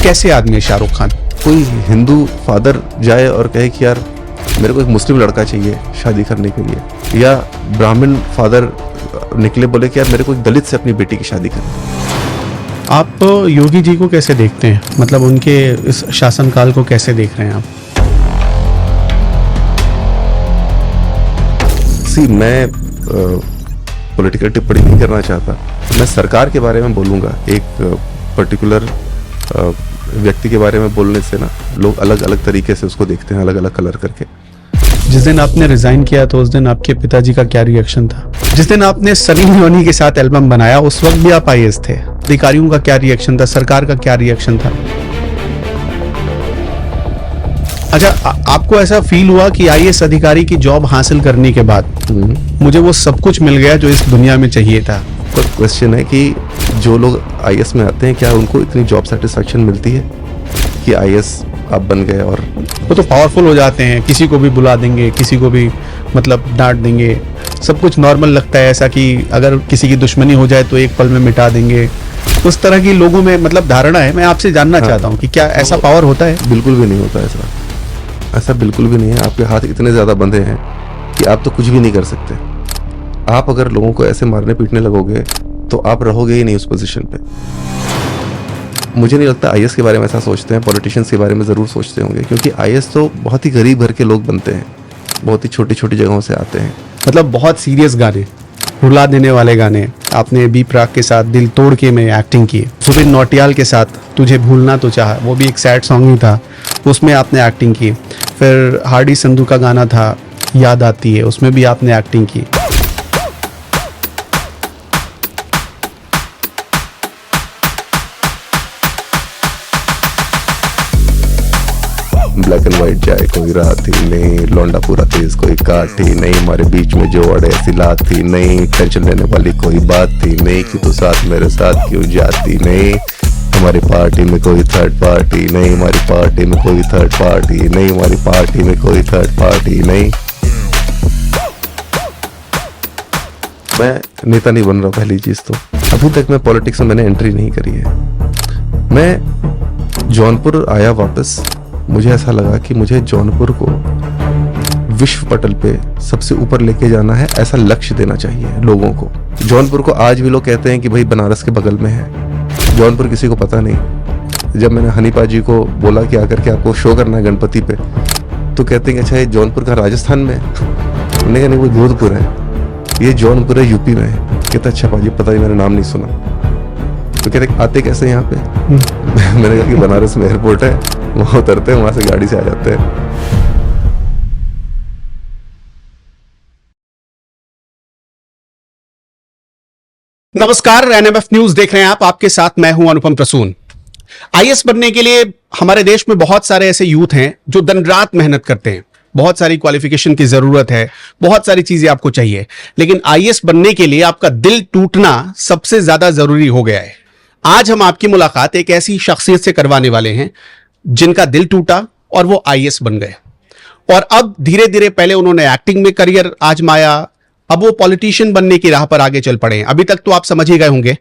कैसे आदमी है शाहरुख खान? कोई हिंदू फादर जाए और कहे कि यार मेरे को एक मुस्लिम लड़का चाहिए शादी करने के लिए, या ब्राह्मण फादर निकले बोले कि यार मेरे को एक दलित से अपनी बेटी की शादी करनी। आप योगी जी को कैसे देखते हैं, मतलब उनके इस शासनकाल को कैसे देख रहे हैं आप? मैं पॉलिटिकल टिप्पणी नहीं करना चाहता, मैं सरकार के बारे में बोलूँगा। एक पर्टिकुलर व्यक्ति के बारे में बोलने से ना लोग अलग अलग तरीके से उसको देखते हैं, अलग अलग कलर करके। जिस दिन आपने रिजाइन किया तो उस दिन आपके पिताजी का क्या रिएक्शन था? जिस दिन आपने सनी लियोनी के साथ एल्बम बनाया उस वक्त भी आप आईएएस थे, अधिकारियों का क्या रिएक्शन था, सरकार का क्या रिएक्शन था? अच्छा, आपको ऐसा फील हुआ कि आईएएस अधिकारी की जॉब हासिल करने के बाद मुझे वो सब कुछ मिल गया जो इस दुनिया में चाहिए था? तो क्वेश्चन है कि जो लोग आईएएस में आते हैं क्या उनको इतनी जॉब सेटिस्फैक्शन मिलती है कि आईएएस आप बन गए? और वो तो पावरफुल हो जाते हैं, किसी को भी बुला देंगे, किसी को भी मतलब डांट देंगे, सब कुछ नॉर्मल लगता है। ऐसा कि अगर किसी की दुश्मनी हो जाए तो एक पल में मिटा देंगे, उस तरह की लोगों में मतलब धारणा है। मैं आपसे जानना चाहता हूँ कि क्या ऐसा पावर होता है? बिल्कुल भी नहीं होता ऐसा बिल्कुल भी नहीं है। आपके हाथ इतने ज़्यादा बंधे हैं कि आप तो कुछ भी नहीं कर सकते। आप अगर लोगों को ऐसे मारने पीटने लगोगे तो आप रहोगे ही नहीं उस पोजीशन पे। मुझे नहीं लगता आईएएस के बारे में ऐसा सोचते हैं, पॉलिटिशियंस के बारे में ज़रूर सोचते होंगे, क्योंकि आईएएस तो बहुत ही गरीब घर के लोग बनते हैं, बहुत ही छोटी छोटी जगहों से आते हैं। मतलब बहुत सीरियस गाने, रुला देने वाले गाने। आपने बी प्राक के साथ दिल तोड़ के में एक्टिंग की, जुबिन नौटियाल के साथ तुझे भूलना तो चाहा, वो भी एक सैड सॉन्ग ही था, उसमें आपने एक्टिंग की। फिर हार्डी संधू का गाना था याद आती है, उसमें भी आपने एक्टिंग की। ब्लैक एंड व्हाइट जाए कोई रात ही नहीं, लौंडा पूरा तेज कोई काट ही नहीं, हमारे बीच में जो अड़े ऐसी लात ही नहीं, टेंशन लेने वाली कोई बात ही नहीं कि तू साथ मेरे साथ क्यों जाती नहीं, हमारी पार्टी में कोई थर्ड पार्टी नहीं, हमारी पार्टी में कोई थर्ड पार्टी नहीं, हमारी पार्टी में कोई थर्ड पार्टी नहीं। मैं नेता नहीं बन रहा, पहली चीज तो अभी तक मैं पॉलिटिक्स में मैंने एंट्री नहीं करी है। मैं जौनपुर आया वापस, मुझे ऐसा लगा कि मुझे जौनपुर को विश्व पटल पे सबसे ऊपर लेके जाना है, ऐसा लक्ष्य देना चाहिए लोगों को। जौनपुर को आज भी लोग कहते हैं कि भाई बनारस के बगल में है, जौनपुर किसी को पता नहीं। जब मैंने हनीपा जी को बोला कि आकर के आपको शो करना है गणपति पे, तो कहते हैं कि अच्छा ये जौनपुर का राजस्थान में है? उन्होंने कहा नहीं, वो जोधपुर है, ये जौनपुर है यूपी में है। कहते अच्छा पाजी पता ही मैंने नाम नहीं सुना। तो कहते आते कैसे यहाँ पे? मैंने कहा कि बनारस में एयरपोर्ट है, वहां उतरते हैं, वहां से गाड़ी से आ जाते हैं। नमस्कार, एनएमएफ न्यूज देख रहे हैं आप, आपके साथ मैं हूं अनुपम प्रसून। आईएएस बनने के लिए हमारे देश में बहुत सारे ऐसे यूथ हैं जो दिन रात मेहनत करते हैं, बहुत सारी क्वालिफिकेशन की जरूरत है, बहुत सारी चीजें आपको चाहिए, लेकिन आईएएस बनने के लिए आपका दिल टूटना सबसे ज्यादा जरूरी हो गया है। आज हम आपकी मुलाकात एक ऐसी शख्सियत से करवाने वाले हैं जिनका दिल टूटा और वो आईएएस बन गए, और अब धीरे धीरे पहले उन्होंने एक्टिंग में करियर आजमाया, अब वो पॉलिटिशियन बनने की राह पर आगे चल पड़े हैं। अभी तक तो आप समझ ही गए होंगे।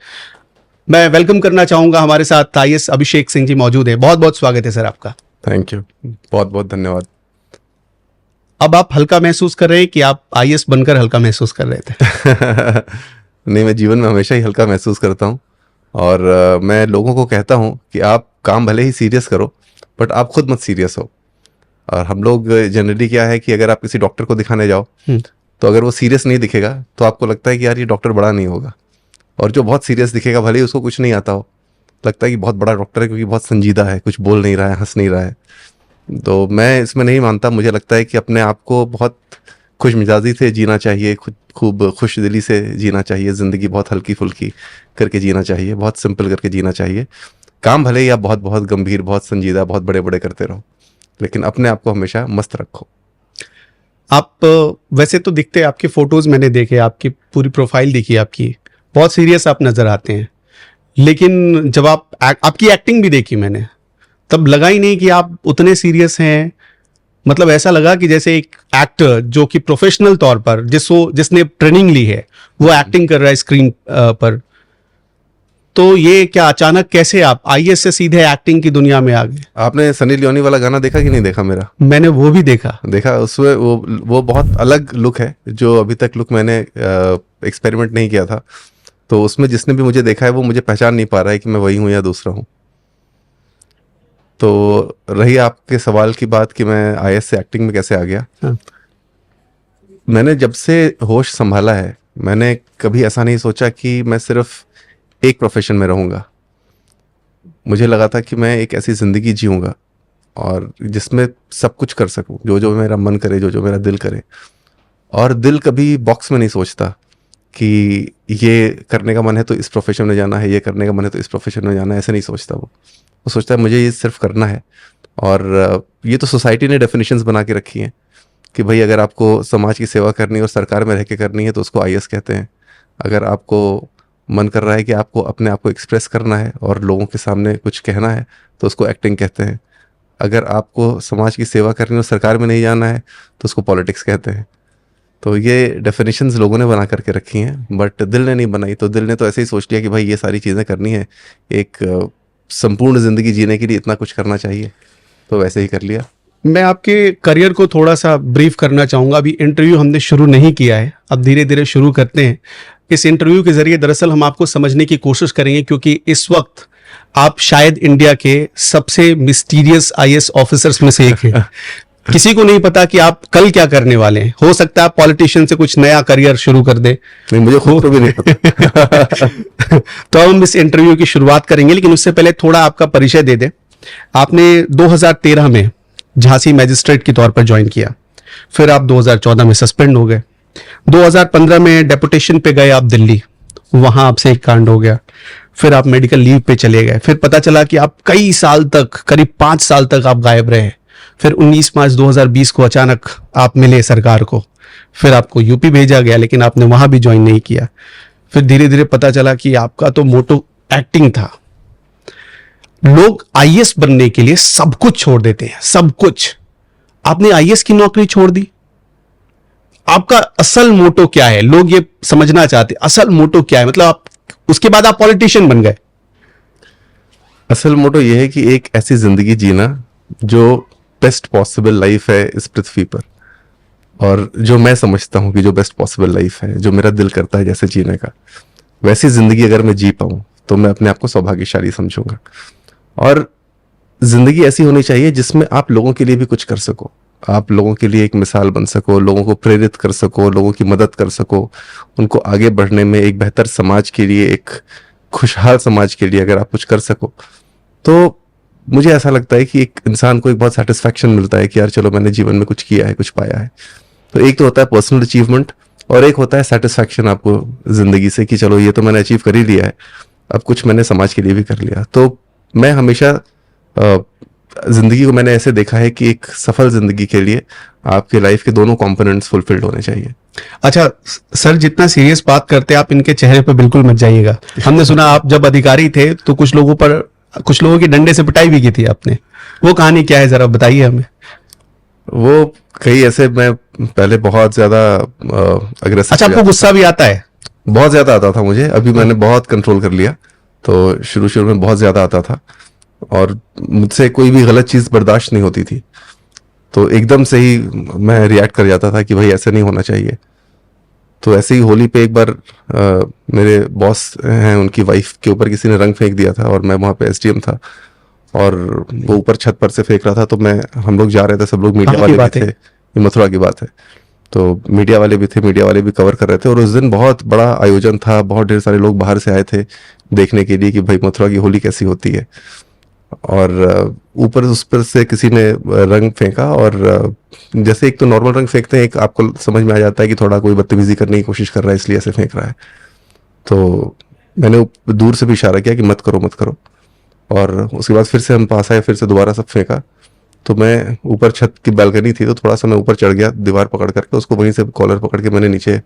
मैं वेलकम करना चाहूंगा, हमारे साथ आईएएस अभिषेक सिंह जी मौजूद है। बहुत बहुत स्वागत है सर आपका। थैंक यू, बहुत बहुत धन्यवाद। अब आप हल्का महसूस कर रहे हैं कि आप आईएएस बनकर हल्का महसूस कर रहे थे? नहीं, मैं जीवन में हमेशा ही हल्का महसूस करता हूँ, और मैं लोगों को कहता हूँ कि आप काम भले ही सीरियस करो बट आप खुद मत सीरियस हो। और हम लोग जनरली क्या है कि अगर आप किसी डॉक्टर को दिखाने जाओ तो अगर वो सीरियस नहीं दिखेगा तो आपको लगता है कि यार ये डॉक्टर बड़ा नहीं होगा, और जो बहुत सीरियस दिखेगा भले ही उसको कुछ नहीं आता हो, लगता है कि बहुत बड़ा डॉक्टर है क्योंकि बहुत संजीदा है, कुछ बोल नहीं रहा है, हंस नहीं रहा है। तो मैं इसमें नहीं मानता। मुझे लगता है कि अपने आप को बहुत खुश मिजाजी से जीना चाहिए, खूब खुश दिली से जीना चाहिए, ज़िंदगी बहुत हल्की फुल्की करके जीना चाहिए, बहुत सिंपल करके जीना चाहिए। काम भले ही आप बहुत बहुत गंभीर, बहुत संजीदा, बहुत बड़े बड़े करते रहो, लेकिन अपने आप को हमेशा मस्त रखो। आप वैसे तो दिखते, आपके फोटोज मैंने देखे, आपकी पूरी प्रोफाइल देखी आपकी, बहुत सीरियस आप नजर आते हैं, लेकिन जब आपकी एक्टिंग भी देखी मैंने, तब लगा ही नहीं कि आप उतने सीरियस हैं। मतलब ऐसा लगा कि जैसे एक एक्टर जो कि प्रोफेशनल तौर पर जिसने ट्रेनिंग ली है वो एक्टिंग कर रहा है स्क्रीन पर। तो ये क्या अचानक कैसे आप आईएएस से सीधे एक्टिंग की दुनिया में आ गए? आपने सनी लियोनी वाला गाना देखा कि नहीं देखा मेरा? मैंने वो भी देखा। देखा, उसमें वो बहुत अलग लुक है, जो अभी तक लुक मैंने एक्सपेरिमेंट नहीं किया था। तो उसमें जिसने भी मुझे देखा है वो मुझे पहचान नहीं पा रहा है कि मैं वही हूँ या दूसरा हूँ। तो रही आपके सवाल की बात कि मैं आईएएस से एक्टिंग में कैसे आ गया। हाँ। मैंने जब से होश संभाला है, मैंने कभी ऐसा नहीं सोचा कि मैं सिर्फ एक प्रोफेशन में रहूँगा। मुझे लगा था कि मैं एक ऐसी ज़िंदगी जीऊँगा और जिसमें सब कुछ कर सकूँ, जो जो मेरा मन करे, जो जो मेरा दिल करे। और दिल कभी बॉक्स में नहीं सोचता कि ये करने का मन है तो इस प्रोफेशन में जाना है, ये करने का मन है तो इस प्रोफेशन में जाना है, ऐसे नहीं सोचता वो सोचता है मुझे ये सिर्फ करना है। और ये तो सोसाइटी ने डेफिनेशंस बना के रखी हैं कि भाई अगर आपको समाज की सेवा करनी है और सरकार में रह के करनी है तो उसको आईएएस कहते हैं। अगर आपको मन कर रहा है कि आपको अपने आप को एक्सप्रेस करना है और लोगों के सामने कुछ कहना है तो उसको एक्टिंग कहते हैं। अगर आपको समाज की सेवा करनी है और सरकार में नहीं जाना है तो उसको पॉलिटिक्स कहते हैं। तो ये डेफिनेशंस लोगों ने बना करके रखी हैं, बट दिल ने नहीं बनाई। तो दिल ने तो ऐसे ही सोच लिया कि भाई ये सारी चीज़ें करनी है, एक संपूर्ण ज़िंदगी जीने के लिए इतना कुछ करना चाहिए, तो वैसे ही कर लिया। मैं आपके करियर को थोड़ा सा ब्रीफ करना चाहूँगा। अभी इंटरव्यू हमने शुरू नहीं किया है, अब धीरे धीरे शुरू करते हैं। इस इंटरव्यू के ज़रिए दरअसल हम आपको समझने की कोशिश करेंगे, क्योंकि इस वक्त आप शायद इंडिया के सबसे मिस्टीरियस आईएएस ऑफिसर्स में से एक हैं। किसी को नहीं पता कि आप कल क्या करने वाले हैं। हो सकता है आप पॉलिटिशियन से कुछ नया करियर शुरू कर दे। नहीं, मुझे खुद को भी नहीं पता। तो हम इस इंटरव्यू की शुरुआत करेंगे, लेकिन उससे पहले थोड़ा आपका परिचय दे दें। आपने 2013 में झांसी मैजिस्ट्रेट के तौर पर ज्वाइन किया, फिर आप 2014 में सस्पेंड हो गए। 2015 में डेपुटेशन पे गए आप दिल्ली, वहां आपसे एक कांड हो गया। फिर आप मेडिकल लीव पे चले गए। फिर पता चला कि आप कई साल तक, करीब 5 साल तक आप गायब रहे। फिर 19 मार्च 2020 को अचानक आप मिले सरकार को। फिर आपको यूपी भेजा गया, लेकिन आपने वहां भी ज्वाइन नहीं किया। फिर धीरे धीरे पता चला कि आपका तो मोटो एक्टिंग था। लोग आईएएस बनने के लिए सब कुछ छोड़ देते हैं, सब कुछ। आपने आईएएस की नौकरी छोड़ दी। आपका असल मोटो क्या है? लोग ये समझना चाहते हैं, असल मोटो क्या है। मतलब आप उसके बाद आप पॉलिटिशियन बन गए। असल मोटो ये है कि एक ऐसी जिंदगी जीना जो बेस्ट पॉसिबल लाइफ है इस पृथ्वी पर, और जो मैं समझता हूँ कि जो बेस्ट पॉसिबल लाइफ है, जो मेरा दिल करता है जैसे जीने का, वैसी जिंदगी अगर मैं जी पाऊँ तो मैं अपने आप को सौभाग्यशाली समझूंगा। और जिंदगी ऐसी होनी चाहिए जिसमें आप लोगों के लिए भी कुछ कर सको, आप लोगों के लिए एक मिसाल बन सको, लोगों को प्रेरित कर सको, लोगों की मदद कर सको, उनको आगे बढ़ने में, एक बेहतर समाज के लिए, एक खुशहाल समाज के लिए अगर आप कुछ कर सको, तो मुझे ऐसा लगता है कि एक इंसान को एक बहुत सेटिस्फैक्शन मिलता है कि यार चलो मैंने जीवन में कुछ किया है, कुछ पाया है। तो एक तो होता है पर्सनल अचीवमेंट, और एक होता है सेटिस्फैक्शन आपको जिंदगी से कि चलो ये तो मैंने अचीव कर ही लिया है, अब कुछ मैंने समाज के लिए भी कर लिया। तो मैं हमेशा जिंदगी को मैंने ऐसे देखा है कि एक सफल जिंदगी के लिए आपके लाइफ के दोनों कंपोनेंट्स फुलफिल्ड होने चाहिए। अच्छा सर, जितना सीरियस बात करते हैं आप, इनके चेहरे पर बिल्कुल मत जाइएगा। हमने सुना आप जब अधिकारी थे तो कुछ लोगों की डंडे से पिटाई भी की थी आपने। वो कहानी क्या है, जरा बताइए हमें। वो कई ऐसे, मैं पहले बहुत ज्यादा अग्रेसिव। अच्छा, आपको गुस्सा भी आता है? बहुत ज्यादा आता था मुझे, अभी मैंने बहुत कंट्रोल कर लिया। तो शुरू में बहुत ज्यादा आता था और मुझसे कोई भी गलत चीज बर्दाश्त नहीं होती थी, तो एकदम से ही मैं रिएक्ट कर जाता था कि भाई ऐसे नहीं होना चाहिए। तो ऐसे ही होली पे एक बार मेरे बॉस हैं, उनकी वाइफ के ऊपर किसी ने रंग फेंक दिया था और मैं वहाँ पे एसडीएम था और वो ऊपर छत पर से फेंक रहा था। तो हम लोग जा रहे थे, सब लोग मीडिया वाले भी थे, ये मथुरा की बात है। तो मीडिया वाले भी थे, मीडिया वाले भी कवर कर रहे थे और उस दिन बहुत बड़ा आयोजन था, बहुत ढेर सारे लोग बाहर से आए थे देखने के लिए कि भाई मथुरा की होली कैसी होती है। और ऊपर उस पर से किसी ने रंग फेंका और जैसे एक तो नॉर्मल रंग फेंकते हैं, एक आपको समझ में आ जाता है कि थोड़ा कोई बदतमीजी करने की कोशिश कर रहा है इसलिए ऐसे फेंक रहा है। तो मैंने दूर से भी इशारा किया कि मत करो मत करो, और उसके बाद फिर से हम पास आए, फिर से दोबारा सब फेंका। तो मैं ऊपर छत की बालकनी थी तो थोड़ा सा मैं ऊपर चढ़ गया, दीवार पकड़ करके उसको वहीं से कॉलर पकड़ के मैंने नीचे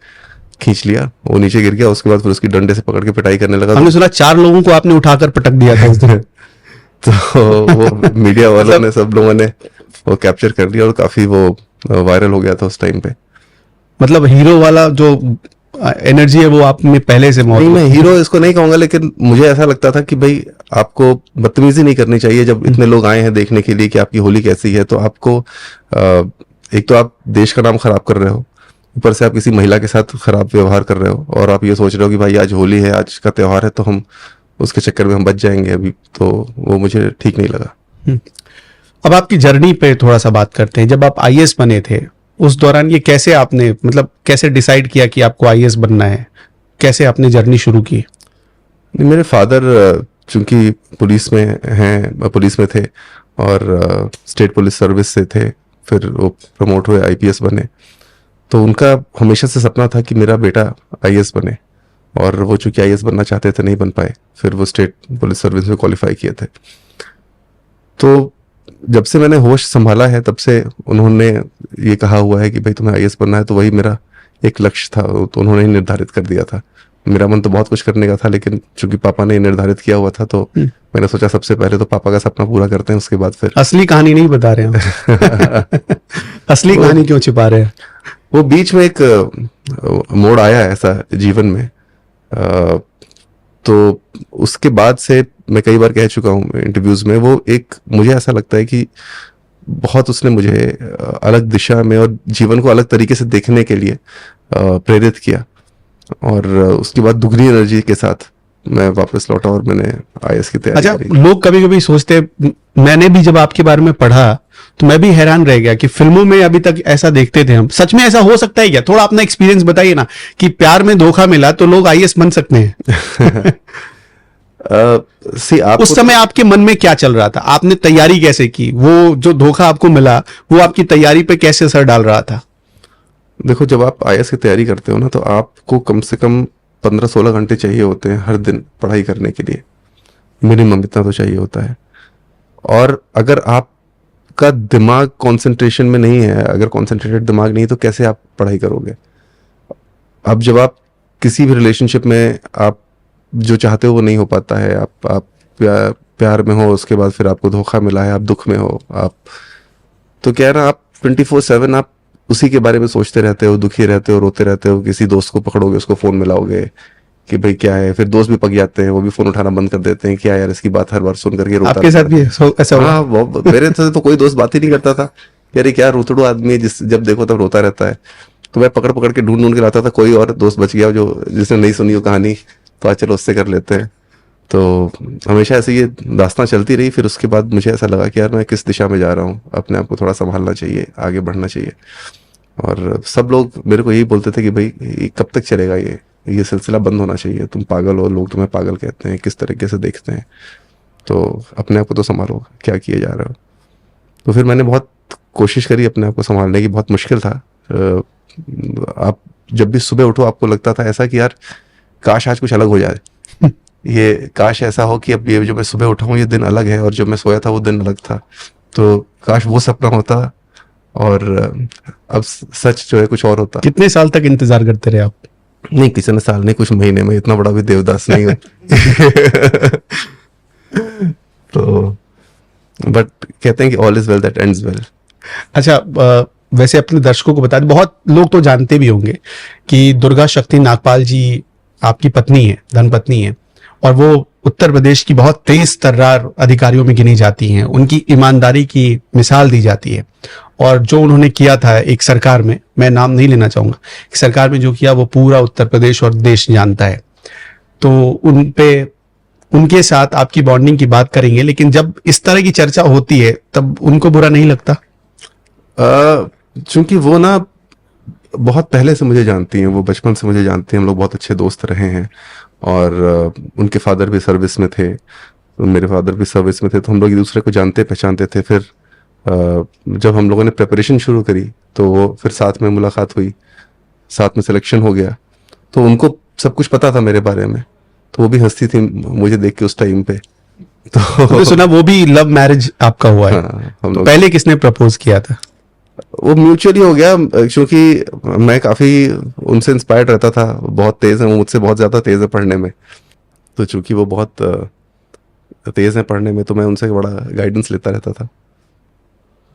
खींच लिया, वो नीचे गिर गया। उसके बाद फिर उसकी डंडे से पकड़ के पिटाई करने लगा। हमने सुना 4 लोगों को आपने उठाकर पटक दिया था उस दिन। तो वो मीडिया वालों ने, सब लोगों ने वो कैप्चर कर लिया और काफी वो वायरल हो गया था उस टाइम पे। मतलब हीरो वाला जो एनर्जी है वो आप में पहले से नहीं, मौजूद मैं हीरो इसको नहीं कहूंगा, लेकिन मुझे ऐसा लगता था कि भाई आपको बदतमीजी नहीं करनी चाहिए। जब इतने लोग आए हैं देखने के लिए कि आपकी होली कैसी है, तो आपको एक तो आप देश का नाम खराब कर रहे हो, ऊपर से आप किसी महिला के साथ खराब व्यवहार कर रहे हो, और आप ये सोच रहे हो कि भाई आज होली है, आज का त्योहार है, तो हम उसके चक्कर में हम बच जाएंगे अभी, तो वो मुझे ठीक नहीं लगा। अब आपकी जर्नी पे थोड़ा सा बात करते हैं। जब आप आईएएस बने थे उस दौरान ये कैसे आपने मतलब कैसे डिसाइड किया कि आपको आईएएस बनना है, कैसे आपने जर्नी शुरू की? मेरे फादर चूंकि पुलिस में हैं, पुलिस में थे और स्टेट पुलिस सर्विस से थे, फिर वो प्रमोट हुए, आईपीएस बने। तो उनका हमेशा से सपना था कि मेरा बेटा आईएएस बने, और वो चूंकि आईएएस बनना चाहते थे, नहीं बन पाए, फिर वो स्टेट पुलिस सर्विस में क्वालिफाई किए थे। तो जब से मैंने होश संभाला है तब से उन्होंने ये कहा हुआ है कि भाई तुम्हें आईएएस बनना है, तो वही मेरा एक लक्ष्य था, तो उन्होंने ही निर्धारित कर दिया था। मेरा मन तो बहुत कुछ करने का था, लेकिन चूंकि पापा ने निर्धारित किया हुआ था, तो मैंने सोचा सबसे पहले तो पापा का सपना पूरा करते हैं, उसके बाद फिर असली कहानी नहीं बता रहे हैं असली कहानी क्यों छिपा रहे हैं? वो बीच में एक मोड़ आया है ऐसा जीवन में, तो उसके बाद से मैं कई बार कह चुका हूँ इंटरव्यूज में, वो एक मुझे ऐसा लगता है कि बहुत उसने मुझे अलग दिशा में और जीवन को अलग तरीके से देखने के लिए प्रेरित किया, और उसके बाद दुगनी एनर्जी के साथ मैं वापस लौटा और मैंने आईएएस की तैयारी अच्छा, करी। लोग कभी कभी सोचते, मैंने भी जब आपके बारे में पढ़ा तो मैं भी हैरान रह गया कि फिल्मों में अभी तक ऐसा देखते थे हम, सच में ऐसा हो सकता है क्या? थोड़ा अपना एक्सपीरियंस बताइए ना, कि प्यार में धोखा मिला तो लोग आईएएस बन सकते हैं आप उस समय आपके मन में क्या चल रहा था? आपने तैयारी कैसे की? वो जो धोखा आपको मिला वो आपकी तैयारी पे कैसे असर डाल रहा था? देखो, जब आप आईएएस की तैयारी करते हो ना, तो आपको कम से कम 15-16 घंटे चाहिए होते हैं हर दिन पढ़ाई करने के लिए, मिनिमम इतना तो चाहिए होता है। और अगर आपका दिमाग कंसंट्रेशन में नहीं है, अगर कंसंट्रेटेड दिमाग नहीं है, तो कैसे आप पढ़ाई करोगे? अब जब आप किसी भी रिलेशनशिप में आप जो चाहते हो वो नहीं हो पाता है, आप प्यार में हो, उसके बाद फिर आपको धोखा मिला है, आप दुख में हो, आप तो क्या है ना, आप 24/7 आप उसी के बारे में सोचते रहते हो, दुखी रहते हो, रोते रहते हो। किसी दोस्त को पकड़ोगे, उसको फोन मिलाओगे कि भाई क्या है, फिर दोस्त भी पक जाते हैं, वो भी फोन उठाना बंद कर देते हैं, क्या यार इसकी बात हर बार सुन करके रोता आपके साथ भी ऐसा हुआ? हाँ, मेरे से तो कोई दोस्त बात ही नहीं करता था, यार ये क्या रोतड़ू आदमी है, जब देखो तब रोता रहता है। तो मैं पकड़ पकड़ के ढूंढ के लाता था, कोई और दोस्त बच गया जो जिसने नहीं सुनी वो कहानी, तो आज चलो उससे कर लेते हैं। तो हमेशा ऐसे ये दास्तां चलती रही। फिर उसके बाद मुझे ऐसा लगा कि यार मैं किस दिशा में जा रहा हूँ, अपने आप को थोड़ा संभालना चाहिए, आगे बढ़ना चाहिए। और सब लोग मेरे को यही बोलते थे कि भाई ये कब तक चलेगा, ये सिलसिला बंद होना चाहिए, तुम पागल हो, लोग तुम्हें पागल कहते हैं, किस तरीके से देखते हैं, तो अपने आप को तो संभालो, क्या किए जा रहे हो। तो फिर मैंने बहुत कोशिश करी अपने आप को संभालने की, बहुत मुश्किल था। आप जब भी सुबह उठो आपको लगता था ऐसा कि यार काश आज कुछ अलग हो जाए, ये काश ऐसा हो कि अब ये जो मैं सुबह उठा हूँ ये दिन अलग है, और जो मैं सोया था वो दिन अलग था, तो काश वो सपना होता और अब सच जो है कुछ और होता। कितने साल तक इंतजार करते रहे आप? नहीं, किसी ने साल नहीं, कुछ महीने में, इतना बड़ा भी देवदास नहीं हूँ तो बट कहते हैं कि all is well that ends well. अच्छा, वैसे अपने दर्शकों को बता दें, बहुत लोग तो जानते भी होंगे कि दुर्गा शक्ति नागपाल जी आपकी पत्नी है, धर्मपत्नी है, और वो उत्तर प्रदेश की बहुत तेज तर्रार अधिकारियों में गिनी जाती हैं। उनकी ईमानदारी की मिसाल दी जाती है, और जो उन्होंने किया था एक सरकार में, मैं नाम नहीं लेना चाहूंगा, सरकार में जो किया वो पूरा उत्तर प्रदेश और देश जानता है। तो उन पे उनके साथ आपकी बॉन्डिंग की बात करेंगे, लेकिन जब इस तरह की चर्चा होती है तब उनको बुरा नहीं लगता? चूंकि वो ना बहुत पहले से मुझे जानती हैं, वो बचपन से मुझे जानती हैं, हम लोग बहुत अच्छे दोस्त रहे हैं, और उनके फादर भी सर्विस में थे, मेरे फादर भी सर्विस में थे, तो हम लोग एक दूसरे को जानते पहचानते थे। फिर जब हम लोगों ने प्रिपरेशन शुरू करी तो वो फिर साथ में मुलाकात हुई, साथ में सिलेक्शन हो गया, तो उनको सब कुछ पता था मेरे बारे में, तो वो भी हंसती थी मुझे देख के उस टाइम पे। तो सुना वो भी लव मैरिज आपका हुआ है? हाँ, हम लोग पहले किसने प्रपोज किया था? वो म्यूचुअली हो गया, क्योंकि मैं काफी उनसे इंस्पायर्ड रहता था, बहुत तेज है वो, मुझसे बहुत ज्यादा तेज है पढ़ने में, तो चूंकि वो बहुत तेज है पढ़ने में, तो मैं उनसे बड़ा गाइडेंस लेता रहता था।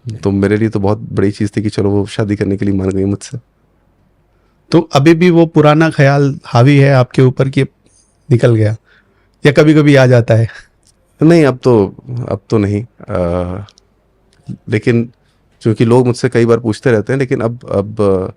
तो मेरे लिए तो बहुत बड़ी चीज थी कि चलो वो शादी करने के लिए मान गई मुझसे। तो अभी भी वो पुराना ख्याल हावी है आपके ऊपर कि निकल गया, या कभी कभी आ जाता है? नहीं, अब तो नहीं। लेकिन चूंकि लोग मुझसे कई बार पूछते रहते हैं, लेकिन अब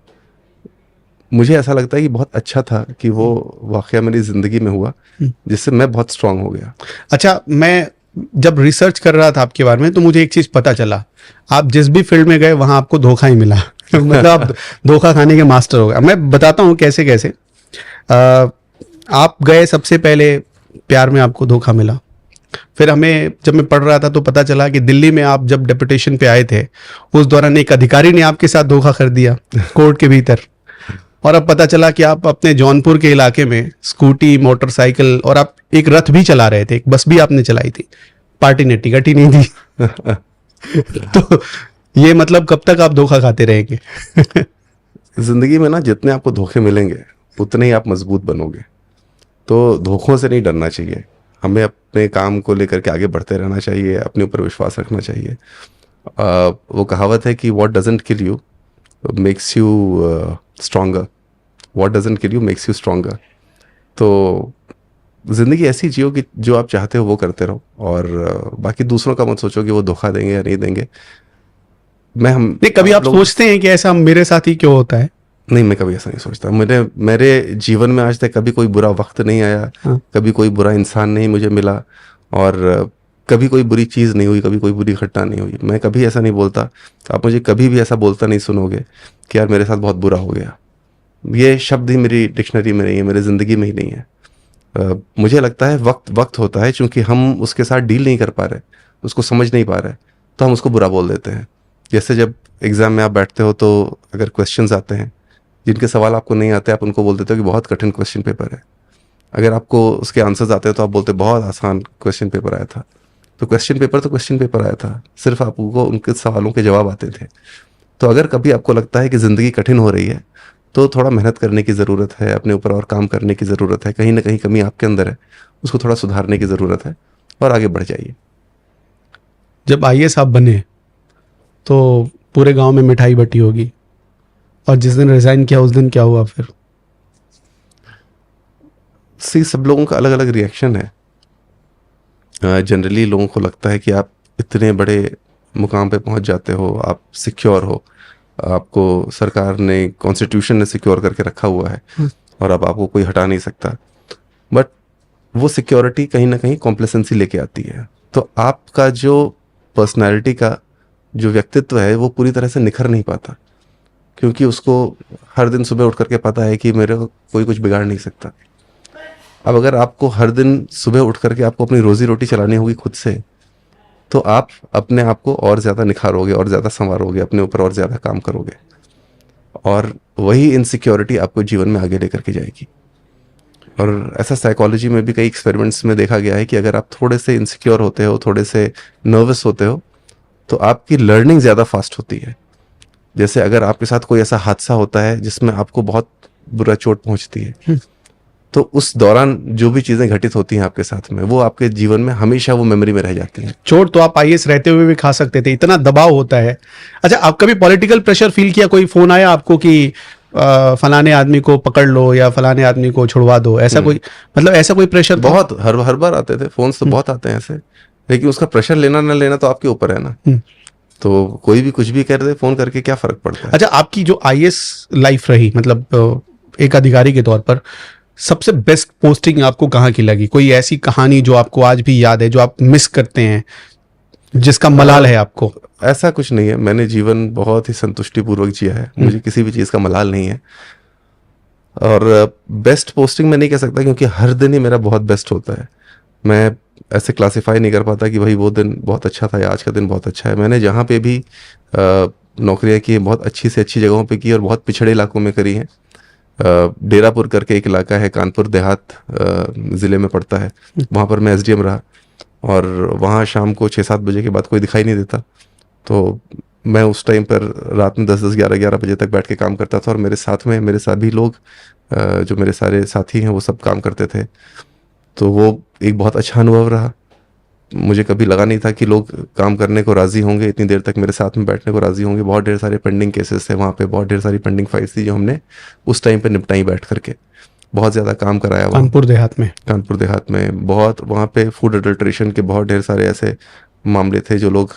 मुझे ऐसा लगता है कि बहुत अच्छा था कि वो वाकया मेरी ज़िंदगी में हुआ, जिससे मैं बहुत स्ट्रांग हो गया। अच्छा, मैं जब रिसर्च कर रहा था आपके बारे में तो मुझे एक चीज पता चला, आप जिस भी फील्ड में गए वहां आपको धोखा ही मिला। मतलब आप धोखा खाने के मास्टर हो गए। मैं बताता हूँ कैसे कैसे। आप गए, सबसे पहले प्यार में आपको धोखा मिला। फिर हमें, जब मैं पढ़ रहा था तो पता चला कि दिल्ली में आप जब डेपुटेशन पे आए थे उस दौरान एक अधिकारी ने आपके साथ धोखा कर दिया कोर्ट के भीतर। और अब पता चला कि आप अपने जौनपुर के इलाके में स्कूटी, मोटरसाइकिल और आप एक रथ भी चला रहे थे, एक बस भी आपने चलाई थी, पार्टी ने टिकट ही नहीं दी। तो ये मतलब कब तक आप धोखा खाते रहेंगे? ज़िंदगी में ना जितने आपको धोखे मिलेंगे उतने ही आप मजबूत बनोगे। तो धोखों से नहीं डरना चाहिए, हमें अपने काम को लेकर के आगे बढ़ते रहना चाहिए, अपने ऊपर विश्वास रखना चाहिए। वो कहावत है कि what doesn't kill you makes you stronger, what doesn't kill you makes you stronger. तो ज़िंदगी ऐसी जियो कि जो आप चाहते हो वो करते रहो, और बाकी दूसरों का मत सोचो कि वो धोखा देंगे या नहीं देंगे। नहीं, कभी आप सोचते हैं कि ऐसा मेरे साथ ही क्यों होता है? नहीं, मैं कभी ऐसा नहीं सोचता। मेरे जीवन में आज तक कभी कोई बुरा वक्त नहीं आया, हाँ। कभी कोई बुरा इंसान नहीं मुझे मिला, और कभी कोई बुरी चीज़ नहीं हुई, कभी कोई बुरी घटना नहीं हुई। मैं कभी ऐसा नहीं बोलता, आप मुझे कभी भी ऐसा बोलता नहीं सुनोगे कि यार मेरे साथ बहुत बुरा हो गया। ये शब्द ही मेरी डिक्शनरी में नहीं है, मेरी ज़िंदगी में ही नहीं है। मुझे लगता है वक्त होता है, चूंकि हम उसके साथ डील नहीं कर पा रहे, उसको समझ नहीं पा रहे, तो हम उसको बुरा बोल देते हैं। जैसे जब एग्ज़ाम में आप बैठते हो तो अगर क्वेश्चंस आते हैं जिनके सवाल आपको नहीं आते, आप उनको बोल देते हो कि बहुत कठिन क्वेश्चन पेपर है। अगर आपको उसके आंसर्स आते हैं तो आप बोलते बहुत आसान क्वेश्चन पेपर आया था। तो क्वेश्चन पेपर आया था, सिर्फ आपको उनके सवालों के जवाब आते थे। तो अगर कभी आपको लगता है कि ज़िंदगी कठिन हो रही है तो थोड़ा मेहनत करने की ज़रूरत है, अपने ऊपर और काम करने की ज़रूरत है, कहीं ना कहीं कमी आपके अंदर है, उसको थोड़ा सुधारने की ज़रूरत है, और आगे बढ़ जाइए। जब आईएएस आप बने तो पूरे गांव में मिठाई बटी होगी, और जिस दिन रिजाइन किया उस दिन क्या हुआ फिर? सब लोगों का अलग अलग रिएक्शन है। जनरली लोगों को लगता है कि आप इतने बड़े मुकाम पे पहुंच जाते हो, आप सिक्योर हो, आपको सरकार ने, कॉन्स्टिट्यूशन ने सिक्योर करके रखा हुआ है, और अब आपको कोई हटा नहीं सकता। बट वो सिक्योरिटी कहीं ना कहीं कॉम्प्लेसेंसी लेके आती है। तो आपका जो पर्सनैलिटी का जो व्यक्तित्व है वो पूरी तरह से निखर नहीं पाता, क्योंकि उसको हर दिन सुबह उठ करके पता है कि मेरे को कोई कुछ बिगाड़ नहीं सकता। अब अगर आपको हर दिन सुबह उठ करके आपको अपनी रोजी रोटी चलानी होगी खुद से, तो आप अपने आप को और ज़्यादा निखारोगे, और ज़्यादा संवारोगे, अपने ऊपर और ज़्यादा काम करोगे, और वही इनसिक्योरिटी आपको जीवन में आगे लेकर के जाएगी। और ऐसा साइकोलॉजी में भी कई एक्सपेरिमेंट्स में देखा गया है कि अगर आप थोड़े से इनसिक्योर होते हो, थोड़े से नर्वस होते हो, तो आपकी लर्निंग ज़्यादा फास्ट होती है। जैसे अगर आपके साथ कोई ऐसा हादसा होता है जिसमें आपको बहुत बुरा चोट पहुंचती है, तो उस दौरान जो भी चीज़ें घटित होती हैं आपके साथ में, वो आपके जीवन में हमेशा वो मेमोरी में रह जाती हैं। चोट तो आप आईएएस रहते हुए भी खा सकते थे, इतना दबाव होता है। अच्छा, आप कभी पॉलिटिकल प्रेशर फील किया? कोई फोन आया आपको कि फलाने आदमी को पकड़ लो या फलाने आदमी को छुड़वा दो, ऐसा कोई, मतलब ऐसा कोई प्रेशर? बहुत, हर बार आते थे फोन तो, बहुत आते हैं ऐसे, लेकिन उसका प्रेशर लेना ना लेना तो आपके ऊपर है ना। तो कोई भी कुछ भी कर दे फोन करके, क्या फर्क पड़ता है। अच्छा, आपकी जो आईएएस लाइफ रही, मतलब एक अधिकारी के तौर पर, सबसे बेस्ट पोस्टिंग आपको कहाँ की लगी? कोई ऐसी कहानी जो आपको आज भी याद है, जो आप मिस करते हैं, जिसका मलाल है आपको? ऐसा कुछ नहीं है, मैंने जीवन बहुत ही संतुष्टिपूर्वक जिया है, मुझे किसी भी चीज़ का मलाल नहीं है। और बेस्ट पोस्टिंग मैं नहीं कह सकता, क्योंकि हर दिन ही मेरा बहुत बेस्ट होता है। मैं ऐसे क्लासिफाई नहीं कर पाता कि भाई वो दिन बहुत अच्छा था या आज का दिन बहुत अच्छा है। मैंने जहाँ पे भी नौकरियाँ की, बहुत अच्छी से अच्छी जगहों पे की, और बहुत पिछड़े इलाकों में करी हैं। डेरापुर करके एक इलाका है, कानपुर देहात ज़िले में पड़ता है, वहाँ पर मैं एसडीएम रहा, और वहाँ शाम को 6-7 बजे के बाद कोई दिखाई नहीं देता। तो मैं उस टाइम पर रात में 10-10, 11-11 बजे तक बैठ के काम करता था, और मेरे साथ में मेरे सभी लोग, जो मेरे सारे साथी हैं, वो सब काम करते थे। तो वो एक बहुत अच्छा अनुभव रहा। मुझे कभी लगा नहीं था कि लोग काम करने को राज़ी होंगे, इतनी देर तक मेरे साथ में बैठने को राज़ी होंगे। बहुत ढेर सारे पेंडिंग केसेस थे वहाँ पे, बहुत ढेर सारी पेंडिंग फाइल्स थी जो हमने उस टाइम पे निपटाई बैठ करके। बहुत ज़्यादा काम कराया वहाँ कानपुर देहात में। बहुत वहाँ पे फूड अडल्ट्रेशन के बहुत ढेर सारे ऐसे मामले थे, जो लोग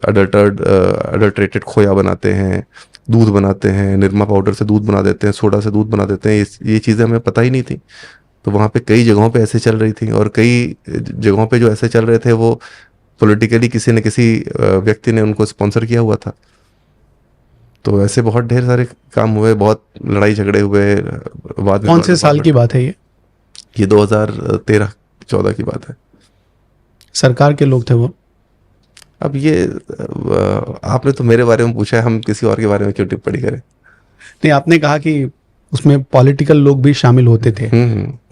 अडल्ट्रेटेड खोया बनाते हैं, दूध बनाते हैं, निरमा पाउडर से दूध बना देते हैं, सोडा से दूध बना देते हैं। ये चीज़ें हमें पता ही नहीं थी। तो वहाँ पे कई जगहों पे ऐसे चल रही थी, और कई जगहों पे जो ऐसे चल रहे थे वो पॉलिटिकली किसी न किसी व्यक्ति ने उनको स्पॉन्सर किया हुआ था। तो ऐसे बहुत ढेर सारे काम हुए, बहुत लड़ाई झगड़े हुए, वाद। कौन से साल की बात है ये? 2013-14 की बात है। सरकार के लोग थे वो? अब ये आपने तो मेरे बारे में पूछा है, हम किसी और के बारे में क्यों टिप्पणी करें? नहीं, आपने कहा कि उसमें पॉलिटिकल लोग भी शामिल होते थे,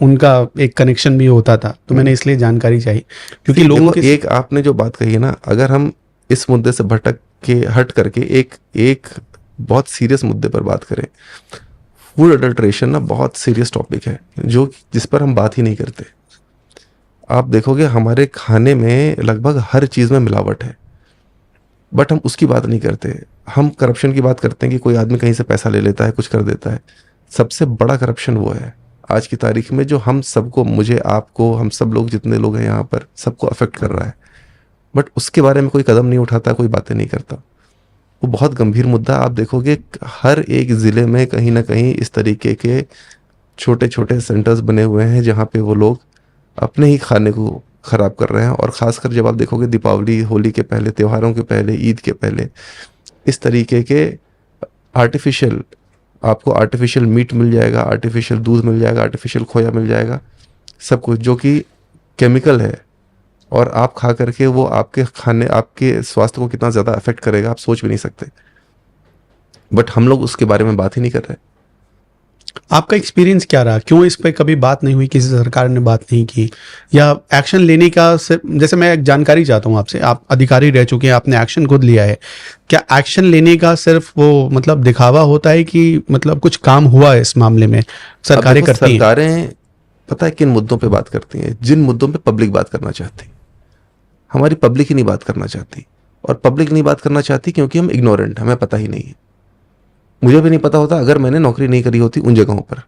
उनका एक कनेक्शन भी होता था, तो मैंने इसलिए जानकारी चाहिए, क्योंकि लोगों के एक आपने जो बात कही है ना, अगर हम इस मुद्दे से भटक के हट करके एक बहुत सीरियस मुद्दे पर बात करें, फूड अडल्ट्रेशन ना बहुत सीरियस टॉपिक है, जो जिस पर हम बात ही नहीं करते। आप देखोगे हमारे खाने में लगभग हर चीज़ में मिलावट है, बट हम उसकी बात नहीं करते। हम करप्शन की बात करते हैं कि कोई आदमी कहीं से पैसा ले लेता है, कुछ कर देता है। सबसे बड़ा करप्शन वो है आज की तारीख में, जो हम सबको, मुझे, आपको, हम सब लोग जितने लोग हैं यहाँ पर, सबको अफेक्ट कर रहा है, बट उसके बारे में कोई कदम नहीं उठाता, कोई बातें नहीं करता। वो बहुत गंभीर मुद्दा। आप देखोगे हर एक ज़िले में कहीं ना कहीं इस तरीके के छोटे छोटे सेंटर्स बने हुए हैं, जहाँ पे वो लोग अपने ही खाने को ख़राब कर रहे हैं। और ख़ासकर जब आप देखोगे दीपावली, होली के पहले, त्योहारों के पहले, ईद के पहले, इस तरीके के आपको आर्टिफिशियल मीट मिल जाएगा, आर्टिफिशियल दूध मिल जाएगा, आर्टिफिशियल खोया मिल जाएगा, सब कुछ जो कि केमिकल है, और आप खा करके वो आपके स्वास्थ्य को कितना ज़्यादा अफेक्ट करेगा आप सोच भी नहीं सकते। बट हम लोग उसके बारे में बात ही नहीं कर रहे। आपका एक्सपीरियंस क्या रहा? क्यों इस पे कभी बात नहीं हुई, किसी सरकार ने बात नहीं की, या एक्शन लेने का जैसे मैं एक जानकारी चाहता हूँ आपसे, आप अधिकारी रह चुके हैं, आपने एक्शन खुद लिया है, क्या एक्शन लेने का सिर्फ वो मतलब दिखावा होता है कि मतलब कुछ काम हुआ है इस मामले में? सरकारें करती हैं। सरकारें पता है किन मुद्दों पे बात करती हैं? जिन मुद्दों पे पब्लिक बात करना चाहती। हमारी पब्लिक ही नहीं बात करना चाहती, और पब्लिक नहीं बात करना चाहती क्योंकि हम इग्नोरेंट, हमें पता ही नहीं है। मुझे भी नहीं पता होता अगर मैंने नौकरी नहीं करी होती उन जगहों पर।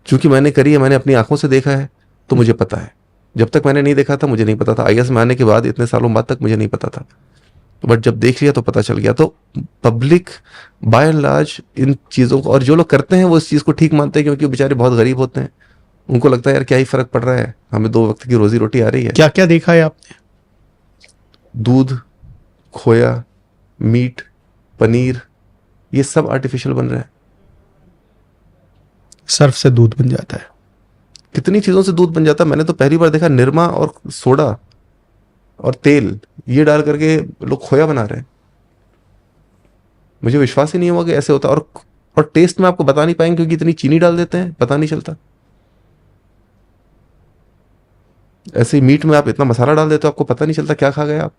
चूंकि मैंने करी है, मैंने अपनी आंखों से देखा है, तो मुझे पता है। जब तक मैंने नहीं देखा था मुझे नहीं पता था। आईएएस में आने के बाद इतने सालों बाद तक मुझे नहीं पता था, बट जब देख लिया तो पता चल गया। तो पब्लिक बाय एंड लार्ज इन चीज़ों को, और जो लोग करते हैं वो इस चीज़ को ठीक मानते हैं, क्योंकि बेचारे बहुत गरीब होते हैं। उनको लगता है यार क्या ही फर्क पड़ रहा है, हमें 2 वक्त की रोजी रोटी आ रही है। क्या क्या देखा है आपने? दूध, खोया, मीट, पनीर, ये सब आर्टिफिशियल बन रहा है। सर्फ से दूध बन जाता है, कितनी चीज़ों से दूध बन जाता है। मैंने तो पहली बार देखा निरमा और सोडा और तेल ये डाल करके लोग खोया बना रहे हैं। मुझे विश्वास ही नहीं हुआ कि ऐसे होता। और टेस्ट में आपको बता नहीं पाएंगे क्योंकि इतनी चीनी डाल देते हैं, पता नहीं चलता। ऐसे ही मीट में आप इतना मसाला डाल देते हो, आपको पता नहीं चलता क्या खा गए आप।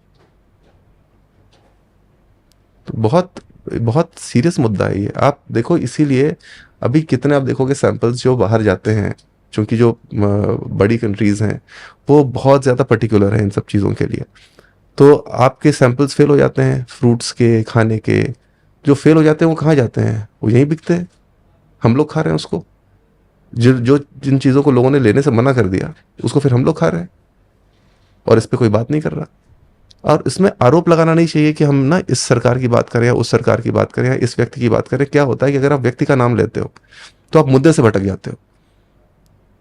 तो बहुत बहुत सीरियस मुद्दा है ये। आप देखो, इसीलिए अभी कितने आप देखोगे सैंपल्स जो बाहर जाते हैं, क्योंकि जो बड़ी कंट्रीज़ हैं वो बहुत ज़्यादा पर्टिकुलर हैं इन सब चीज़ों के लिए। तो आपके सैंपल्स फेल हो जाते हैं, फ्रूट्स के, खाने के जो फेल हो जाते हैं वो कहाँ जाते हैं? वो यहीं बिकते हैं, हम लोग खा रहे हैं उसको। जिन चीज़ों को लोगों ने लेने से मना कर दिया उसको फिर हम लोग खा रहे हैं, और इस पर कोई बात नहीं कर रहा। और इसमें आरोप लगाना नहीं चाहिए कि हम ना इस सरकार की बात करें या उस सरकार की बात करें या इस व्यक्ति की बात करें। क्या होता है कि अगर आप व्यक्ति का नाम लेते हो तो आप मुद्दे से भटक जाते हो,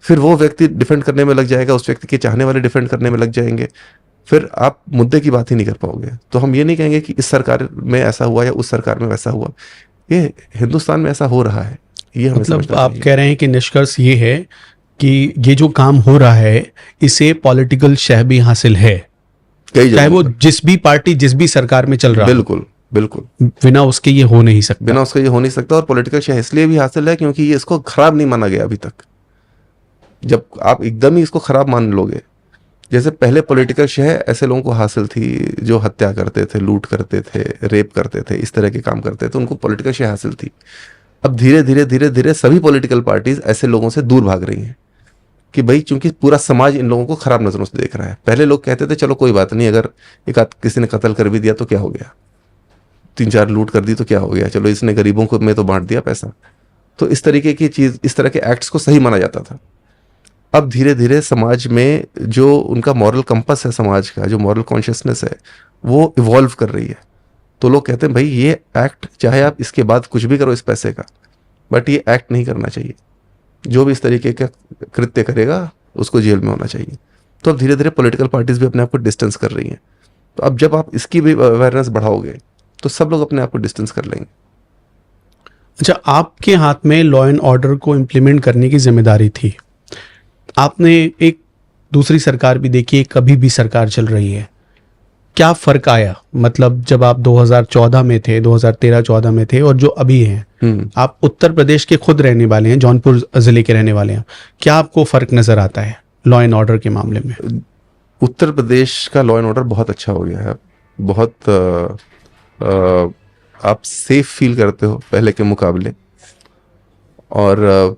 फिर वो व्यक्ति डिफेंड करने में लग जाएगा, उस व्यक्ति के चाहने वाले डिफेंड करने में लग जाएंगे, फिर आप मुद्दे की बात ही नहीं कर पाओगे। तो हम ये नहीं कहेंगे कि इस सरकार में ऐसा हुआ या उस सरकार में वैसा हुआ, ये हिंदुस्तान में ऐसा हो रहा है। ये हमें मतलब समझना आप चाहिए। कह रहे हैं कि निष्कर्ष ये है कि ये जो काम हो रहा है इसे पॉलिटिकल शह भी हासिल है, कई चाहे जगहों वो पर। जिस भी पार्टी, जिस भी सरकार में चल रहा हो, बिल्कुल बिल्कुल, बिना उसके ये हो नहीं सकता। बिना उसके ये हो नहीं सकता। और पॉलिटिकल शह इसलिए भी हासिल है क्योंकि ये इसको खराब नहीं माना गया अभी तक। जब आप एकदम ही इसको खराब मान लोगे, जैसे पहले पॉलिटिकल शह ऐसे लोगों को हासिल थी जो हत्या करते थे, लूट करते थे, रेप करते थे, इस तरह के काम करते थे, उनको पॉलिटिकल शह हासिल थी। अब धीरे धीरे धीरे धीरे सभी पॉलिटिकल पार्टीज ऐसे लोगों से दूर भाग रही हैं, कि भाई चूंकि पूरा समाज इन लोगों को खराब नज़रों से देख रहा है। पहले लोग कहते थे चलो कोई बात नहीं, अगर एक आध किसी ने कत्ल कर भी दिया तो क्या हो गया, 3-4 लूट कर दी तो क्या हो गया, चलो इसने गरीबों को में तो बांट दिया पैसा। तो इस तरीके की चीज़, इस तरह के एक्ट्स को सही माना जाता था। अब धीरे धीरे समाज में जो उनका मॉरल कंपस है, समाज का जो मॉरल कॉन्शियसनेस है, वो इवॉल्व कर रही है। तो लोग कहते हैं भाई ये एक्ट, चाहे आप इसके बाद कुछ भी करो इस पैसे का, बट ये एक्ट नहीं करना चाहिए। जो भी इस तरीके का कृत्य करेगा उसको जेल में होना चाहिए। तो अब धीरे धीरे पॉलिटिकल पार्टीज भी अपने आप को डिस्टेंस कर रही हैं। तो अब जब आप इसकी भी अवेयरनेस बढ़ाओगे तो सब लोग अपने आप को डिस्टेंस कर लेंगे। अच्छा, आपके हाथ में लॉ एंड ऑर्डर को इम्प्लीमेंट करने की जिम्मेदारी थी। आपने एक दूसरी सरकार भी देखी है, कभी भी सरकार चल रही है, क्या फ़र्क आया? मतलब जब आप 2014 में थे, 2013-14 में थे और जो अभी हैं, आप उत्तर प्रदेश के खुद रहने वाले हैं, जौनपुर ज़िले के रहने वाले हैं, क्या आपको फ़र्क नज़र आता है लॉ एंड ऑर्डर के मामले में? उत्तर प्रदेश का लॉ एंड ऑर्डर बहुत अच्छा हो गया है। बहुत आप सेफ फील करते हो पहले के मुकाबले। और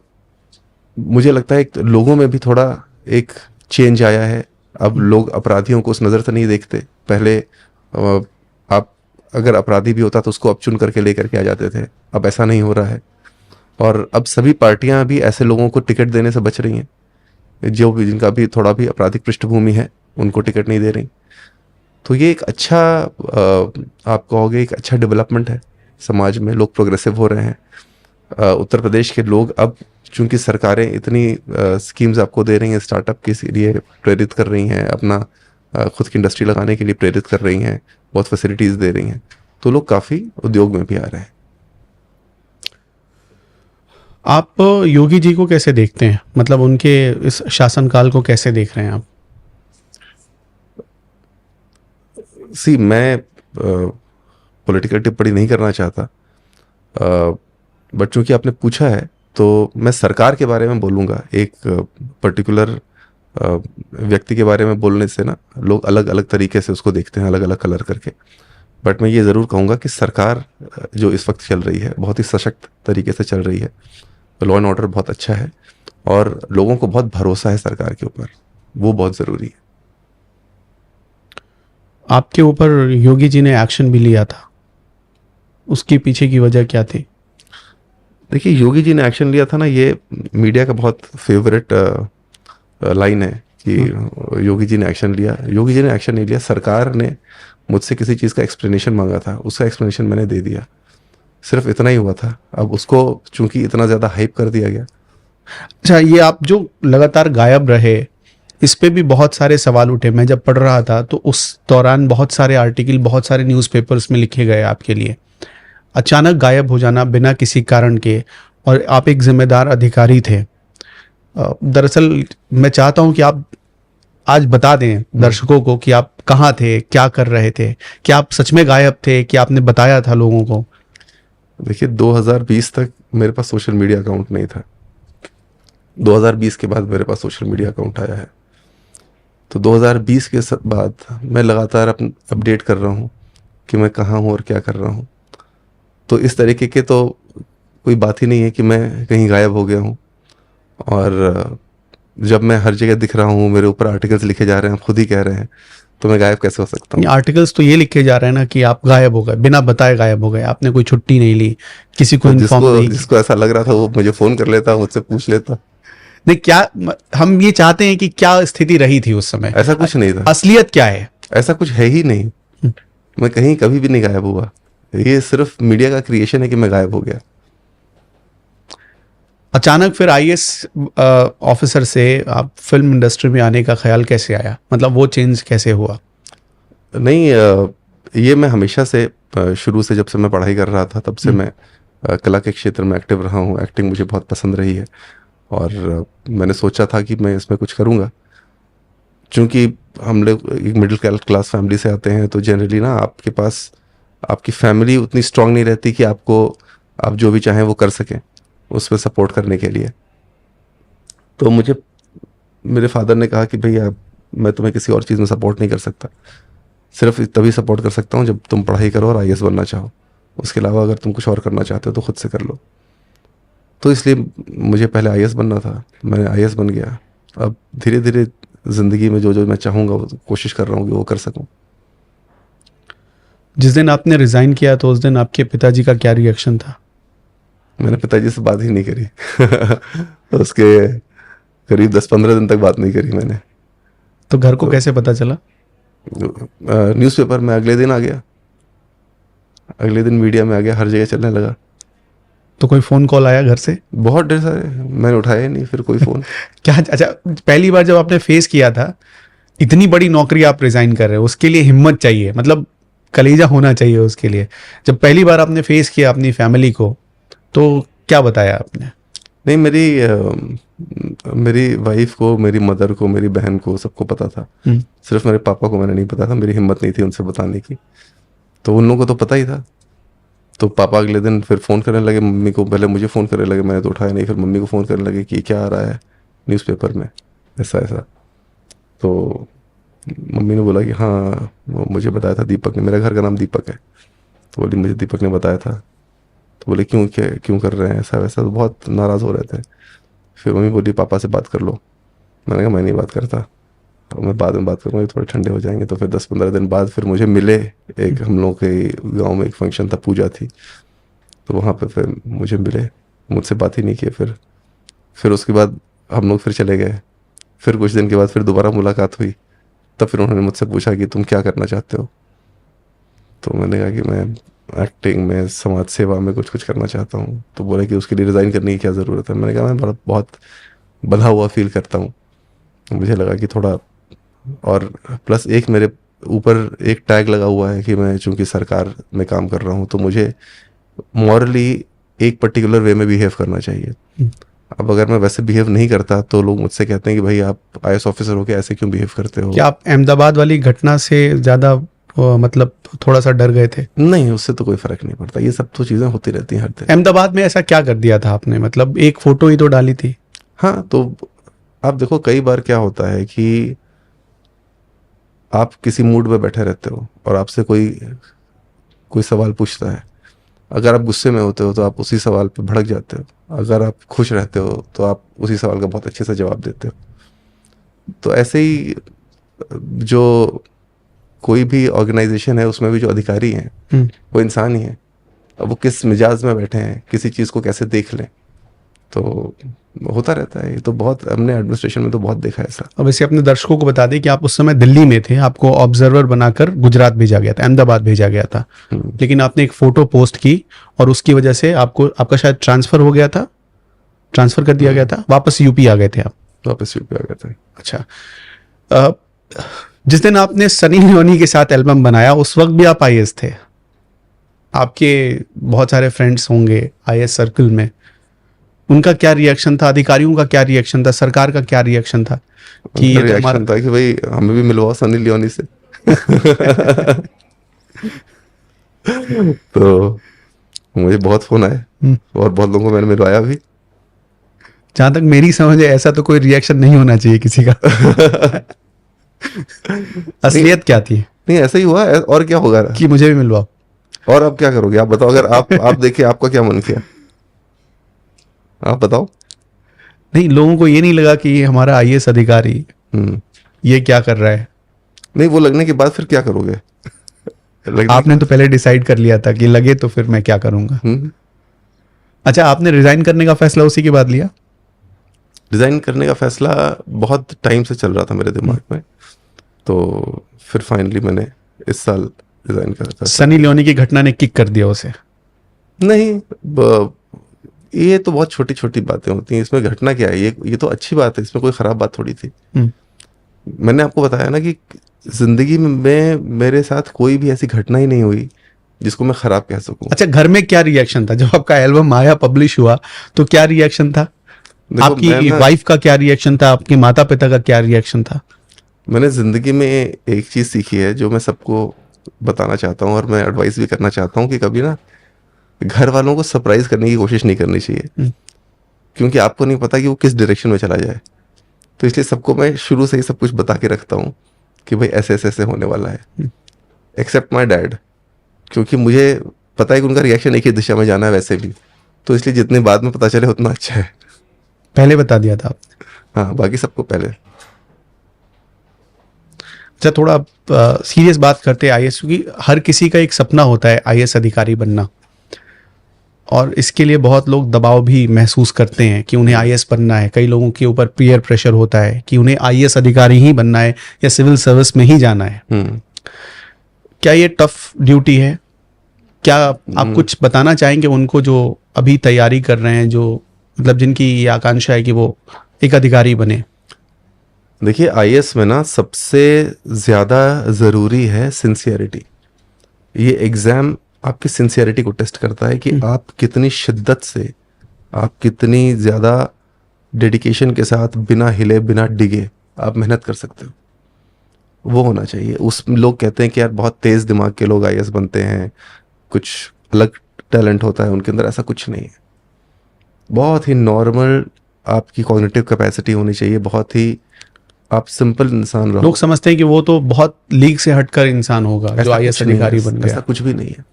मुझे लगता है लोगों में भी थोड़ा एक चेंज आया है। अब लोग अपराधियों को उस नज़र से नहीं देखते। पहले आप अगर अपराधी भी होता तो उसको अब चुन करके लेकर के आ जाते थे, अब ऐसा नहीं हो रहा है। और अब सभी पार्टियां भी ऐसे लोगों को टिकट देने से बच रही हैं जो भी, जिनका भी थोड़ा भी आपराधिक पृष्ठभूमि है, उनको टिकट नहीं दे रही। तो ये एक अच्छा, आप कहोगे एक अच्छा डेवलपमेंट है समाज में। लोग प्रोग्रेसिव हो रहे हैं। उत्तर प्रदेश के लोग अब चूंकि सरकारें इतनी स्कीम्स आपको दे रही हैं, स्टार्टअप के लिए प्रेरित कर रही हैं, अपना खुद की इंडस्ट्री लगाने के लिए प्रेरित कर रही हैं, बहुत फैसिलिटीज़ दे रही हैं, तो लोग काफ़ी उद्योग में भी आ रहे हैं। आप योगी जी को कैसे देखते हैं? मतलब उनके इस शासनकाल को कैसे देख रहे हैं आप? मैं पॉलिटिकल टिप्पणी नहीं करना चाहता, बट चूंकि आपने पूछा है तो मैं सरकार के बारे में बोलूँगा। एक पर्टिकुलर व्यक्ति के बारे में बोलने से ना लोग अलग अलग तरीके से उसको देखते हैं, अलग अलग कलर करके। बट मैं ये ज़रूर कहूँगा कि सरकार जो इस वक्त चल रही है बहुत ही सशक्त तरीके से चल रही है। लॉ एंड ऑर्डर बहुत अच्छा है और लोगों को बहुत भरोसा है सरकार के ऊपर, वो बहुत ज़रूरी है। आपके ऊपर योगी जी ने एक्शन भी लिया था, उसके पीछे की वजह क्या थी? देखिए, योगी जी ने एक्शन लिया था ना, ये मीडिया का बहुत फेवरेट लाइन है कि योगी जी ने एक्शन लिया। योगी जी ने एक्शन नहीं लिया, सरकार ने मुझसे किसी चीज़ का एक्सप्लेनेशन मांगा था, उसका एक्सप्लेनेशन मैंने दे दिया, सिर्फ इतना ही हुआ था। अब उसको चूंकि इतना ज़्यादा हाइप कर दिया गया। अच्छा, ये आप जो लगातार गायब रहे, इस पे भी बहुत सारे सवाल उठे। मैं जब पढ़ रहा था तो उस दौरान बहुत सारे आर्टिकल, बहुत सारे न्यूज़पेपर्स में लिखे गए आपके लिए। अचानक गायब हो जाना बिना किसी कारण के, और आप एक जिम्मेदार अधिकारी थे। दरअसल मैं चाहता हूं कि आप आज बता दें दर्शकों को कि आप कहाँ थे, क्या कर रहे थे, क्या आप सच में गायब थे कि आपने बताया था लोगों को? देखिए, 2020 तक मेरे पास सोशल मीडिया अकाउंट नहीं था। 2020 के बाद मेरे पास सोशल मीडिया अकाउंट आया है। तो 2020 के बाद मैं लगातार अपडेट कर रहा हूँ कि मैं कहाँ हूँ और क्या कर रहा हूँ। तो इस तरीके के तो कोई बात ही नहीं है कि मैं कहीं गायब हो गया हूँ। और जब मैं हर जगह दिख रहा हूँ, मेरे ऊपर आर्टिकल्स लिखे जा रहे हैं, आप खुद ही कह रहे हैं, तो मैं गायब कैसे हो सकता हूँ? आर्टिकल्स तो ये लिखे जा रहे हैं ना कि आप गायब हो गए, बिना बताए गायब हो गए, आपने कोई छुट्टी नहीं ली, किसी को इन्फॉर्म नहीं। जिसको ऐसा लग रहा था वो मुझे फ़ोन कर लेता, मुझसे पूछ लेता। नहीं, क्या हम ये चाहते हैं कि क्या स्थिति रही थी उस समय? ऐसा कुछ नहीं था। असलियत क्या है? ऐसा कुछ है ही नहीं। मैं कहीं कभी भी नहीं गायब हुआ। ये सिर्फ मीडिया का क्रिएशन है कि मैं गायब हो गया। अचानक फिर आईएएस ऑफिसर से आप फिल्म इंडस्ट्री में आने का ख्याल कैसे आया? मतलब वो चेंज कैसे हुआ? नहीं, ये मैं हमेशा से, शुरू से जब से मैं पढ़ाई कर रहा था तब से मैं कला के क्षेत्र में एक्टिव रहा हूँ। एक्टिंग मुझे बहुत पसंद रही है और मैंने सोचा था कि मैं इसमें कुछ करूँगा। चूँकि हम लोग एक मिडिल क्लास फैमिली से आते हैं, तो जनरली ना आपके पास आपकी फैमिली उतनी स्ट्रांग नहीं रहती कि आप जो भी चाहें वो कर सकें, उस पर सपोर्ट करने के लिए। तो मुझे मेरे फादर ने कहा कि भैया, मैं तुम्हें किसी और चीज़ में सपोर्ट नहीं कर सकता, सिर्फ तभी सपोर्ट कर सकता हूँ जब तुम पढ़ाई करो और आईएएस बनना चाहो। उसके अलावा अगर तुम कुछ और करना चाहते हो तो खुद से कर लो। तो इसलिए मुझे पहले आईएएस बनना था, मैंने आईएएस बन गया। अब धीरे धीरे ज़िंदगी में जो जो मैं चाहूँगा वो कोशिश कर रहा हूँ कि वो कर सकूँ। जिस दिन आपने रिजाइन किया तो उस दिन आपके पिताजी का क्या रिएक्शन था? मैंने पिताजी से बात ही नहीं करी उसके करीब 10-15 दिन तक बात नहीं करी मैंने। तो घर को कैसे पता चला? न्यूज़पेपर में अगले दिन आ गया, अगले दिन मीडिया में आ गया, हर जगह चलने लगा। तो कोई फोन कॉल आया घर से? बहुत ढेर सारे, मैंने उठाया ही नहीं फिर कोई फ़ोन। क्या? अच्छा, पहली बार जब आपने फेस किया था, इतनी बड़ी नौकरी आप रिजाइन कर रहे हो, उसके लिए हिम्मत चाहिए, मतलब कलेजा होना चाहिए उसके लिए। जब पहली बार आपने फेस किया अपनी फैमिली को, तो क्या बताया आपने? नहीं, मेरी वाइफ को, मेरी मदर को, मेरी बहन को, सबको पता था। सिर्फ मेरे पापा को मैंने नहीं पता था, मेरी हिम्मत नहीं थी उनसे बताने की। तो उन लोगों को तो पता ही था। तो पापा अगले दिन फिर फ़ोन करने लगे मम्मी को, पहले मुझे फ़ोन करने लगे, मैंने तो उठाया नहीं, फिर मम्मी को फ़ोन करने लगे कि क्या आ रहा है न्यूज़पेपर में, ऐसा ऐसा। तो मम्मी ने बोला कि हाँ, वो मुझे बताया था दीपक ने, मेरा घर का नाम दीपक है। तो बोली मुझे दीपक ने बताया था। तो बोले क्यों कर रहे हैं ऐसा वैसा, तो बहुत नाराज़ हो रहे थे। फिर मम्मी बोली पापा से बात कर लो। मैंने कहा मैं नहीं बात करता, और मैं बाद में बात करूँगा, थोड़े ठंडे हो जाएंगे। तो फिर 10-15 दिन बाद फिर मुझे मिले, एक हम लोग के गांव में एक फंक्शन था, पूजा थी, तो वहाँ पे फिर मुझे मिले, मुझसे बात ही नहीं किए। फिर उसके बाद हम लोग फिर चले गए। फिर कुछ दिन के बाद फिर दोबारा मुलाकात हुई, तब फिर उन्होंने मुझसे पूछा कि तुम क्या करना चाहते हो। तो मैंने कहा कि मैं एक्टिंग में, समाज सेवा में कुछ करना चाहता हूँ। तो बोले कि उसके लिए रिज़ाइन करने की क्या ज़रूरत है। मैंने कहा मैं बहुत बंधा हुआ फील करता हूँ। मुझे लगा कि थोड़ा, और प्लस एक मेरे ऊपर एक टैग लगा हुआ है कि मैं चूंकि सरकार में काम कर रहा हूँ, तो मुझे मॉरली एक पर्टिकुलर वे में बिहेव करना चाहिए। अब अगर मैं वैसे बिहेव नहीं करता तो लोग मुझसे कहते हैं कि भाई आप आईएएस ऑफिसर हो के ऐसे क्यों बिहेव करते हो। क्या आप अहमदाबाद वाली घटना से ज़्यादा मतलब थोड़ा सा डर गए थे? नहीं, उससे तो कोई फर्क नहीं पड़ता, ये सब तो चीज़ें होती रहती हैं हर दिन। अहमदाबाद में ऐसा क्या कर दिया था आपने? मतलब एक फोटो ही तो डाली थी। हाँ, तो आप देखो कई बार क्या होता है कि आप किसी मूड में बैठे रहते हो और आपसे कोई सवाल पूछता है। अगर आप गुस्से में होते हो तो आप उसी सवाल पे भड़क जाते हो, अगर आप खुश रहते हो तो आप उसी सवाल का बहुत अच्छे से जवाब देते हो। तो ऐसे ही जो कोई भी ऑर्गेनाइजेशन है उसमें भी जो अधिकारी हैं वो इंसान ही है। अब वो किस मिजाज में बैठे हैं, किसी चीज़ को कैसे देख लें, तो होता रहता है। ये तो बहुत, हमने एडमिनिस्ट्रेशन में तो बहुत देखा है ऐसा। अब वैसे अपने दर्शकों को बता दें कि आप उस समय दिल्ली में थे, आपको ऑब्जर्वर बनाकर गुजरात भेजा गया था, अहमदाबाद भेजा गया था, लेकिन आपने एक फोटो पोस्ट की और उसकी वजह से आपका शायद ट्रांसफर हो गया था, ट्रांसफर कर दिया गया था, वापस यूपी आ गए थे आप? वापस यूपी आ गए थे। अच्छा, जिस दिन आपने सनी लियोनी के साथ एल्बम बनाया उस वक्त भी आप आईएएस थे। आपके बहुत सारे फ्रेंड्स होंगे आईएएस सर्कल में, उनका क्या रिएक्शन था? अधिकारियों का क्या रिएक्शन था? सरकार का क्या रिएक्शन था कि ये तो रिएक्शन था कि भाई हमें भी मिलवाओ सनी लियोनी से। तो मुझे बहुत फोन आए और बहुत लोगों को मैंने मिलवाया भी। जहां तक मेरी समझ है ऐसा तो कोई रिएक्शन नहीं होना चाहिए किसी का। असलियत क्या थी? नहीं, ऐसा ही हुआ है, और क्या होगा कि मुझे भी मिलवाओ। और अब क्या करोगे आप बताओ? अगर आप देखिए आपका क्या मन किया, आप बताओ। नहीं, लोगों को ये नहीं लगा कि ये हमारा आईएएस अधिकारी ये क्या कर रहा है? नहीं, वो लगने के बाद फिर क्या करोगे? आपने तो पहले डिसाइड कर लिया था कि लगे तो फिर मैं क्या करूंगा। अच्छा, आपने रिजाइन करने का फैसला उसी के बाद लिया? रिजाइन करने का फैसला बहुत टाइम से चल रहा था मेरे दिमाग में, तो फिर फाइनली मैंने इस साल रिजाइन करा था। सनी लियोनी की घटना ने किक कर दिया उसे? नहीं, ये तो बहुत छोटी छोटी बातें होती हैं, इसमें घटना क्या है? ये तो अच्छी बात है, इसमें कोई खराब बात थोड़ी थी। मैंने आपको बताया ना कि जिंदगी में मेरे साथ कोई भी ऐसी घटना ही नहीं हुई जिसको मैं खराब कह सकूं। अच्छा, घर में क्या रिएक्शन था जब आपका एल्बम आया, पब्लिश हुआ, तो क्या रिएक्शन था? आपकी वाइफ का क्या रिएक्शन था? आपके माता पिता का क्या रिएक्शन था? मैंने जिंदगी में एक चीज सीखी है जो मैं सबको बताना चाहता हूँ और मैं एडवाइस भी करना चाहता हूँ कि कभी ना घर वालों को सरप्राइज करने की कोशिश नहीं करनी चाहिए, क्योंकि आपको नहीं पता कि वो किस डायरेक्शन में चला जाए। तो इसलिए सबको मैं शुरू से ही सब कुछ बता के रखता हूँ कि भाई ऐसे ऐसे ऐसे होने वाला है, एक्सेप्ट माई डैड, क्योंकि मुझे पता है कि उनका रिएक्शन एक ही दिशा में जाना है वैसे भी, तो इसलिए जितने बाद में पता चले उतना अच्छा है। पहले बता दिया था आपने? हाँ, बाकी सबको पहले। अच्छा, थोड़ा सीरियस बात करते हैं आईएएस, क्योंकि हर किसी का एक सपना होता है आईएएस अधिकारी बनना, और इसके लिए बहुत लोग दबाव भी महसूस करते हैं कि उन्हें आईएएस बनना है। कई लोगों के ऊपर पीयर प्रेशर होता है कि उन्हें आईएएस अधिकारी ही बनना है या सिविल सर्विस में ही जाना है। क्या ये टफ ड्यूटी है? क्या आप कुछ बताना चाहेंगे उनको जो अभी तैयारी कर रहे हैं, जो मतलब जिनकी ये आकांक्षा है कि वो एक अधिकारी बने? देखिए, आईएएस में ना सबसे ज़्यादा ज़रूरी है सिंसियरिटी। ये एग्ज़ाम आपकी सिंसियरिटी को टेस्ट करता है कि आप कितनी शिद्दत से, आप कितनी ज़्यादा डेडिकेशन के साथ, बिना हिले बिना डिगे आप मेहनत कर सकते हो। वो होना चाहिए। उस लोग कहते हैं कि यार बहुत तेज़ दिमाग के लोग आईएएस बनते हैं, कुछ अलग टैलेंट होता है उनके अंदर। ऐसा कुछ नहीं है। बहुत ही नॉर्मल आपकी कॉग्निटिव कैपेसिटी होनी चाहिए, बहुत ही आप सिंपल इंसान रहो। लोग समझते हैं कि वो तो बहुत लीग से हटकर इंसान होगा जो ऐसा आईएएस कुछ नहीं है, अधिकारी बन गया। ऐसा कुछ भी नहीं है।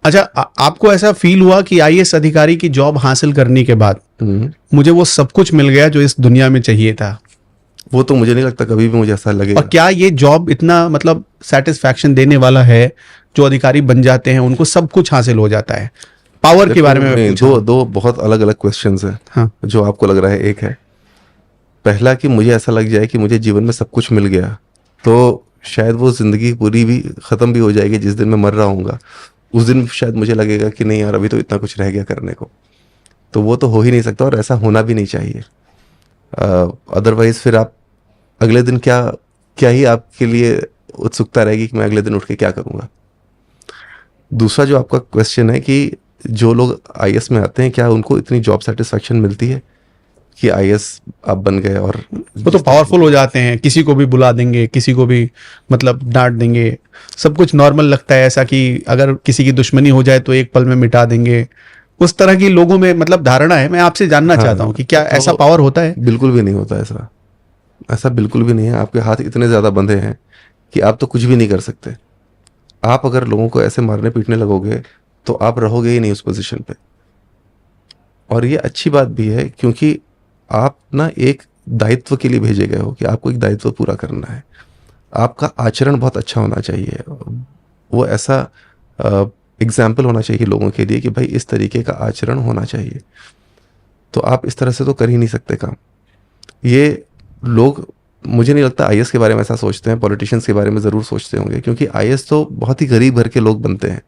अच्छा, आपको ऐसा फील हुआ कि आईएएस अधिकारी की जॉब हासिल करने के बाद मुझे वो सब कुछ मिल गया जो इस दुनिया में चाहिए था? वो तो मुझे नहीं लगता कभी भी मुझे ऐसा लगेगा। और क्या ये जॉब इतना मतलब सेटिस्फैक्शन देने वाला है? जो अधिकारी बन जाते हैं उनको सब कुछ हासिल हो जाता है। पावर के बारे में मैं पूछा। दो बहुत अलग अलग क्वेश्चंस हैं। हाँ। जो आपको लग रहा है, एक है पहला कि मुझे ऐसा लग जाए कि मुझे जीवन में सब कुछ मिल गया, तो शायद वो जिंदगी पूरी भी ख़त्म भी हो जाएगी। जिस दिन मैं मर रहा हूँगा उस दिन शायद मुझे लगेगा कि नहीं यार, अभी तो इतना कुछ रह गया करने को। तो वो तो हो ही नहीं सकता और ऐसा होना भी नहीं चाहिए। अदरवाइज फिर आप अगले दिन क्या ही आपके लिए उत्सुकता रहेगी कि मैं अगले दिन उठ के क्या करूँगा। दूसरा जो आपका क्वेश्चन है कि जो लोग आईएएस में आते हैं, क्या उनको इतनी जॉब सेटिस्फैक्शन मिलती है कि आईएएस आप बन गए और वो तो पावरफुल हो जाते हैं, किसी को भी बुला देंगे, किसी को भी मतलब डांट देंगे, सब कुछ नॉर्मल लगता है। ऐसा कि अगर किसी की दुश्मनी हो जाए तो एक पल में मिटा देंगे, उस तरह की लोगों में मतलब धारणा है। मैं आपसे जानना चाहता हूँ कि क्या ऐसा पावर होता है? बिल्कुल भी नहीं होता ऐसा बिल्कुल भी नहीं है। आपके हाथ इतने ज़्यादा बंधे हैं कि आप तो कुछ भी नहीं कर सकते। आप अगर लोगों को ऐसे मारने पीटने लगोगे तो आप रहोगे ही नहीं उस पोजीशन पे। और ये अच्छी बात भी है क्योंकि आप ना एक दायित्व के लिए भेजे गए हो कि आपको एक दायित्व पूरा करना है। आपका आचरण बहुत अच्छा होना चाहिए। वो ऐसा एग्जाम्पल होना चाहिए लोगों के लिए कि भाई इस तरीके का आचरण होना चाहिए। तो आप इस तरह से तो कर ही नहीं सकते काम। ये लोग, मुझे नहीं लगता आईएएस के बारे में ऐसा सोचते हैं। पॉलिटिशियंस के बारे में ज़रूर सोचते होंगे, क्योंकि आईएएस तो बहुत ही गरीब घर के लोग बनते हैं,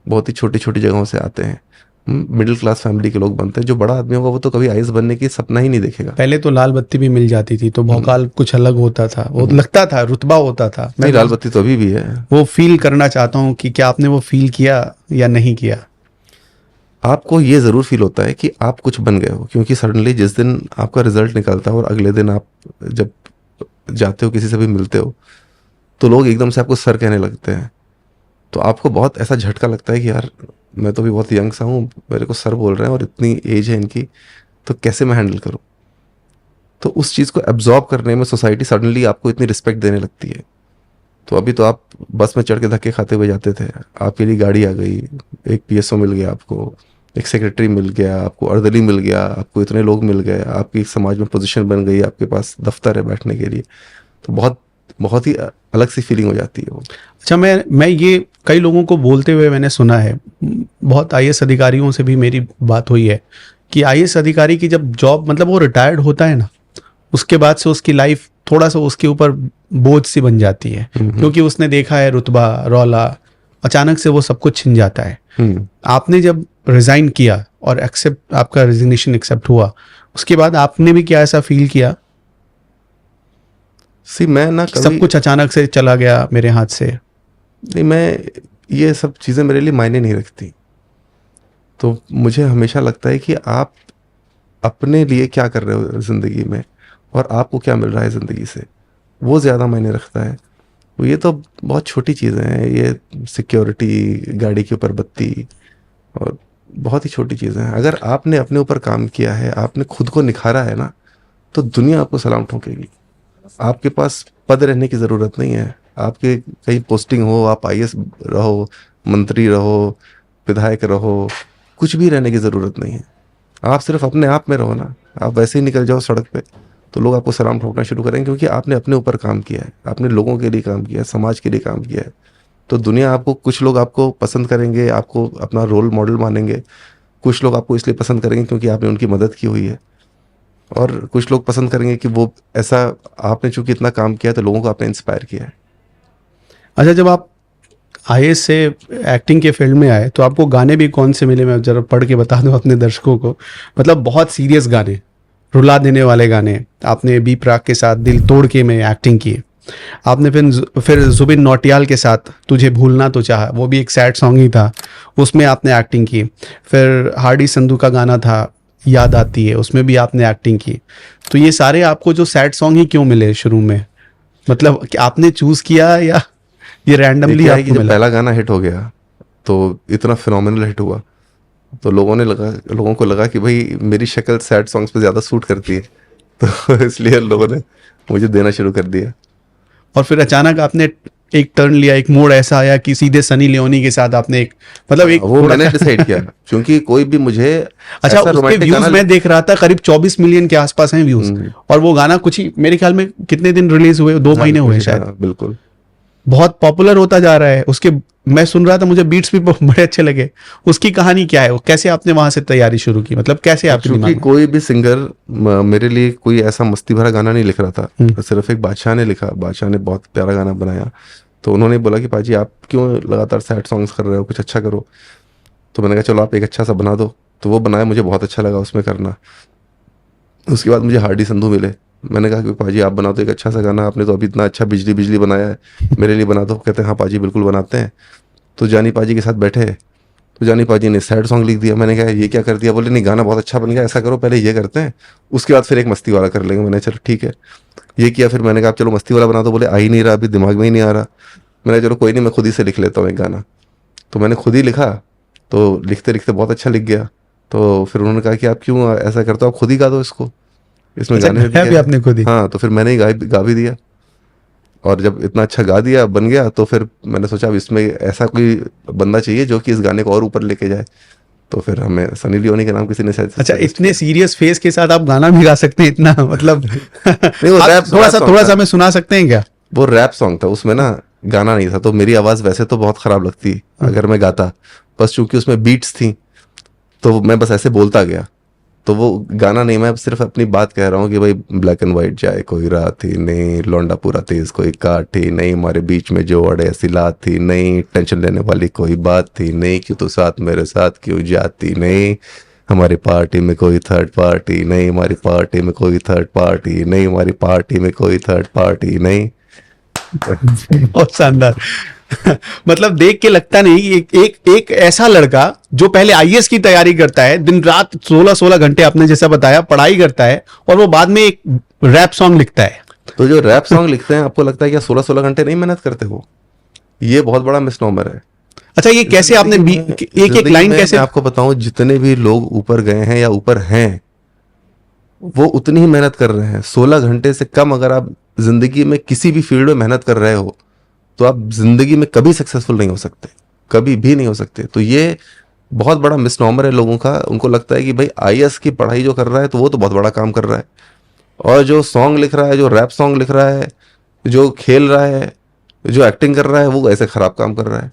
बहुत ही छोटी छोटी जगहों से आते हैं, मिडिल क्लास फैमिली के लोग बनते हैं। जो बड़ा आदमी होगा वो तो कभी आईएएस बनने की सपना ही नहीं देखेगा। पहले तो लाल बत्ती भी मिल जाती थी तो भौकाल कुछ अलग होता था, वो लगता था, रुतबा होता था। नहीं, लाल बत्ती तो अभी भी है। वो फील करना चाहता हूँ कि क्या आपने वो फील किया या नहीं किया? आपको ये ज़रूर फील होता है कि आप कुछ बन गए हो, क्योंकि सडनली जिस दिन आपका रिजल्ट निकलता है और अगले दिन आप जब जाते हो किसी से भी मिलते हो तो लोग एकदम से आपको सर कहने लगते हैं। तो आपको बहुत ऐसा झटका लगता है कि यार मैं तो भी बहुत यंग सा हूँ, मेरे को सर बोल रहे हैं और इतनी एज है इनकी, तो कैसे मैं हैंडल करूँ। तो उस चीज़ को एब्जॉर्ब करने में सोसाइटी सडनली आपको इतनी रिस्पेक्ट देने लगती है। तो अभी तो आप बस में चढ़ के धक्के खाते हुए जाते थे, आपके लिए गाड़ी आ गई, एक पीएसओ मिल गया आपको, एक सेक्रेटरी मिल गया आपको, अर्दली मिल गया आपको, इतने लोग मिल गए, आपकी समाज में पोजीशन बन गई, आपके पास दफ्तर है बैठने के लिए। तो बहुत बहुत ही अलग सी फीलिंग हो जाती है वो। अच्छा, मैं ये कई लोगों को बोलते हुए मैंने सुना है, बहुत आईएएस अधिकारियों से भी मेरी बात हुई है कि आईएएस अधिकारी की जब जॉब मतलब वो रिटायर्ड होता है ना, उसके बाद से उसकी लाइफ थोड़ा सा उसके ऊपर बोझ सी बन जाती है, क्योंकि उसने देखा है रुतबा रौला, अचानक से वो सब कुछ छिन जाता है। आपने जब रिजाइन किया और एक्सेप्ट, आपका रेजिग्नेशन एक्सेप्ट हुआ, उसके बाद आपने भी क्या ऐसा फील किया? मैं ना कभी सब कुछ अचानक से चला गया मेरे हाथ से। नहीं, मैं ये सब चीज़ें मेरे लिए मायने नहीं रखती। तो मुझे हमेशा लगता है कि आप अपने लिए क्या कर रहे हो ज़िंदगी में और आपको क्या मिल रहा है ज़िंदगी से, वो ज़्यादा मायने रखता है। ये तो बहुत छोटी चीज़ें हैं, ये सिक्योरिटी, गाड़ी के ऊपर बत्ती, और बहुत ही छोटी चीज़ें हैं। अगर आपने अपने ऊपर काम किया है, आपने खुद को निखारा है ना, तो दुनिया आपको सलाम ठोकेगी। आपके पास पद रहने की ज़रूरत नहीं है। आपके कहीं पोस्टिंग हो, आप आईएएस रहो, मंत्री रहो, विधायक रहो, कुछ भी रहने की ज़रूरत नहीं है। आप सिर्फ अपने आप में रहो ना, आप वैसे ही निकल जाओ सड़क पे, तो लोग आपको सलाम ठोकना शुरू करेंगे, क्योंकि आपने अपने ऊपर काम किया है, आपने लोगों के लिए काम किया है, समाज के लिए काम किया है। तो दुनिया आपको, कुछ लोग आपको पसंद करेंगे, आपको अपना रोल मॉडल मानेंगे, कुछ लोग आपको इसलिए पसंद करेंगे क्योंकि आपने उनकी मदद की हुई है, और कुछ लोग पसंद करेंगे कि वो ऐसा, आपने चूंकि इतना काम किया तो लोगों को आपने इंस्पायर किया है। अच्छा, जब आप आईएएस से एक्टिंग के फील्ड में आए तो आपको गाने भी कौन से मिले, मैं जरा पढ़ के बता दूं अपने दर्शकों को। मतलब बहुत सीरियस गाने, रुला देने वाले गाने। आपने बी प्राक के साथ दिल तोड़ के में एक्टिंग की। आपने फिर जुबिन नौटियाल के साथ तुझे भूलना तो चाहा, वो भी एक सैड सॉन्ग ही था, उसमें आपने एक्टिंग की। फिर हार्डी संधू का गाना था याद आती है, उसमें भी आपने एक्टिंग की। तो ये सारे आपको जो सैड सॉन्ग ही क्यों मिले शुरू में? मतलब कि आपने चूज किया या ये रैंडमली क्या है कि आपको जब मिला? पहला गाना हिट हो गया तो इतना फिनोमिनल हिट हुआ, तो लोगों को लगा कि भाई मेरी शक्ल सैड सॉन्ग्स पे ज़्यादा सूट करती है, तो इसलिए लोगों ने मुझे देना शुरू कर दिया। और फिर अचानक आपने एक टर्न लिया, एक मोड़ ऐसा आया कि सीधे सनी लियोनी के साथ आपने एक, मतलब एक वो थोड़ा मैंने सा- डिसाइड किया, क्योंकि कोई भी मुझे अच्छा, ऐसा उसके रोमांटिक व्यूज गाना, मैं देख रहा था करीब 24 मिलियन के आसपास हैं व्यूज। और वो गाना कुछ ही, मेरे ख्याल में कितने दिन रिलीज हुए, 2 महीने हुए शायद। हाँ, बिल्कुल। बहुत पॉपुलर होता जा रहा है उसके। मैं सुन रहा था, मुझे बीट्स भी बड़े अच्छे लगे। उसकी कहानी क्या है, वो कैसे आपने वहां से तैयारी शुरू की, मतलब कैसे आपके क्योंकि दिमाग में? कोई भी सिंगर मेरे लिए कोई ऐसा मस्ती भरा गाना नहीं लिख रहा था, सिर्फ एक बादशाह ने लिखा, बादशाह ने बहुत प्यारा गाना बनाया। तो उन्होंने बोला कि पाजी आप क्यों लगातार सैड सॉन्ग्स कर रहे हो, कुछ अच्छा करो। तो मैंने कहा चलो आप एक अच्छा सा बना दो। तो वो बनाया, मुझे बहुत अच्छा लगा उसमें करना। उसके बाद मुझे हार्डी संधू मिले, मैंने कहा कि पाजी आप बना दो एक अच्छा सा गाना, आपने तो अभी इतना अच्छा बिजली बिजली बनाया है, मेरे लिए बना दो। कहते हैं हाँ पाजी बिल्कुल बनाते हैं। तो जानी पाजी के साथ बैठे, तो जानी पाजी ने सैड सॉन्ग लिख दिया। मैंने कहा ये क्या कर दिया? बोले नहीं गाना बहुत अच्छा बन गया, ऐसा करो पहले ये करते हैं, उसके बाद फिर एक मस्ती वाला कर लेंगे। मैंने चलो ठीक है, ये किया। फिर मैंने कहा चलो मस्ती वाला बना दो। बोले आ ही नहीं रहा, अभी दिमाग में ही नहीं आ रहा। मैंने कहा चलो कोई नहीं, मैं खुद ही से लिख लेता हूँ एक गाना। तो मैंने खुद ही लिखा, तो लिखते लिखते बहुत अच्छा लिख गया। तो फिर उन्होंने कहा कि आप क्यों ऐसा करते हो, आप खुद ही गा दो इसको, इसमें अच्छा, गाने में भी गाया भी क्या है? आपने खुद ही? हाँ, तो फिर मैंने ही गा भी दिया। और जब इतना अच्छा गा दिया, बन गया, तो फिर मैंने सोचा अब इसमें ऐसा कोई बंदा चाहिए जो कि इस गाने को और ऊपर लेके जाए। तो फिर हमें सनी लियोनी का नाम किसी ने शायद अच्छा, suggest इतने किया। सीरियस फेस के साथ आप गाना भी गा सकते हैं इतना, मतलब नहीं, वो आप रैप थोड़ा song सा था। हमें सुना सकते हैं क्या? वो रैप सॉन्ग था, उसमें ना गाना नहीं था। तो मेरी आवाज़ वैसे तो बहुत ख़राब लगती अगर मैं गाता, बस चूंकि उसमें बीट्स थी तो मैं बस ऐसे बोलता गया। तो वो गाना नहीं, मैं सिर्फ अपनी बात कह रहा हूँ कि भाई ब्लैक एंड वाइट जाए कोई रात ही नहीं, लौंडा पूरा तेज कोई काट ही नहीं, हमारे बीच में जो अड़े ऐसी लात थी नहीं, टेंशन लेने वाली कोई बात थी नहीं, क्यों तो साथ मेरे साथ क्यों जाती नहीं, हमारी पार्टी में कोई थर्ड पार्टी नहीं, हमारी पार्टी में कोई थर्ड पार्टी नहीं, हमारी पार्टी में कोई थर्ड पार्टी नहीं। बहुत शानदार। मतलब देख के लगता नहीं कि एक ऐसा लड़का जो पहले आईएएस की तैयारी करता है, दिन रात 16-16 घंटे आपने जैसा बताया पढ़ाई करता है, और वो बाद में एक रैप सॉन्ग लिखता है। तो जो रैप सॉन्ग लिखते हैं, आपको लगता है क्या 16-16 घंटे नहीं मेहनत करते हो? ये बहुत बड़ा मिसनोमर है। अच्छा, ये कैसे आपने एक एक जिंदगी लाइन में कैसे? मैं आपको बताऊं, जितने भी लोग ऊपर गए हैं या ऊपर हैं, वो उतनी ही मेहनत कर रहे हैं। 16 घंटे से कम अगर आप जिंदगी में किसी भी फील्ड में मेहनत कर रहे हो, तो आप जिंदगी में कभी सक्सेसफुल नहीं हो सकते, कभी भी नहीं हो सकते। तो ये बहुत बड़ा मिसनॉमर है लोगों का। उनको लगता है कि भाई आईएएस की पढ़ाई जो कर रहा है तो वो तो बहुत बड़ा काम कर रहा है, और जो सॉन्ग लिख रहा है, जो रैप सॉन्ग लिख रहा है, जो खेल रहा है, जो एक्टिंग कर रहा है, वो ऐसे खराब काम कर रहा है।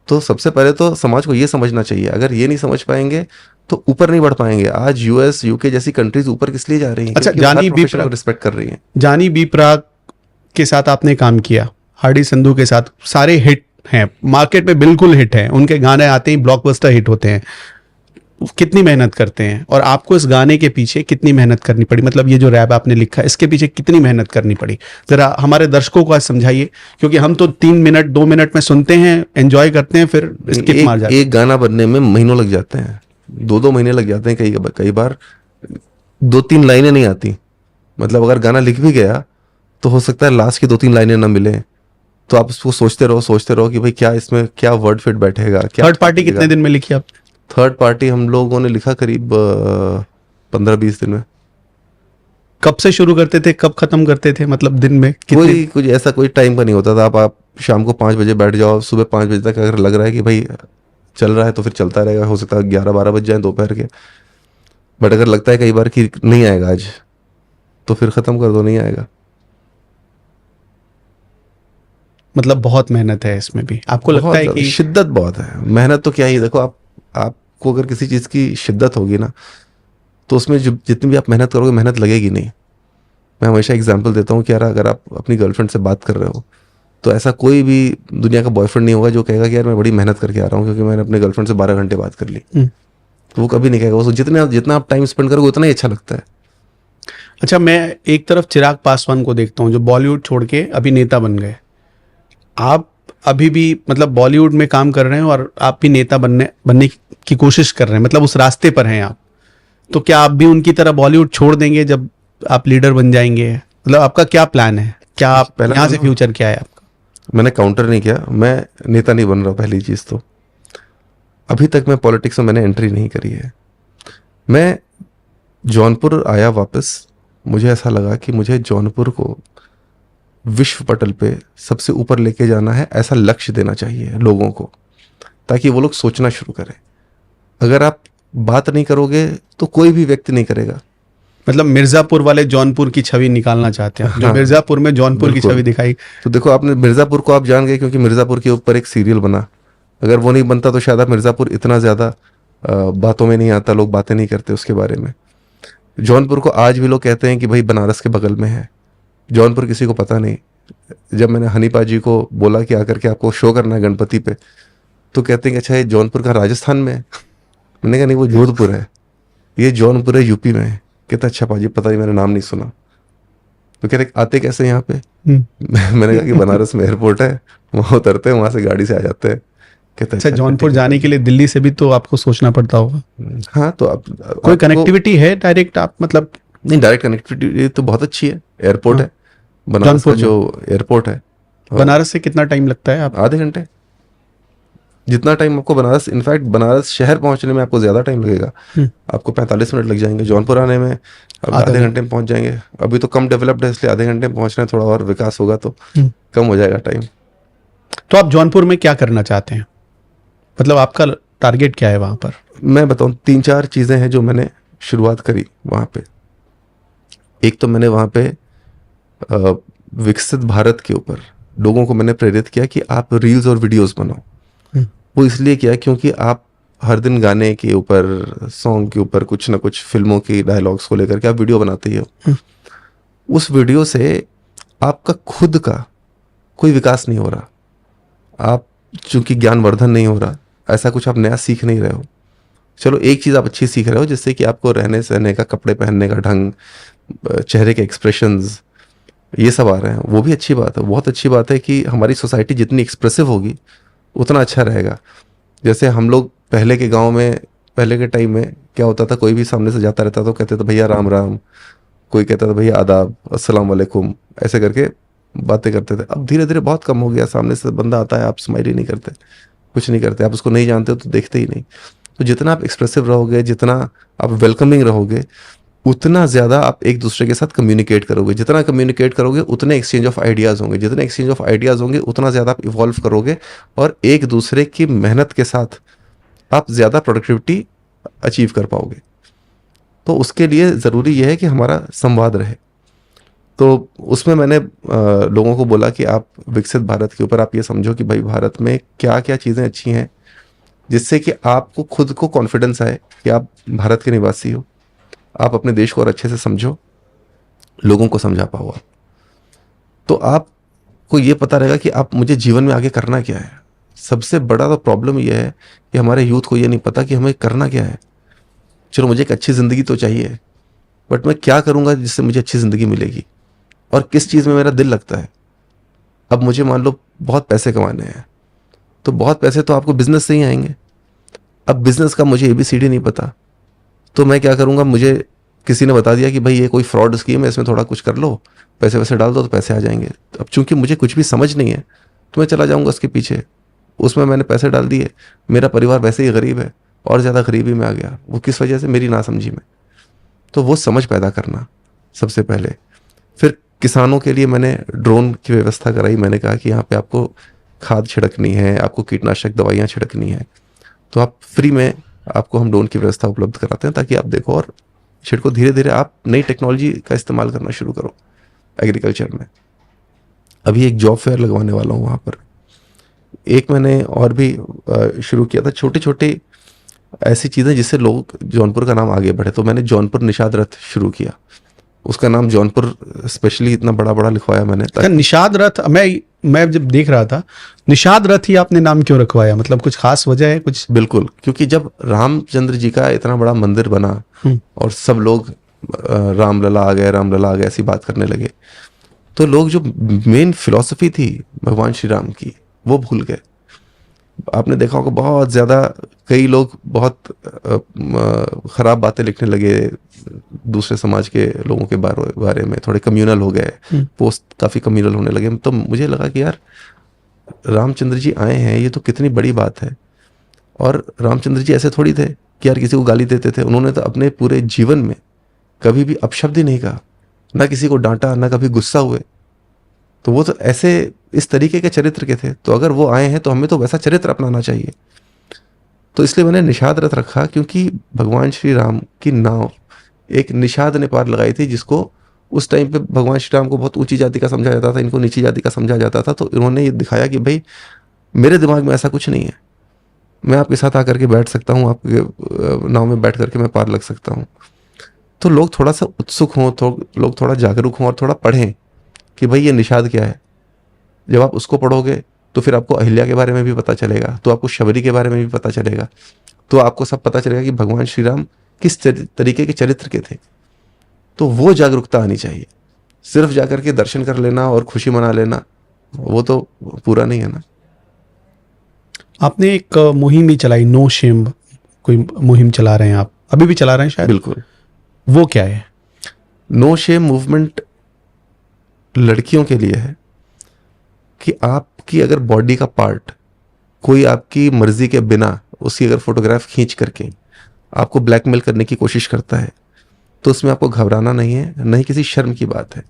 तो सबसे पहले तो समाज को ये समझना चाहिए। अगर ये नहीं समझ पाएंगे तो ऊपर नहीं बढ़ पाएंगे। आज यूएस यूके जैसी कंट्रीज ऊपर किस लिए जा रही हैं? अच्छा, क्योंकि वो हर जानी बी प्रोफेशन को प्राक रिस्पेक्ट कर रही हैं। जानी बी प्राक के साथ आपने काम किया, हार्डी संधू के साथ, सारे हिट हैं, मार्केट में बिल्कुल हिट हैं, उनके गाने आते ही ब्लॉकबस्टर हिट होते हैं। कितनी मेहनत करते हैं, और आपको इस गाने के पीछे कितनी मेहनत करनी पड़ी? मतलब ये जो रैप आपने लिखा, इसके पीछे कितनी मेहनत करनी पड़ी? जरा हमारे दर्शकों को आज समझाइए, क्योंकि हम तो 3 मिनट 2 मिनट में सुनते हैं, एंजॉय करते हैं, फिर स्किप मार जाते हैं। एक गाना बनने में महीनों लग जाते हैं, 2-2 महीने लग जाते हैं। कई बार 2-3 लाइनें नहीं आती। मतलब अगर गाना लिख भी गया तो हो सकता है लास्ट की 2-3 लाइनें ना मिले, तो आप उसको सोचते रहो कि भाई क्या इसमें क्या वर्ड फिट बैठेगा, क्या थर्ड पार्टी कितने दिन में लिखी आप? थर्ड पार्टी हम लोगों ने लिखा करीब 15-20 दिन में। कब से शुरू करते थे, कब खत्म करते थे, मतलब दिन में कितने? कुछ ऐसा कोई टाइम का नहीं होता था। आप शाम को 5 बजे बैठ जाओ, सुबह 5 बजे तक अगर लग रहा है कि भाई चल रहा है तो फिर चलता रहेगा। हो सकता है 11-12 बज जाए दोपहर के, बट अगर लगता है कई बार कि नहीं आएगा आज, तो फिर ख़त्म कर दो, नहीं आएगा। मतलब बहुत मेहनत है इसमें भी, आपको लगता बहुत है ज़्यादा कि शिद्दत बहुत है, मेहनत तो क्या ही, देखो आपको अगर किसी चीज़ की शिद्दत होगी ना, तो उसमें जितनी भी आप मेहनत करोगे, मेहनत लगेगी नहीं। मैं हमेशा एग्जांपल देता हूँ कि यार अगर आप अपनी गर्लफ्रेंड से बात कर रहे हो, तो ऐसा कोई भी दुनिया का बॉयफ्रेंड नहीं होगा जो कहेगा कि यार मैं बड़ी मेहनत करके आ रहा हूँ क्योंकि मैंने अपने गर्लफ्रेंड से 12 घंटे बात कर ली। तो वो कभी नहीं कहेगा। वो जितना आप टाइम स्पेंड करोगे उतना ही अच्छा लगता है। अच्छा, मैं एक तरफ चिराग पासवान को देखता हूँ जो बॉलीवुड छोड़ के अभी नेता बन गए। आप अभी भी मतलब बॉलीवुड में काम कर रहे हैं और आप भी नेता बनने की कोशिश कर रहे हैं, मतलब उस रास्ते पर हैं आप। तो क्या आप भी उनकी तरह बॉलीवुड छोड़ देंगे जब आप लीडर बन जाएंगे? मतलब आपका क्या प्लान है, क्या आप पहला यहाँ तो से फ्यूचर क्या है आपका? मैंने काउंटर नहीं किया, मैं नेता नहीं बन रहा। पहली चीज़ तो अभी तक मैं पॉलिटिक्स में मैंने एंट्री नहीं करी है। मैं जौनपुर आया वापस, मुझे ऐसा लगा कि मुझे जौनपुर को विश्व पटल पे सबसे ऊपर लेके जाना है, ऐसा लक्ष्य देना चाहिए लोगों को, ताकि वो लोग सोचना शुरू करें। अगर आप बात नहीं करोगे तो कोई भी व्यक्ति नहीं करेगा। मतलब मिर्जापुर वाले जौनपुर की छवि निकालना चाहते हैं, जो हाँ, मिर्जापुर में जौनपुर की बिल्कुल। छवि दिखाई। तो देखो, आपने मिर्ज़ापुर को आप जान गए क्योंकि मिर्ज़ापुर के ऊपर एक सीरियल बना। अगर वो नहीं बनता तो शायद आप मिर्ज़ापुर इतना ज़्यादा बातों में नहीं आता, लोग बातें नहीं करते उसके बारे में। जौनपुर को आज भी लोग कहते हैं कि भाई बनारस के बगल में है। जौनपुर किसी को पता नहीं। जब मैंने हनीपा जी को बोला कि आकर के आपको शो करना है गणपति पे, तो कहते हैं कि अच्छा ये जौनपुर का राजस्थान में है। मैंने कहा नहीं, वो जोधपुर है, ये जौनपुर है यूपी में है। कहता अच्छा पाजी, पता नहीं, मैंने नाम नहीं सुना। तो कहते आते कैसे यहाँ पे? मैंने कहा कि बनारस में एयरपोर्ट है, वहाँ उतरते हैं, वहाँ से गाड़ी से आ जाते हैं। कहते अच्छा, अच्छा जौनपुर ठीक है। जाने के लिए दिल्ली से भी तो आपको सोचना पड़ता होगा। हाँ, तो आप कोई आपको कनेक्टिविटी है डायरेक्ट, आप मतलब? नहीं, डायरेक्ट कनेक्टिविटी तो बहुत अच्छी है। एयरपोर्ट हाँ, है बनारस का, जौनपुर में जो एयरपोर्ट है। और बनारस से कितना टाइम लगता है आप? आधे घंटे, जितना टाइम आपको बनारस, इनफैक्ट बनारस शहर पहुंचने में आपको ज़्यादा टाइम लगेगा। आपको 45 मिनट लग जाएंगे। जौनपुर आने में अब आधा आधे दिन। घंटे में पहुंच जाएंगे। अभी तो कम डेवलप्ड है, इसलिए आधे घंटे में पहुंचना है। थोड़ा और विकास होगा तो कम हो जाएगा टाइम। तो आप जौनपुर में क्या करना चाहते हैं, मतलब आपका टारगेट क्या है वहां पर? मैं बताऊं, 3-4 चीज़ें हैं जो मैंने शुरुआत करी वहाँ पे। एक तो मैंने वहाँ पे अ, विकसित भारत के ऊपर लोगों को मैंने प्रेरित किया कि आप रील्स और वीडियोस बनाओ। वो इसलिए किया क्योंकि आप हर दिन गाने के ऊपर, सॉन्ग के ऊपर, कुछ ना कुछ फिल्मों की डायलॉग्स को लेकर के आप वीडियो बनाते ही हो। उस वीडियो से आपका खुद का कोई विकास नहीं हो रहा। आप चूंकि ज्ञानवर्धन नहीं हो रहा, ऐसा कुछ आप नया सीख नहीं रहे हो। चलो एक चीज़ आप अच्छी सीख रहे हो, जिससे कि आपको रहने सहने का, कपड़े पहनने का ढंग, चेहरे के एक्सप्रेशंस, ये सब आ रहे हैं, वो भी अच्छी बात है। बहुत अच्छी बात है कि हमारी सोसाइटी जितनी एक्सप्रेसिव होगी उतना अच्छा रहेगा। जैसे हम लोग पहले के गांव में, पहले के टाइम में क्या होता था, कोई भी सामने से जाता रहता तो कहते थे भैया राम राम, कोई कहता था भैया आदाब, अस्सलाम वालेकुम, ऐसे करके बातें करते थे। अब धीरे धीरे बहुत कम हो गया। सामने से बंदा आता है, आप स्माइल ही नहीं करते, कुछ नहीं करते, आप उसको नहीं जानते हो तो देखते ही नहीं। तो जितना आप एक्सप्रेसिव रहोगे, जितना आप वेलकमिंग रहोगे, उतना ज़्यादा आप एक दूसरे के साथ कम्युनिकेट करोगे। जितना कम्युनिकेट करोगे उतने एक्सचेंज ऑफ आइडियाज़ होंगे। जितने एक्सचेंज ऑफ आइडियाज़ होंगे उतना ज़्यादा आप इवॉल्व करोगे, और एक दूसरे की मेहनत के साथ आप ज़्यादा प्रोडक्टिविटी अचीव कर पाओगे। तो उसके लिए ज़रूरी यह है कि हमारा संवाद रहे। तो उसमें मैंने लोगों को बोला कि आप विकसित भारत के ऊपर आप ये समझो कि भाई भारत में क्या क्या चीज़ें अच्छी हैं, जिससे कि आपको खुद को कॉन्फिडेंस आए कि आप भारत के निवासी हो, आप अपने देश को और अच्छे से समझो, लोगों को समझा पाओ आप। तो आपको ये पता रहेगा कि आप मुझे जीवन में आगे करना क्या है। सबसे बड़ा तो प्रॉब्लम यह है कि हमारे यूथ को ये नहीं पता कि हमें करना क्या है। चलो मुझे एक अच्छी ज़िंदगी तो चाहिए, बट मैं क्या करूँगा जिससे मुझे अच्छी ज़िंदगी मिलेगी, और किस चीज़ में मेरा दिल लगता है। अब मुझे मान लो बहुत पैसे कमाने हैं, तो बहुत पैसे तो आपको बिजनेस से ही आएंगे। अब बिजनेस का मुझे ABCD नहीं पता, तो मैं क्या करूँगा, मुझे किसी ने बता दिया कि भाई ये कोई फ्रॉड स्कीम है, इसमें थोड़ा कुछ कर लो, पैसे वैसे डाल दो तो पैसे आ जाएंगे। अब चूंकि मुझे कुछ भी समझ नहीं है तो मैं चला जाऊँगा उसके पीछे। उसमें मैंने पैसे डाल दिए, मेरा परिवार वैसे ही गरीब है और ज़्यादा गरीबी में आ गया। वो किस वजह से? मेरी नासमझी में। तो वो समझ पैदा करना सबसे पहले। फिर किसानों के लिए मैंने ड्रोन की व्यवस्था कराई। मैंने कहा कि यहाँ पे आपको खाद छिड़कनी है, आपको कीटनाशक दवाइयाँ छिड़कनी है, तो आप फ्री में, आपको हम ड्रोन की व्यवस्था उपलब्ध कराते हैं ताकि आप देखो और छिड़को, धीरे धीरे आप नई टेक्नोलॉजी का इस्तेमाल करना शुरू करो एग्रीकल्चर में। अभी एक जॉब फेयर लगवाने वाला हूँ वहाँ पर। एक मैंने और भी शुरू किया था, छोटे छोटे ऐसी चीज़ें जिससे लोग जौनपुर का नाम आगे बढ़े। तो मैंने जौनपुर निषाद रथ शुरू किया, उसका नाम जौनपुर स्पेशली इतना बड़ा बड़ा लिखवाया मैंने क्या निषाद रथ, मैं जब देख रहा था, निषाद रथ ही आपने नाम क्यों रखवाया? मतलब कुछ खास वजह है कुछ? बिल्कुल, क्योंकि जब रामचंद्र जी का इतना बड़ा मंदिर बना और सब लोग रामलला आ गए, रामलला आ गए ऐसी बात करने लगे, तो लोग जो मेन फिलॉसफी थी भगवान श्री राम की वो भूल गए। आपने देखा होगा बहुत ज़्यादा कई लोग बहुत ख़राब बातें लिखने लगे दूसरे समाज के लोगों के बारे में, थोड़े कम्युनल हो गए, पोस्ट काफ़ी कम्युनल होने लगे। तो मुझे लगा कि यार रामचंद्र जी आए हैं, ये तो कितनी बड़ी बात है। और रामचंद्र जी ऐसे थोड़ी थे कि यार किसी को गाली देते थे। उन्होंने तो अपने पूरे जीवन में कभी भी अपशब्द ही नहीं कहा, ना किसी को डांटा, ना कभी गुस्सा हुए। तो वो तो ऐसे इस तरीके के चरित्र के थे। तो अगर वो आए हैं तो हमें तो वैसा चरित्र अपनाना चाहिए। तो इसलिए मैंने निषाद रथ रखा, क्योंकि भगवान श्री राम की नाव एक निषाद ने पार लगाई थी, जिसको उस टाइम पे भगवान श्री राम को बहुत ऊंची जाति का समझा जाता था, इनको नीची जाति का समझा जाता था। तो इन्होंने ये दिखाया कि भाई मेरे दिमाग में ऐसा कुछ नहीं है, मैं आपके साथ आकर के बैठ सकता हूँ, आपके नाव में बैठ करके मैं पार लग सकता हूँ। तो लोग थोड़ा सा उत्सुक हों, लोग थोड़ा जागरूक हों और थोड़ा पढ़ें कि भाई ये निषाद क्या है। जब आप उसको पढ़ोगे तो फिर आपको अहिल्या के बारे में भी पता चलेगा, तो आपको शबरी के बारे में भी पता चलेगा, तो आपको सब पता चलेगा कि भगवान श्री राम किस तरीके के चरित्र के थे। तो वो जागरूकता आनी चाहिए। सिर्फ जाकर के दर्शन कर लेना और खुशी मना लेना वो तो पूरा नहीं है ना। आपने एक मुहिम भी चलाई, नो शेम, कोई मुहिम चला रहे हैं आप, अभी भी चला रहे हैं शायद? बिल्कुल। वो क्या है? नो शेम मूवमेंट लड़कियों के लिए है कि आपकी अगर बॉडी का पार्ट कोई आपकी मर्जी के बिना उसकी अगर फोटोग्राफ खींच करके आपको ब्लैकमेल करने की कोशिश करता है तो उसमें आपको घबराना नहीं है, नहीं किसी शर्म की बात है।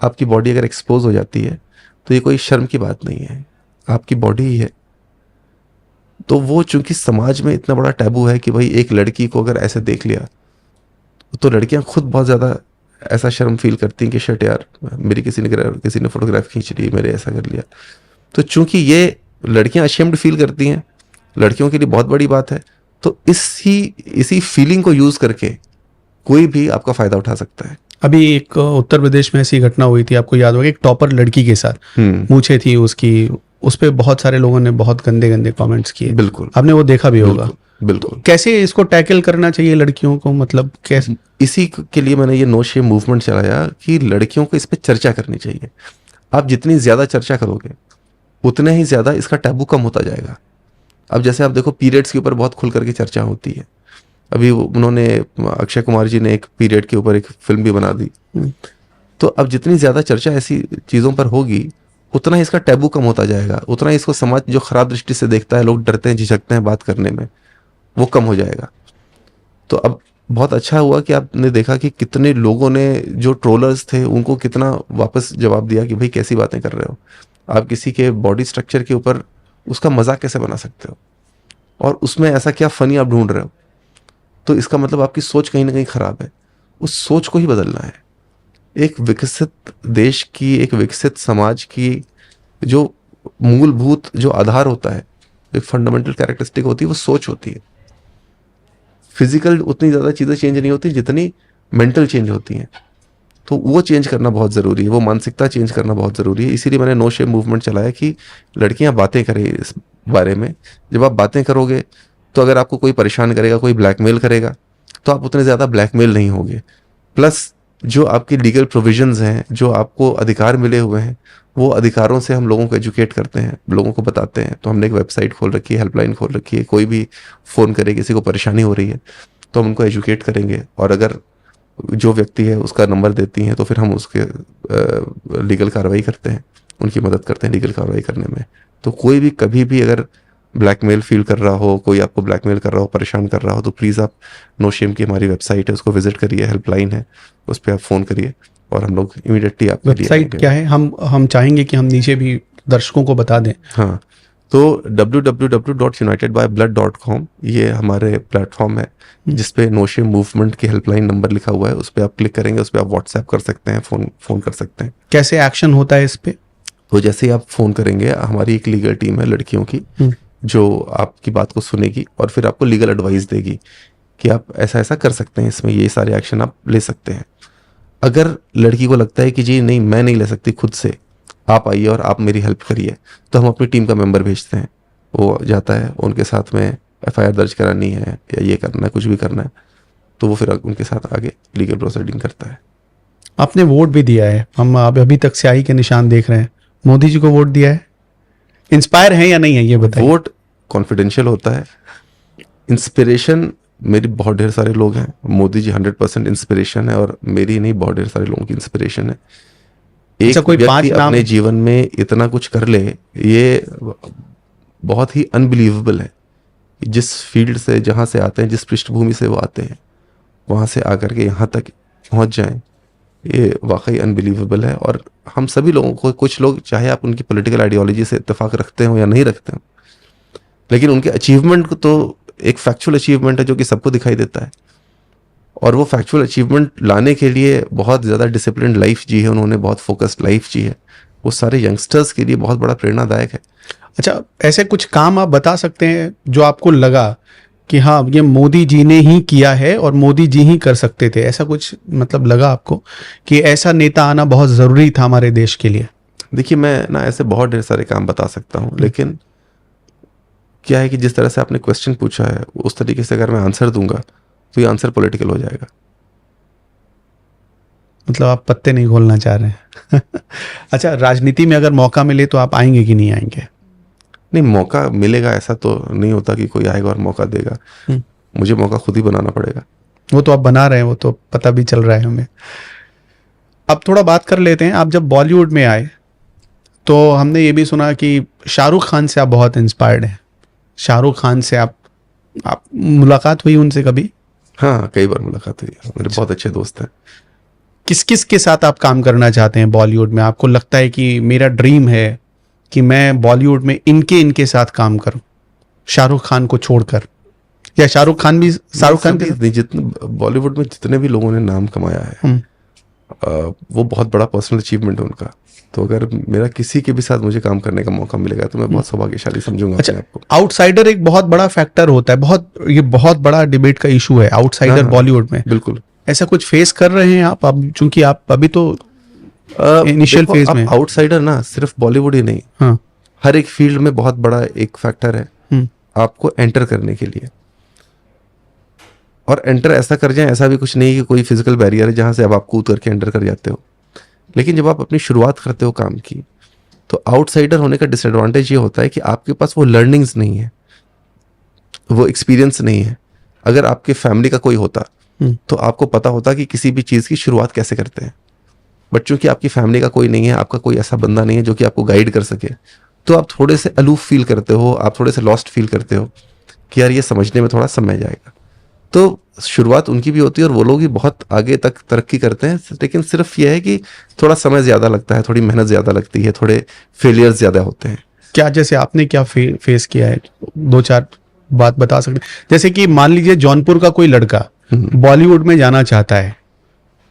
आपकी बॉडी अगर एक्सपोज हो जाती है तो ये कोई शर्म की बात नहीं है, आपकी बॉडी ही है। तो वो चूंकि समाज में इतना बड़ा टैबू है कि भाई एक लड़की को अगर ऐसे देख लिया तो लड़कियां खुद बहुत ज़्यादा ऐसा शर्म फील करती हैं कि शट यार मेरी किसी ने फोटोग्राफ खींच ली, मेरे ऐसा कर लिया। तो चूंकि ये लड़कियां अशेम्ड फील करती हैं, लड़कियों के लिए बहुत बड़ी बात है, तो इसी फीलिंग को यूज़ करके कोई भी आपका फ़ायदा उठा सकता है। अभी एक उत्तर प्रदेश में ऐसी घटना हुई थी, आपको याद होगा, एक टॉपर लड़की के साथ मूछें थी उसकी, उस पे बहुत सारे लोगों ने बहुत गंदे गंदे कमेंट्स किए। बिल्कुल, आपने वो देखा भी होगा। बिल्कुल। तो कैसे इसको टैकल करना चाहिए लड़कियों को, मतलब कैसे? इसी के लिए मैंने ये नो शेम मूवमेंट चलाया कि लड़कियों को इस पर चर्चा करनी चाहिए। आप जितनी ज़्यादा चर्चा करोगे उतने ही ज़्यादा इसका टैबू कम होता जाएगा। अब जैसे आप देखो पीरियड्स के ऊपर बहुत खुल करके चर्चा होती है। अभी उन्होंने अक्षय कुमार जी ने एक पीरियड के ऊपर एक फिल्म भी बना दी। तो अब जितनी ज़्यादा चर्चा ऐसी चीज़ों पर होगी उतना ही इसका टैबू कम होता जाएगा, उतना ही इसको समाज जो खराब दृष्टि से देखता है, लोग डरते हैं, झिझकते हैं बात करने में, वो कम हो जाएगा। तो अब बहुत अच्छा हुआ कि आपने देखा कि कितने लोगों ने, जो ट्रोलर्स थे, उनको कितना वापस जवाब दिया कि भाई कैसी बातें कर रहे हो आप, किसी के बॉडी स्ट्रक्चर के ऊपर उसका मजाक कैसे बना सकते हो, और उसमें ऐसा क्या फनी आप ढूंढ रहे हो। तो इसका मतलब आपकी सोच कहीं ना कहीं खराब है। उस सोच को ही बदलना है। एक विकसित देश की, एक विकसित समाज की जो मूलभूत जो आधार होता है, एक फंडामेंटल कैरेक्टरिस्टिक होती है, वो सोच होती है। फिजिकल उतनी ज़्यादा चीज़ें चेंज नहीं होती जितनी मेंटल चेंज होती हैं। तो वो चेंज करना बहुत ज़रूरी है, वो मानसिकता चेंज करना बहुत ज़रूरी है। इसीलिए मैंने नो शेम मूवमेंट चलाया कि लड़कियां बातें करें इस बारे में। जब आप बातें करोगे तो अगर आपको कोई परेशान करेगा, कोई ब्लैकमेल करेगा, तो आप उतने ज़्यादा ब्लैकमेल नहीं होगे। प्लस जो आपकी लीगल प्रोविजंस हैं, जो आपको अधिकार मिले हुए हैं, वो अधिकारों से हम लोगों को एजुकेट करते हैं, लोगों को बताते हैं। तो हमने एक वेबसाइट खोल रखी है, हेल्पलाइन खोल रखी है। कोई भी फ़ोन करे, किसी को परेशानी हो रही है तो हम उनको एजुकेट करेंगे, और अगर जो व्यक्ति है उसका नंबर देती हैं तो फिर हम उसके लीगल कार्रवाई करते हैं, उनकी मदद करते हैं लीगल कार्रवाई करने में। तो कोई भी कभी भी अगर ब्लैकमेल फील कर रहा हो, कोई आपको ब्लैकमेल कर रहा हो, परेशान कर रहा हो, तो प्लीज़ आप नो शेम की हमारी वेबसाइट है, उसको विजिट करिए, हेल्पलाइन है, उस पर आप फ़ोन करिए और हम लोग इमीडिएटली आपके लिए वेबसाइट क्या है? हम चाहेंगे कि हम नीचे भी दर्शकों को बता दें। हाँ, तो www.unitedbyblood.com ये हमारे प्लेटफॉर्म है जिसपे नो शेम मूवमेंट की हेल्पलाइन नंबर लिखा हुआ है। उस पर आप क्लिक करेंगे, उस पर आप व्हाट्सएप कर सकते हैं, फ़ोन कर सकते हैं। कैसे एक्शन होता है इस पे? तो जैसे ही आप फ़ोन करेंगे, हमारी एक लीगल टीम है लड़कियों की जो आपकी बात को सुनेगी और फिर आपको लीगल एडवाइस देगी कि आप ऐसा ऐसा कर सकते हैं, इसमें ये सारे एक्शन आप ले सकते हैं। अगर लड़की को लगता है कि जी नहीं, मैं नहीं ले सकती खुद से, आप आइए और आप मेरी हेल्प करिए, तो हम अपनी टीम का मेंबर भेजते हैं। वो जाता है, उनके साथ में एफआईआर दर्ज करानी है या ये करना है, कुछ भी करना है, तो वो फिर उनके साथ आगे लीगल प्रोसीडिंग करता है। आपने वोट भी दिया है, हम अभी तक स्याही के निशान देख रहे हैं। मोदी जी को वोट दिया है, इंस्पायर है या नहीं है ये बताइए। वोट कॉन्फिडेंशियल होता है। इंस्पिरेशन मेरी बहुत ढेर सारे लोग हैं। मोदी जी 100% इंस्पिरेशन है और मेरी नहीं, बहुत ढेर सारे लोगों की इंस्पिरेशन है। एक कोई व्यक्ति 5 नाम अपने जीवन में इतना कुछ कर ले, ये बहुत ही अनबिलीवेबल है। जिस फील्ड से, जहाँ से आते हैं, जिस पृष्ठभूमि से वो आते हैं, वहाँ से आकर के यहाँ तक पहुँच जाएं, ये वाकई अनबिलीवेबल है। और हम सभी लोगों को, कुछ लोग चाहे आप उनकी पॉलिटिकल आइडियोलॉजी से इत्तेफाक रखते हो या नहीं रखते हो, लेकिन उनके अचीवमेंट को तो एक फैक्चुअल अचीवमेंट है जो कि सबको दिखाई देता है। और वो फैक्चुअल अचीवमेंट लाने के लिए बहुत ज़्यादा डिसिप्लिन लाइफ जी है उन्होंने, बहुत फोकस्ड लाइफ जी है। वो सारे यंगस्टर्स के लिए बहुत बड़ा प्रेरणादायक है। अच्छा, ऐसे कुछ काम आप बता सकते हैं जो आपको लगा कि हाँ ये मोदी जी ने ही किया है और मोदी जी ही कर सकते थे, ऐसा कुछ मतलब लगा आपको कि ऐसा नेता आना बहुत ज़रूरी था हमारे देश के लिए? देखिए, मैं ना ऐसे बहुत ढेर सारे काम बता सकता हूँ, लेकिन क्या है कि जिस तरह से आपने क्वेश्चन पूछा है, उस तरीके से अगर मैं आंसर दूंगा तो ये आंसर पॉलिटिकल हो जाएगा। मतलब आप पत्ते नहीं खोलना चाह रहे हैं? अच्छा, राजनीति में अगर मौका मिले तो आप आएंगे कि नहीं आएंगे? नहीं, मौका मिलेगा ऐसा तो नहीं होता कि कोई आएगा और मौका देगा। मुझे मौका खुद ही बनाना पड़ेगा। वो तो आप बना रहे हैं, वो तो पता भी चल रहा है हमें। अब थोड़ा बात कर लेते हैं, आप जब बॉलीवुड में आए तो हमने ये भी सुना कि शाहरुख खान से आप बहुत इंस्पायर्ड हैं। शाहरुख खान से आप मुलाकात हुई उनसे कभी? हाँ, कई बार मुलाकात हुई है, मेरे बहुत अच्छे दोस्त हैं। किस किस के साथ आप काम करना चाहते हैं बॉलीवुड में? आपको लगता है कि मेरा ड्रीम है कि मैं बॉलीवुड में इनके साथ काम करूं, शाहरुख खान को छोड़कर? या शाहरुख खान के जितने बॉलीवुड में जितने भी लोगों ने नाम कमाया है, वो बहुत बड़ा पर्सनल अचीवमेंट है उनका। तो अगर मेरा किसी के भी साथ मुझे काम करने का मौका मिलेगा तो मैं बहुत सौभाग्यशाली समझूंगा अपने आप को। आउटसाइडर एक बहुत बड़ा फैक्टर होता है, ये बहुत बड़ा डिबेट का इशू है आउटसाइडर बॉलीवुड में। बिल्कुल। ऐसा कुछ फेस कर रहे हैं आप? अब चूंकि आप अभी तो इनिशियल फेज में। आउटसाइडर ना सिर्फ बॉलीवुड ही नहीं, हाँ, हर एक फील्ड में बहुत बड़ा एक फैक्टर है आपको एंटर करने के लिए। और एंटर ऐसा कर जाए, ऐसा भी कुछ नहीं कि कोई फिजिकल बैरियर है जहां से अब आप कूद करके एंटर कर जाते हो। लेकिन जब आप अपनी शुरुआत करते हो काम की, तो आउटसाइडर होने का डिसएडवांटेज ये होता है कि आपके पास वो लर्निंग्स नहीं है, वो एक्सपीरियंस नहीं है। अगर आपके फैमिली का कोई होता तो आपको पता होता कि किसी भी चीज़ की शुरुआत कैसे करते हैं। बट चूंकि आपकी फैमिली का कोई नहीं है, आपका कोई ऐसा बंदा नहीं है जो कि आपको गाइड कर सके, तो आप थोड़े से अलूफ फील करते हो, आप थोड़े से लॉस्ट फील करते हो कि यार ये समझने में थोड़ा समय जाएगा। तो शुरुआत उनकी भी होती है और वो लोग भी बहुत आगे तक तरक्की करते हैं, लेकिन सिर्फ ये है कि थोड़ा समय ज़्यादा लगता है, थोड़ी मेहनत ज़्यादा लगती है, थोड़े फेलियर ज़्यादा होते हैं। क्या जैसे आपने क्या फेस किया है, 2-4 बात बता सकते हैं? जैसे कि मान लीजिए जौनपुर का कोई लड़का बॉलीवुड में जाना चाहता है,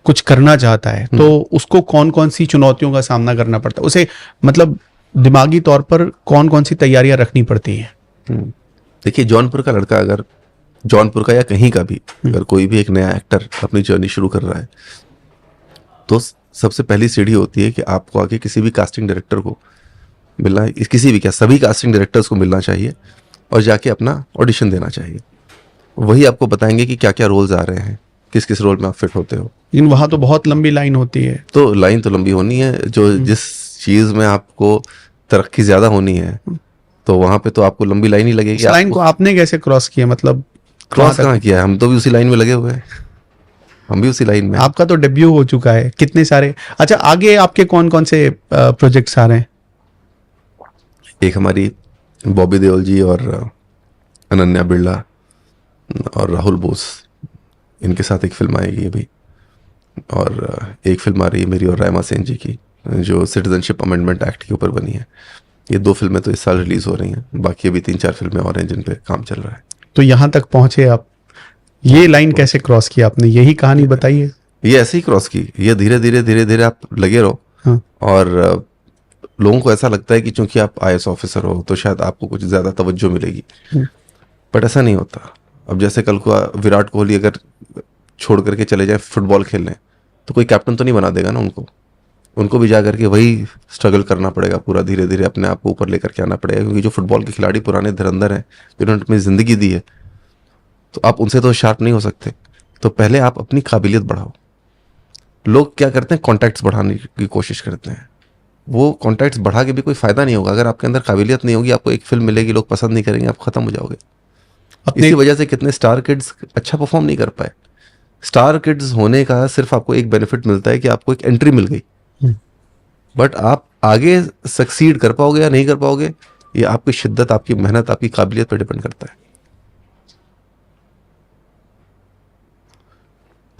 कुछ करना चाहता है, तो उसको कौन कौन सी चुनौतियों का सामना करना पड़ता है? उसे मतलब दिमागी तौर पर कौन कौन सी तैयारियां रखनी पड़ती हैं? देखिए, जौनपुर का लड़का, अगर जौनपुर का या कहीं का भी अगर कोई भी एक नया एक्टर अपनी जर्नी शुरू कर रहा है, तो सबसे पहली सीढ़ी होती है कि आपको आगे किसी भी कास्टिंग डायरेक्टर को मिलना, किसी भी क्या सभी कास्टिंग डायरेक्टर्स को मिलना चाहिए और जाके अपना ऑडिशन देना चाहिए। वही आपको बताएंगे कि क्या क्या रोल्स आ रहे हैं, किस किस रोल में आप फिट होते हो। लेकिन वहां तो बहुत लंबी लाइन होती है। तो लाइन तो लंबी होनी है, जो जिस चीज़ में आपको तरक्की ज़्यादा होनी है, तो वहाँ पे तो आपको लंबी लाइन ही लगेगी। लाइन को आपने कैसे क्रॉस किया? मतलब क्रॉस कहाँ किया है, हम तो भी उसी लाइन में लगे हुए हैं, हम भी उसी लाइन में। आपका तो डेब्यू हो चुका है, कितने सारे। अच्छा, आगे आपके कौन कौन से प्रोजेक्ट्स आ रहे हैं? एक हमारी बॉबी देओल जी और अनन्या बिरला और राहुल बोस, इनके साथ एक फिल्म आएगी अभी। और एक फिल्म आ रही है मेरी और रायमा सेन जी की, जो सिटीजनशिप अमेंडमेंट एक्ट के ऊपर बनी है। ये 2 फिल्में तो इस साल रिलीज हो रही हैं, बाकी अभी 3-4 फिल्में और हैं जिन पे काम चल रहा है। तो यहाँ तक पहुंचे आप, ये लाइन कैसे क्रॉस की आपने, यही कहानी बताइए। ये ऐसे ही क्रॉस की, ये धीरे धीरे आप लगे रहो। हाँ। और लोगों को ऐसा लगता है कि चूंकि आप IAS ऑफिसर हो तो शायद आपको कुछ ज़्यादा तवज्जो मिलेगी, बट ऐसा नहीं होता। अब जैसे कल को विराट कोहली अगर छोड़ करके चले जाए फुटबॉल खेलने, तो कोई कैप्टन तो नहीं बना देगा ना उनको भी जा करके वही स्ट्रगल करना पड़ेगा, पूरा धीरे धीरे अपने आप को ऊपर लेकर के आना पड़ेगा, क्योंकि जो फुटबॉल के खिलाड़ी पुराने धुरंधर हैं जिन्होंने अपनी ज़िंदगी दी है, तो आप उनसे तो शार्प नहीं हो सकते। तो पहले आप अपनी काबिलियत बढ़ाओ। लोग क्या करते हैं, कॉन्टैक्ट्स बढ़ाने की कोशिश करते हैं। वो कॉन्टैक्ट्स बढ़ा के भी कोई फ़ायदा नहीं होगा अगर आपके अंदर काबिलियत नहीं होगी। आपको एक फिल्म मिलेगी, लोग पसंद नहीं करेंगे, आप ख़त्म हो जाओगे। इसी वजह से कितने स्टार किड्स अच्छा परफॉर्म नहीं कर पाए। स्टार किड्स होने का सिर्फ आपको एक बेनिफिट मिलता है कि आपको एक एंट्री मिल गई, बट आप आगे सक्सीड कर पाओगे या नहीं कर पाओगे, ये आपकी शिद्दत, आपकी मेहनत, आपकी काबिलियत पर डिपेंड करता है।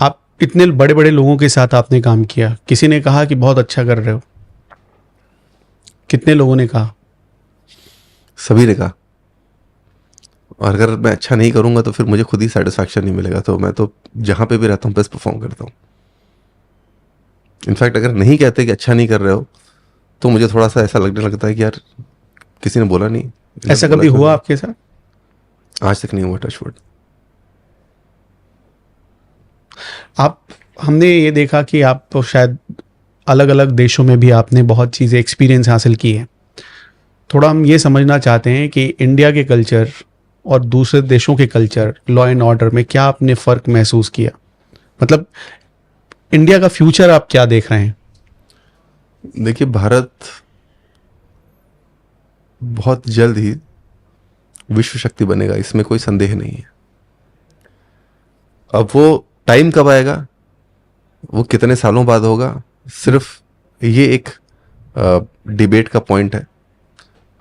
आप इतने बड़े बड़े लोगों के साथ आपने काम किया, किसी ने कहा कि बहुत अच्छा कर रहे हो? कितने लोगों ने कहा? सभी ने कहा। और अगर मैं अच्छा नहीं करूंगा तो फिर मुझे खुद ही सेटिस्फैक्शन नहीं मिलेगा। तो मैं तो जहां पे भी रहता हूँ बेस्ट परफॉर्म करता हूँ। इनफैक्ट अगर नहीं कहते कि अच्छा नहीं कर रहे हो तो मुझे थोड़ा सा ऐसा लगने लगता है कि यार किसी ने बोला नहीं। ऐसा कभी हुआ आपके साथ? आज तक नहीं हुआ, टच वुड। हमने ये देखा कि आप तो शायद अलग अलग देशों में भी आपने बहुत चीज़ें एक्सपीरियंस हासिल की है। थोड़ा हम ये समझना चाहते हैं कि इंडिया के कल्चर और दूसरे देशों के कल्चर, लॉ एंड ऑर्डर में क्या आपने फ़र्क महसूस किया? मतलब इंडिया का फ्यूचर आप क्या देख रहे हैं? देखिए, भारत बहुत जल्द ही विश्व शक्ति बनेगा, इसमें कोई संदेह नहीं है। अब वो टाइम कब आएगा, वो कितने सालों बाद होगा, सिर्फ ये एक डिबेट का पॉइंट है।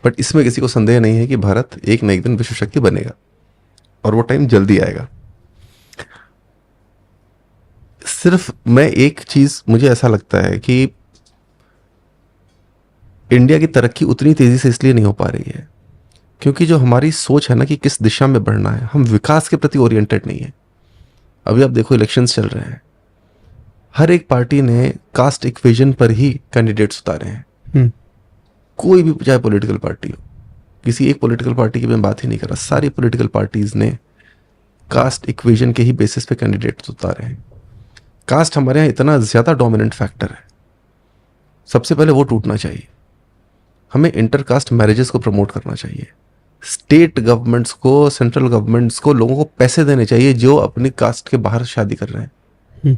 बट इसमें किसी को संदेह नहीं है कि भारत एक न एक दिन विश्व शक्ति बनेगा और वो टाइम जल्दी आएगा। सिर्फ मैं एक चीज, मुझे ऐसा लगता है कि इंडिया की तरक्की उतनी तेजी से इसलिए नहीं हो पा रही है क्योंकि जो हमारी सोच है ना कि किस दिशा में बढ़ना है, हम विकास के प्रति ओरिएंटेड नहीं है। अभी आप देखो, इलेक्शंस चल रहे हैं, हर एक पार्टी ने कास्ट इक्वेशन पर ही कैंडिडेट्स उतारे हैं। कोई भी, चाहे पॉलिटिकल पार्टी हो, किसी एक पॉलिटिकल पार्टी की मैं बात ही नहीं कर रहा, सारी पॉलिटिकल पार्टीज ने कास्ट इक्वेशन के ही बेसिस पे कैंडिडेट्स उतारे हैं। कास्ट हमारे यहाँ इतना ज़्यादा डोमिनेंट फैक्टर है, सबसे पहले वो टूटना चाहिए। हमें इंटरकास्ट मैरिजेस को प्रमोट करना चाहिए। स्टेट गवर्नमेंट्स को, सेंट्रल गवर्नमेंट्स को लोगों को पैसे देने चाहिए जो अपनी कास्ट के बाहर शादी कर रहे हैं।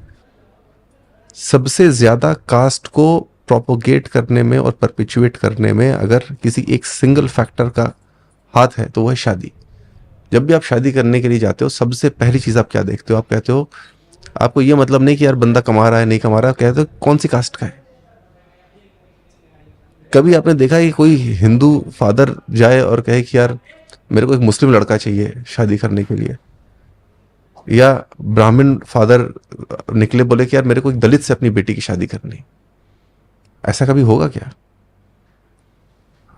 सबसे ज़्यादा कास्ट को प्रोपोगेट करने में और परपिचुएट करने में अगर किसी एक सिंगल फैक्टर का हाथ है तो वह है शादी। जब भी आप शादी करने के लिए जाते हो, सबसे पहली चीज़ आप क्या देखते हो? आप कहते हो, आपको ये मतलब नहीं कि यार बंदा कमा रहा है नहीं कमा रहा है, कहते हो कौन सी कास्ट का है। कभी आपने देखा है कि कोई हिंदू फादर जाए और कहे कि यार मेरे को एक मुस्लिम लड़का चाहिए शादी करने के लिए, या ब्राह्मण फादर निकले बोले कि यार मेरे को एक दलित से अपनी बेटी की शादी करनी? ऐसा कभी होगा क्या?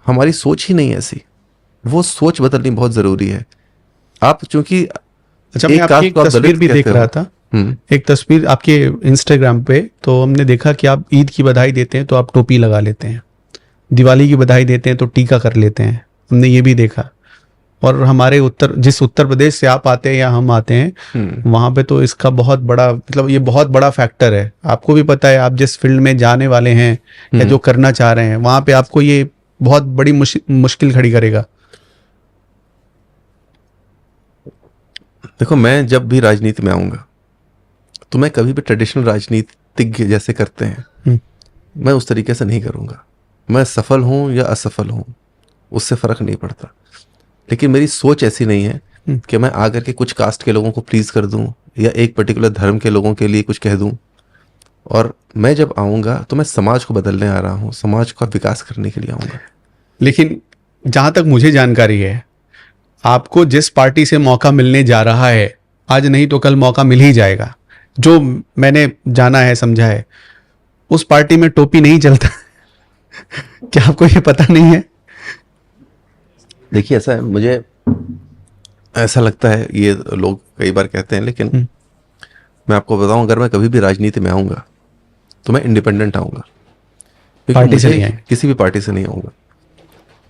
हमारी सोच ही नहीं ऐसी। वो सोच बदलनी बहुत जरूरी है। आप चूंकि अच्छा, मैं आपकी एक तस्वीर भी देख रहा था, एक तस्वीर आपके इंस्टाग्राम पे, तो हमने देखा कि आप ईद की बधाई देते हैं तो आप टोपी लगा लेते हैं, दिवाली की बधाई देते हैं तो टीका कर लेते हैं, हमने ये भी देखा। और हमारे जिस उत्तर प्रदेश से आप आते हैं या हम आते हैं, वहां पे तो इसका बहुत बड़ा, मतलब ये बहुत बड़ा फैक्टर है। आपको भी पता है, आप जिस फील्ड में जाने वाले हैं या जो करना चाह रहे हैं, वहां पे आपको ये बहुत बड़ी मुश्किल खड़ी करेगा। देखो, मैं जब भी राजनीति में आऊंगा तो मैं कभी भी ट्रेडिशनल राजनीतिज्ञ जैसे करते हैं, मैं उस तरीके से नहीं करूंगा। मैं सफल हूं या असफल हूं उससे फर्क नहीं पड़ता, लेकिन मेरी सोच ऐसी नहीं है कि मैं आकर के कुछ कास्ट के लोगों को प्लीज कर दूं या एक पर्टिकुलर धर्म के लोगों के लिए कुछ कह दूं। और मैं जब आऊंगा तो मैं समाज को बदलने आ रहा हूं, समाज का विकास करने के लिए आऊंगा। लेकिन जहां तक मुझे जानकारी है, आपको जिस पार्टी से मौका मिलने जा रहा है, आज नहीं तो कल मौका मिल ही जाएगा। जो मैंने जाना है, समझा है, उस पार्टी में टोपी नहीं चलता। क्या आपको ये पता नहीं है? देखिए ऐसा है, मुझे ऐसा लगता है, ये लोग कई बार कहते हैं, लेकिन मैं आपको बताऊं, अगर मैं कभी भी राजनीति में आऊँगा तो मैं इंडिपेंडेंट आऊँगा, क्योंकि पार्टी से मुझे नहीं आए। किसी भी पार्टी से नहीं आऊँगा,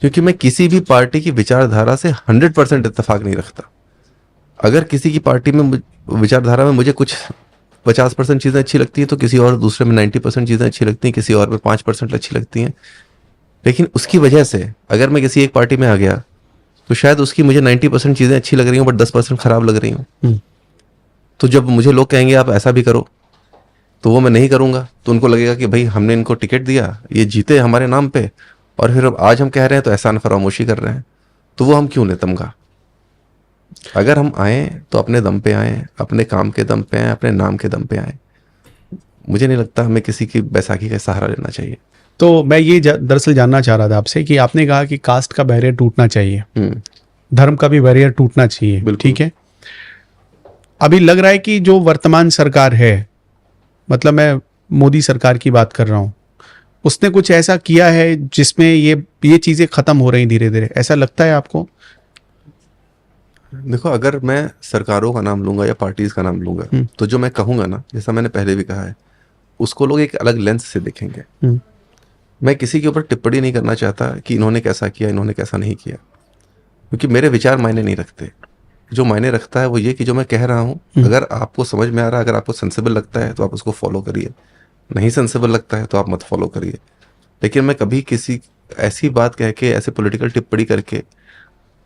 क्योंकि मैं किसी भी पार्टी की विचारधारा से 100% इत्तेफाक नहीं रखता। अगर किसी की पार्टी में विचारधारा में मुझे कुछ 50% चीज़ें अच्छी लगती हैं, तो किसी और दूसरे में 90% चीज़ें अच्छी लगती हैं, किसी और में 5% अच्छी लगती हैं। लेकिन उसकी वजह से अगर मैं किसी एक पार्टी में आ गया तो शायद उसकी मुझे 90% चीज़ें अच्छी लग रही हूँ, बट 10% खराब लग रही हूँ। तो जब मुझे लोग कहेंगे आप ऐसा भी करो, तो वो मैं नहीं करूँगा, तो उनको लगेगा कि भाई हमने इनको टिकट दिया, ये जीते हमारे नाम पे, और फिर अब आज हम कह रहे हैं तो एहसान फरामोशी कर रहे हैं, तो वो हम क्यों लें तमगा। अगर हम आए तो अपने दम पे आए, अपने काम के दम पे आए, अपने नाम के दम पे आए। मुझे नहीं लगता हमें किसी की बैसाखी का सहारा लेना चाहिए। तो मैं ये दरअसल जानना चाह रहा था आपसे कि आपने कहा कि कास्ट का बैरियर टूटना चाहिए, धर्म का भी बैरियर टूटना चाहिए, बिल्कुल। ठीक है। अभी लग रहा है कि जो वर्तमान सरकार है, मतलब मैं मोदी सरकार की बात कर रहा हूँ, उसने कुछ ऐसा किया है जिसमें ये चीजें खत्म हो रही धीरे धीरे, ऐसा लगता है आपको? देखो, अगर मैं सरकारों का नाम लूंगा या पार्टीज का नाम लूंगा, तो जो मैं कहूंगा ना, जैसा मैंने पहले भी कहा है, उसको लोग एक अलग लेंस से देखेंगे। मैं किसी के ऊपर टिप्पणी नहीं करना चाहता कि इन्होंने कैसा किया, इन्होंने कैसा नहीं किया, क्योंकि मेरे विचार मायने नहीं रखते। जो मायने रखता है वो ये कि जो मैं कह रहा हूँ, अगर आपको समझ में आ रहा है, अगर आपको सेंसिबल लगता है तो आप उसको फॉलो करिए, नहीं सेंसिबल लगता है तो आप मत फॉलो करिए। लेकिन मैं कभी किसी ऐसी बात कह के, ऐसे पॉलिटिकल टिप्पणी करके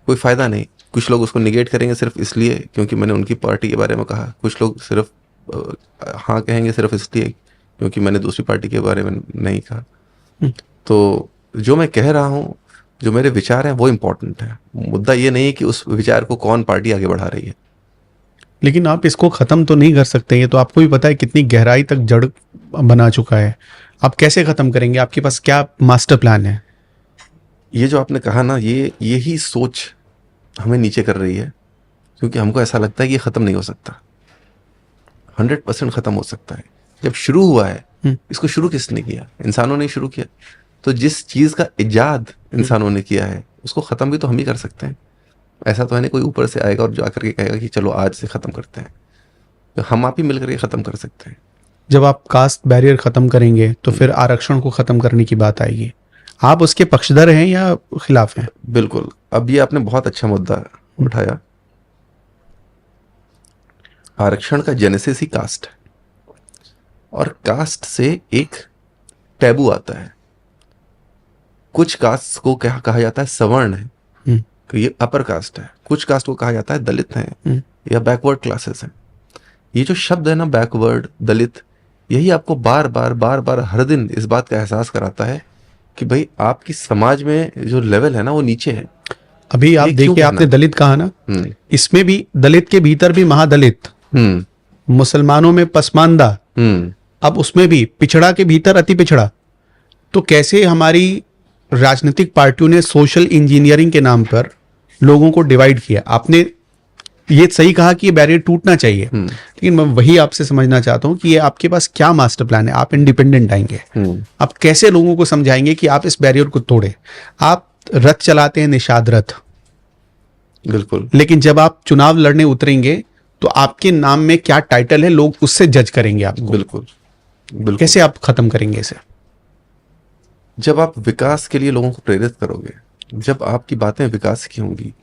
कोई फ़ायदा नहीं। कुछ लोग उसको निगेट करेंगे सिर्फ इसलिए क्योंकि मैंने उनकी पार्टी के बारे में कहा, कुछ लोग सिर्फ हाँ कहेंगे सिर्फ इसलिए क्योंकि मैंने दूसरी पार्टी के बारे में नहीं कहा। तो जो मैं कह रहा हूँ, जो मेरे विचार हैं, वो इम्पोर्टेंट है। मुद्दा ये नहीं है कि उस विचार को कौन पार्टी आगे बढ़ा रही है। लेकिन आप इसको ख़त्म तो नहीं कर सकते, ये तो आपको भी पता है कितनी गहराई तक जड़ बना चुका है। आप कैसे ख़त्म करेंगे? आपके पास क्या मास्टर प्लान है? ये जो आपने कहा ना, यही सोच हमें नीचे कर रही है, क्योंकि हमको ऐसा लगता है कि ये ख़त्म नहीं हो सकता। 100% ख़त्म हो सकता है। जब शुरू हुआ है, इसको शुरू किसने किया? इंसानों ने शुरू किया। तो जिस चीज़ का इजाद इंसानों ने किया है, उसको ख़त्म भी तो हम ही कर सकते हैं। ऐसा तो है नहीं कोई ऊपर से आएगा और जो आकर के कहेगा कि चलो आज से ख़त्म करते हैं। तो हम आप ही मिलकर ये ख़त्म कर सकते हैं। जब आप कास्ट बैरियर ख़त्म करेंगे तो फिर आरक्षण को ख़त्म करने की बात आएगी। आप उसके पक्षधर हैं या खिलाफ हैं? बिल्कुल। अब ये आपने बहुत अच्छा मुद्दा उठाया। आरक्षण का जेनेसिस ही कास्ट है, और कास्ट से एक टैबू आता है। कुछ कास्ट को क्या कहा जाता है? सवर्ण है, तो ये अपर कास्ट है। कुछ कास्ट को कहा जाता है दलित हैं या बैकवर्ड क्लासेस हैं। ये जो शब्द है ना, बैकवर्ड, दलित, यही आपको बार बार हर दिन इस बात का एहसास कराता है कि भाई आपकी समाज में जो लेवल है ना, वो नीचे है। अभी आप देखिए, आपने दलित कहा ना, इसमें भी दलित के भीतर भी महादलित, मुसलमानों में पसमानदा, अब उसमें भी पिछड़ा के भीतर अति पिछड़ा। तो कैसे हमारी राजनीतिक पार्टियों ने सोशल इंजीनियरिंग के नाम पर लोगों को डिवाइड किया। आपने ये सही कहा कि ये बैरियर टूटना चाहिए, लेकिन मैं वही आपसे समझना चाहता हूं कि ये आपके पास क्या मास्टर प्लान है? आप इंडिपेंडेंट आएंगे, आप कैसे लोगों को समझाएंगे कि आप इस बैरियर को तोड़े? आप रथ चलाते हैं, निषाद रथ, बिल्कुल, लेकिन जब आप चुनाव लड़ने उतरेंगे तो आपके नाम में क्या टाइटल है, लोग उससे जज करेंगे आपको। बिल्कुल, बिल्कुल। कैसे आप खत्म करेंगे इसे? जब आप विकास के लिए लोगों को प्रेरित करोगे, जब आपकी बातें विकास की होंगी,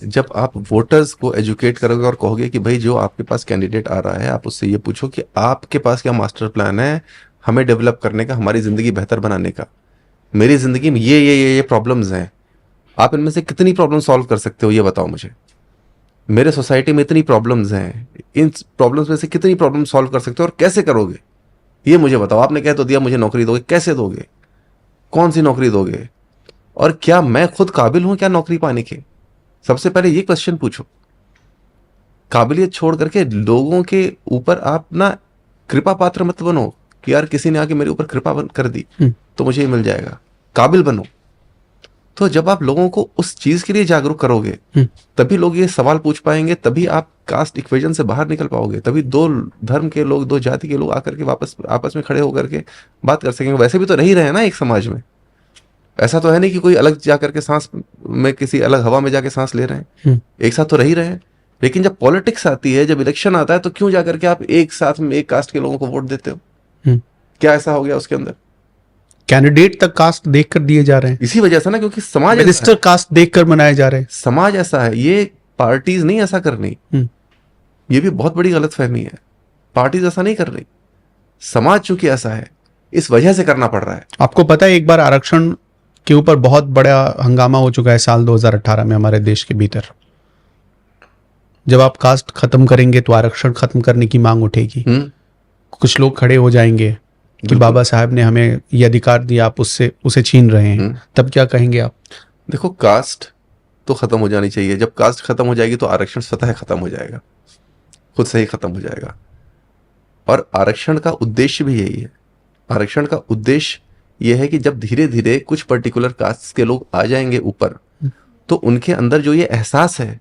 जब आप वोटर्स को एजुकेट करोगे और कहोगे कि भाई जो आपके पास कैंडिडेट आ रहा है, आप उससे ये पूछो कि आपके पास क्या मास्टर प्लान है हमें डेवलप करने का, हमारी ज़िंदगी बेहतर बनाने का। मेरी ज़िंदगी में ये प्रॉब्लम्स हैं, आप इनमें से कितनी प्रॉब्लम सॉल्व कर सकते हो, ये बताओ मुझे। मेरे सोसाइटी में इतनी प्रॉब्लम्स हैं, इन प्रॉब्लम्स में से कितनी प्रॉब्लम सॉल्व कर सकते हो और कैसे करोगे, ये मुझे बताओ। आपने कह तो दिया मुझे नौकरी दोगे, कैसे दोगे, कौन सी नौकरी दोगे, और क्या मैं खुद काबिल हूं क्या नौकरी पाने के? सबसे पहले ये क्वेश्चन पूछो। काबिलियत छोड़ करके लोगों के ऊपर आप ना कृपा पात्र मत बनो कि यार किसी ने आके मेरे ऊपर कृपा कर दी तो मुझे ये मिल जाएगा। काबिल बनो। तो जब आप लोगों को उस चीज के लिए जागरूक करोगे, तभी लोग ये सवाल पूछ पाएंगे, तभी आप कास्ट इक्वेशन से बाहर निकल पाओगे, तभी दो धर्म के लोग, दो जाति के लोग आकर के वापस आपस में खड़े होकर के बात कर सकेंगे। वैसे भी तो रह ही रहे हैं ना एक समाज में। ऐसा तो है नहीं कि कोई अलग जा करके सांस में किसी अलग हवा में जाके सांस ले रहे हैं, एक साथ तो रह ही रहे हैं। लेकिन जब पॉलिटिक्स आती है, जब इलेक्शन आता है, तो क्यों जा करके आप एक साथ में एक कास्ट के लोगों को वोट देते हो? क्या ऐसा हो गया उसके अंदर? कैंडिडेट तक कास्ट देखकर दिए जा रहे हैं, इसी वजह से ना, क्योंकि समाज ऐसा मिनिस्टर कास्ट देखकर बनाए जा रहे हैं। है, समाज ऐसा है, ये पार्टीज नहीं ऐसा कर रही, ये भी बहुत बड़ी गलतफहमी है। पार्टीज ऐसा नहीं कर रही, समाज चूंकि ऐसा है, इस वजह से करना पड़ रहा है। आपको पता है एक बार आरक्षण के ऊपर बहुत बड़ा हंगामा हो चुका है साल 2018 में हमारे देश के भीतर। जब आप कास्ट खत्म करेंगे तो आरक्षण खत्म करने की मांग उठेगी। कुछ लोग खड़े हो जाएंगे कि बाबा साहब ने हमें ये अधिकार दिया, आप उससे उसे छीन रहे हैं। तब क्या कहेंगे आप? देखो, कास्ट तो खत्म हो जानी चाहिए। जब कास्ट खत्म हो जाएगी तो आरक्षण स्वतः खत्म हो जाएगा, खुद से ही खत्म हो जाएगा। और आरक्षण का उद्देश्य भी यही है। आरक्षण का उद्देश्य यह है कि जब धीरे धीरे कुछ पर्टिकुलर कास्ट के लोग आ जाएंगे ऊपर, तो उनके अंदर जो ये एहसास है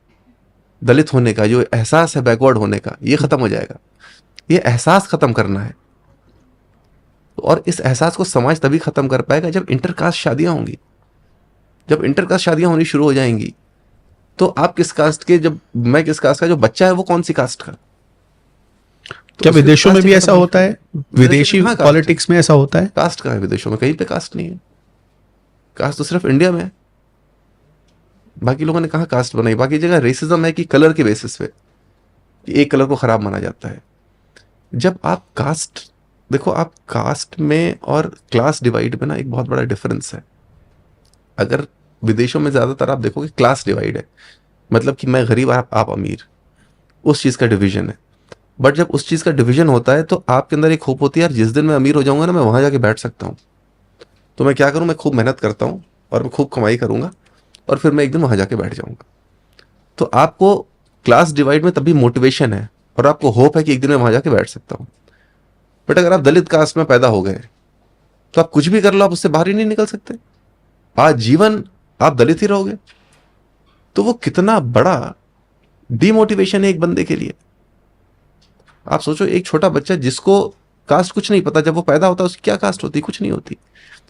दलित होने का, जो एहसास है बैकवर्ड होने का, ये खत्म हो जाएगा। ये एहसास खत्म करना है। और इस एहसास को समाज तभी खत्म कर पाएगा जब इंटरकास्ट शादियां होंगी। जब इंटरकास्ट शादियां होनी शुरू हो जाएंगी, तो आप किस कास्ट के, जब मैं किस कास्ट का, जो बच्चा है वो कौन सी कास्ट का। क्या विदेशों में भी ऐसा होता है? विदेशी हाँ, पॉलिटिक्स में ऐसा होता है? कास्ट का है विदेशों में, कहीं पे कास्ट नहीं है। कास्ट तो सिर्फ इंडिया में है। बाकी लोगों ने कहा कास्ट बनाई, बाकी जगह रेसिज्म है कि कलर के बेसिस पे, कि एक कलर को खराब माना जाता है। जब आप कास्ट देखो, आप कास्ट में और क्लास डिवाइड में ना एक बहुत बड़ा डिफरेंस है। अगर विदेशों में ज्यादातर आप देखोगे क्लास डिवाइड है, मतलब कि मैं गरीब आप अमीर, उस चीज का डिवीजन है। बट जब उस चीज का डिवीजन होता है तो आपके अंदर एक होप होती है, यार जिस दिन मैं अमीर हो जाऊंगा ना, मैं वहां जाके बैठ सकता हूं। तो मैं क्या करूं, मैं खूब मेहनत करता हूं और मैं खूब कमाई करूंगा और फिर मैं एक दिन वहां जाके बैठ जाऊंगा। तो आपको क्लास डिवाइड में तभी मोटिवेशन है और आपको होप है कि एक दिन मैं वहां जाके बैठ सकता हूं। बट अगर आप दलित कास्ट में पैदा हो गए तो आप कुछ भी कर लो, आप उससे बाहर ही नहीं निकल सकते। आज जीवन आप दलित ही रहोगे। तो वो कितना बड़ा डीमोटिवेशन है एक बंदे के लिए। आप सोचो, एक छोटा बच्चा जिसको कास्ट कुछ नहीं पता, जब वो पैदा होता है उसकी क्या कास्ट होती? कुछ नहीं होती।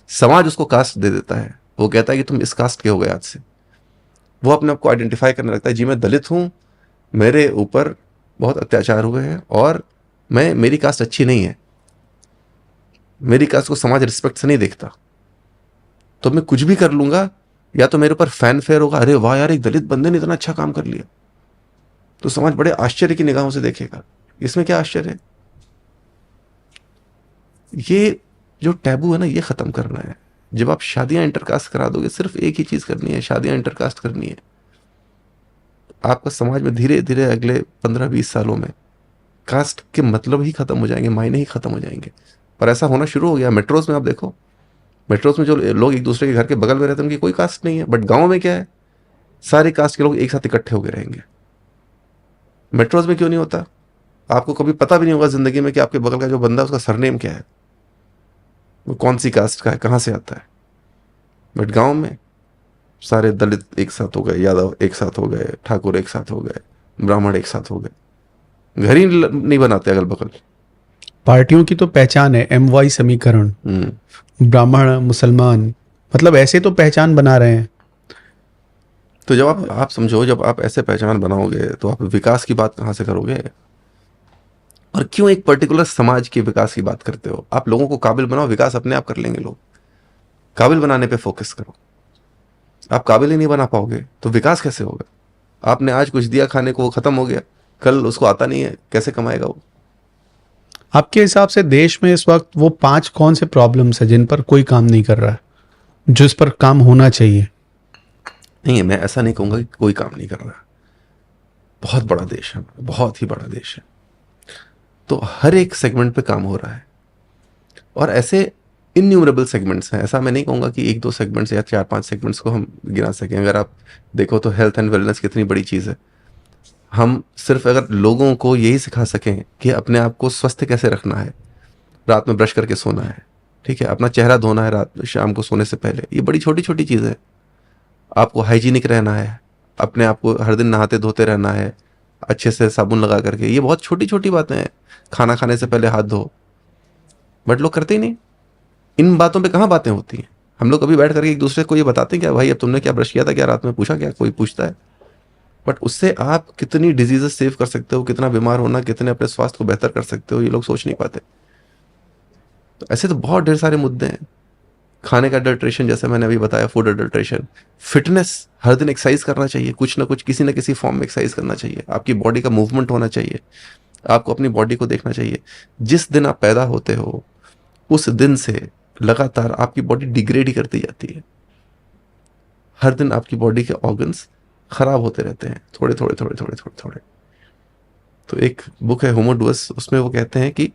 समाज उसको कास्ट दे देता है, वो कहता है कि तुम इस कास्ट के हो गए आज से। वो अपने आप को आइडेंटिफाई करने लगता है, जी मैं दलित हूं, मेरे ऊपर बहुत अत्याचार हुए हैं और मेरी कास्ट अच्छी नहीं है, मेरी कास्ट को समाज रिस्पेक्ट से नहीं देखता, तो मैं कुछ भी कर लूंगा, या तो मेरे ऊपर फैन फेयर होगा, अरे वाह यार एक दलित बंदे ने इतना अच्छा काम कर लिया, तो समाज बड़े आश्चर्य की निगाहों से देखेगा। इसमें क्या आश्चर्य है? ये जो टैबू है ना, ये खत्म करना है। जब आप शादियां इंटरकास्ट करा दोगे, सिर्फ एक ही चीज करनी है, शादियां इंटरकास्ट करनी है, आपका समाज में धीरे धीरे अगले 15-20 सालों में कास्ट के मतलब ही खत्म हो जाएंगे, मायने ही खत्म हो जाएंगे। पर ऐसा होना शुरू हो गया। मेट्रोज में आप देखो, मेट्रोज में जो लोग एक दूसरे के घर के बगल में रहते हैं उनकी कोई कास्ट नहीं है। बट गांव में क्या है, सारे कास्ट के लोग एक साथ इकट्ठे होकर रहेंगे। मेट्रोज में क्यों नहीं होता? आपको कभी पता भी नहीं होगा जिंदगी में कि आपके बगल का जो बंदा है उसका सरनेम क्या है, वो कौन सी कास्ट का है, कहां से आता है। बट गांव में सारे दलित एक साथ हो गए, यादव एक साथ हो गए, ठाकुर एक साथ हो गए, ब्राह्मण एक साथ हो गए, घर ही नहीं बनाते अगल बगल। पार्टियों की तो पहचान है MY समीकरण, ब्राह्मण मुसलमान, मतलब ऐसे तो पहचान बना रहे हैं। तो जब आप समझो, जब आप ऐसे पहचान बनाओगे तो आप विकास की बात कहां से करोगे? और क्यों एक पर्टिकुलर समाज के विकास की बात करते हो? आप लोगों को काबिल बनाओ, विकास अपने आप कर लेंगे लोग। काबिल बनाने पे फोकस करो। आप काबिल ही नहीं बना पाओगे तो विकास कैसे होगा? आपने आज कुछ दिया खाने को, वो खत्म हो गया, कल उसको आता नहीं है, कैसे कमाएगा वो? आपके हिसाब से देश में इस वक्त वो 5 कौन से प्रॉब्लम्स है जिन पर कोई काम नहीं कर रहा है, जो इस पर काम होना चाहिए? नहीं, मैं ऐसा नहीं कहूंगा कि कोई काम नहीं कर रहा। बहुत बड़ा देश है, बहुत ही बड़ा देश है, तो हर एक सेगमेंट पे काम हो रहा है। और ऐसे इन्यूमरेबल सेगमेंट्स हैं। ऐसा मैं नहीं कहूंगा कि 1-2 सेगमेंट्स या 4-5 सेगमेंट्स को हम गिना सकें। अगर आप देखो तो हेल्थ एंड वेलनेस कितनी बड़ी चीज़ है। हम सिर्फ अगर लोगों को यही सिखा सकें कि अपने आप को स्वस्थ कैसे रखना है, रात में ब्रश करके सोना है, ठीक है, अपना चेहरा धोना है रात शाम को सोने से पहले, ये बड़ी छोटी छोटी चीज़ है। आपको हाइजीनिक रहना है, अपने आप को हर दिन नहाते धोते रहना है, अच्छे से साबुन लगा करके, ये बहुत छोटी छोटी बातें हैं। खाना खाने से पहले हाथ धो, बट लोग करते ही नहीं। इन बातों पे कहाँ बातें होती हैं? हम लोग कभी बैठ करके एक दूसरे को ये बताते हैं क्या भाई अब तुमने क्या ब्रश किया था, क्या रात में पूछा, क्या कोई पूछता है? बट उससे आप कितनी डिजीजेस सेव कर सकते हो, कितना बीमार होना, कितने अपने स्वास्थ्य को बेहतर कर सकते हो, ये लोग सोच नहीं पाते। तो ऐसे तो बहुत ढेर सारे मुद्दे हैं। खाने का अडल्ट्रेशन, जैसे मैंने अभी बताया, फूड अडल्ट्रेशन। फिटनेस, हर दिन एक्सरसाइज करना चाहिए, कुछ ना कुछ किसी न किसी फॉर्म में एक्सरसाइज करना चाहिए, आपकी बॉडी का मूवमेंट होना चाहिए, आपको अपनी बॉडी को देखना चाहिए। जिस दिन आप पैदा होते हो उस दिन से लगातार आपकी बॉडी डिग्रेड ही करती जाती है। हर दिन आपकी बॉडी के ऑर्गन्स खराब होते रहते हैं, थोड़े थोड़े थोड़े थोड़े थोड़े थोड़े। तो एक बुक है होमो डुअस, उसमें वो कहते हैं कि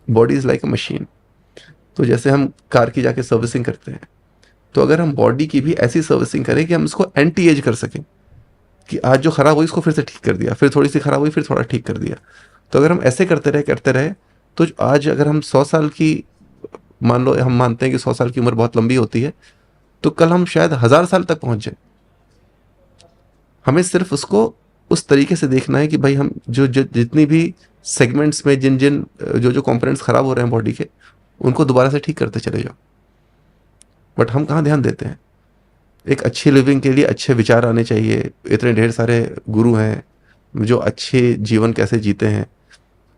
body is like a machine. तो जैसे हम कार की जाके सर्विसिंग करते हैं, तो अगर हम बॉडी की भी ऐसी सर्विसिंग करें कि हम इसको एंटी एज कर सकें, कि आज जो खराब हुई इसको फिर से ठीक कर दिया, फिर थोड़ी सी खराब हुई फिर थोड़ा ठीक कर दिया। तो अगर हम ऐसे करते रहे तो आज अगर हम 100 साल की, मान लो हम मानते हैं कि 100 साल की उम्र बहुत लंबी होती है, तो कल हम शायद 1000 साल तक पहुंच जाए। हमें सिर्फ उसको उस तरीके से देखना है कि भाई हम जितनी भी सेगमेंट्स में जिन जिन जो कंपोनेंट्स खराब हो रहे हैं बॉडी के, उनको दोबारा से ठीक करते चले जाओ। बट हम कहाँ ध्यान देते हैं? एक अच्छी लिविंग के लिए अच्छे विचार आने चाहिए। इतने ढेर सारे गुरु हैं जो अच्छे जीवन कैसे जीते हैं,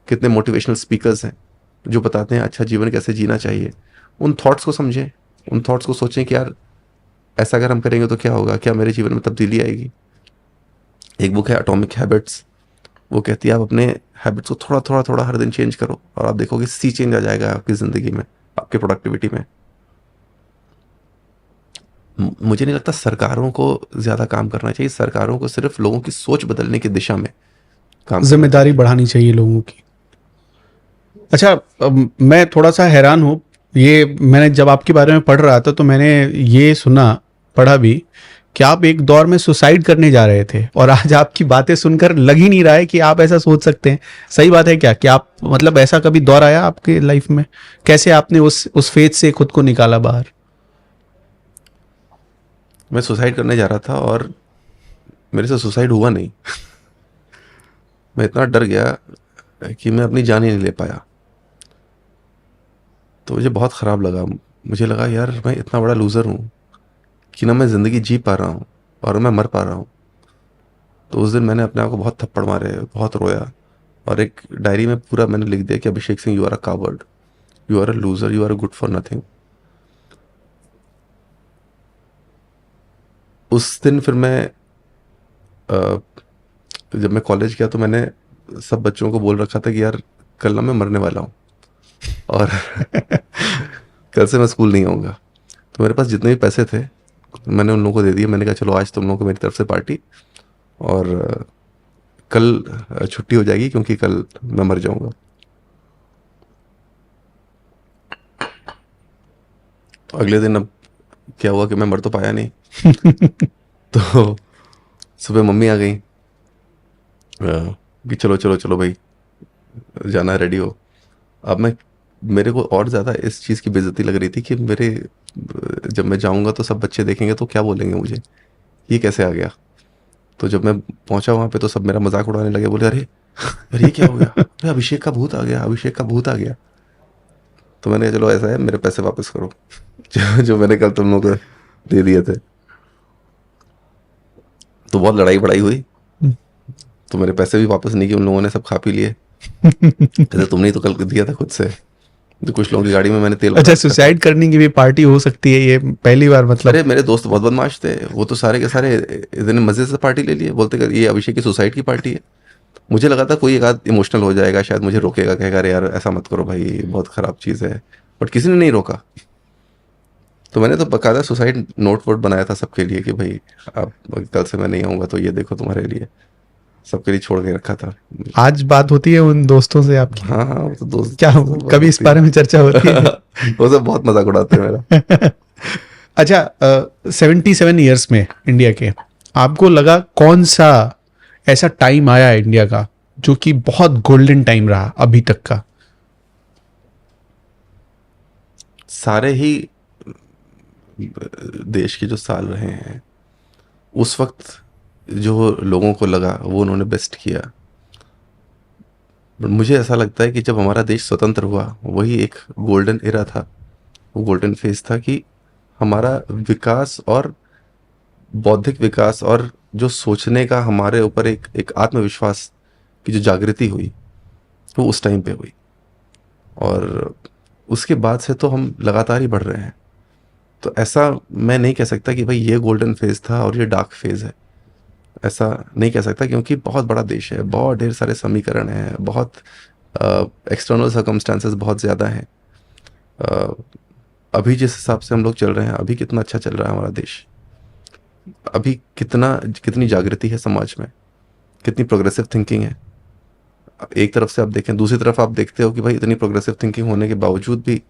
कितने मोटिवेशनल स्पीकर्स हैं जो बताते हैं अच्छा जीवन कैसे जीना चाहिए। उन थॉट्स को समझें, उन थॉट्स को सोचें कि यार ऐसा अगर हम करेंगे तो क्या होगा, क्या मेरे जीवन में तब्दीली आएगी। एक बुक है एटॉमिक हैबिट्स, वो कहती है आप अपने हैबिट्स को थोड़ा थोड़ा थोड़ा हर दिन चेंज करो और आप देखोगे सी चेंज आ जाएगा आपकी ज़िंदगी में, आपकी प्रोडक्टिविटी में। मुझे नहीं लगता सरकारों को ज़्यादा काम करना चाहिए, सरकारों को सिर्फ लोगों की सोच बदलने की दिशा में काम, जिम्मेदारी बढ़ानी चाहिए लोगों की। अच्छा, मैं थोड़ा सा हैरान हूँ, ये मैंने जब आपके बारे में पढ़ रहा था तो मैंने ये पढ़ा भी कि आप एक दौर में सुसाइड करने जा रहे थे, और आज आपकी बातें सुनकर लग ही नहीं रहा है कि आप ऐसा सोच सकते हैं। सही बात है क्या कि आप, मतलब ऐसा कभी दौर आया आपके लाइफ में? कैसे आपने उस फेज से खुद को निकाला बाहर? मैं सुसाइड करने जा रहा था और मेरे से सुसाइड हुआ नहीं। मैं इतना डर गया कि मैं अपनी जान ही नहीं ले पाया। तो मुझे बहुत ख़राब लगा। मुझे लगा यार मैं इतना बड़ा लूज़र हूँ कि ना मैं ज़िंदगी जी पा रहा हूँ और मैं मर पा रहा हूँ। तो उस दिन मैंने अपने आप को बहुत थप्पड़ मारे, बहुत रोया, और एक डायरी में पूरा मैंने लिख दिया कि Abhishek Singh, you are a coward, you are a loser, you are a good for nothing. उस दिन फिर मैं जब मैं कॉलेज गया तो मैंने सब बच्चों को बोल रखा था कि यार कल ना मैं मरने वाला हूँ और कल से मैं स्कूल नहीं आऊँगा। तो मेरे पास जितने भी पैसे थे मैंने उन लोगों को दे दिए। मैंने कहा चलो आज तुम लोगों को मेरी तरफ से पार्टी, और कल छुट्टी हो जाएगी क्योंकि कल मैं मर जाऊँगा। तो अगले दिन अब क्या हुआ कि मैं मर तो पाया नहीं। तो सुबह मम्मी आ गई कि चलो चलो चलो भाई जाना है, रेडी हो। अब मेरे को और ज़्यादा इस चीज़ की बेइज्जती लग रही थी कि जब मैं जाऊंगा तो सब बच्चे देखेंगे तो क्या बोलेंगे मुझे, ये कैसे आ गया। तो जब मैं पहुंचा वहाँ पे तो सब मेरा मजाक उड़ाने लगे, बोले अरे अरे ये क्या हो गया, अरे अभिषेक का भूत आ गया, अभिषेक का भूत आ गया। तो मैंने कहा चलो ऐसा है, मेरे पैसे वापस करो जो मैंने कल तुम लोगों को दे दिए थे। तो बहुत लड़ाई बड़ाई हुई, तो मेरे पैसे भी वापस नहीं किए उन लोगों ने, सब खा पी लिए। कहते तुमने ही तो कल दिया था खुद से। तो कुछ लोगों की गाड़ी में मैंने तेल अच्छा, सुसाइड करने की भी पार्टी हो सकती है, ये पहली बार मतलब? अरे मेरे दोस्त बहुत बदमाश थे, वो तो सारे के सारे इतने मजे से पार्टी ले लिए, बोलते कर ये अभिषेक की सुसाइड की पार्टी है। मुझे लगा था कोई एक आध इमोशनल हो जाएगा, शायद मुझे रोकेगा, कहेगा अरे यार ऐसा मत करो भाई, बहुत खराब चीज़ है। बट किसी ने नहीं रोका। तो मैंने तो बकायदा सुसाइड नोट वोट बनाया था सबके लिए कि भाई आप कल से मैं नहीं आऊँगा तो ये देखो तुम्हारे लिए, सबके लिए छोड़ के रखा था। आज बात होती है उन दोस्तों से आपकी? हाँ हाँ, वो तो दोस्त क्या कभी इस बारे में चर्चा होती है? वो सब बहुत मजाक उड़ाते हैं मेरा। अच्छा, 77 ईयर्स में इंडिया के, आपको लगा कौन सा ऐसा टाइम आया इंडिया का जो कि बहुत गोल्डन टाइम रहा अभी तक का? सारे ही देश के जो साल रहे हैं उस वक्त जो लोगों को लगा वो उन्होंने बेस्ट किया। बट मुझे ऐसा लगता है कि जब हमारा देश स्वतंत्र हुआ वही एक गोल्डन एरा था, वो गोल्डन फेज था कि हमारा विकास और बौद्धिक विकास और जो सोचने का हमारे ऊपर एक आत्मविश्वास की जो जागृति हुई वो उस टाइम पे हुई। और उसके बाद से तो हम लगातार ही बढ़ रहे हैं। तो ऐसा मैं नहीं कह सकता कि भाई ये गोल्डन फेज था और ये डार्क फेज है, ऐसा नहीं कह सकता, क्योंकि बहुत बड़ा देश है, बहुत ढेर सारे समीकरण हैं, बहुत एक्सटर्नल सर्कमस्टांसेस बहुत ज़्यादा हैं। अभी जिस हिसाब से हम लोग चल रहे हैं, अभी कितना अच्छा चल रहा है हमारा देश, अभी कितनी जागृति है समाज में, कितनी प्रोग्रेसिव थिंकिंग है। एक तरफ से आप देखें, दूसरी तरफ आप देखते हो कि भाई इतनी प्रोग्रेसिव थिंकिंग होने के बावजूद भी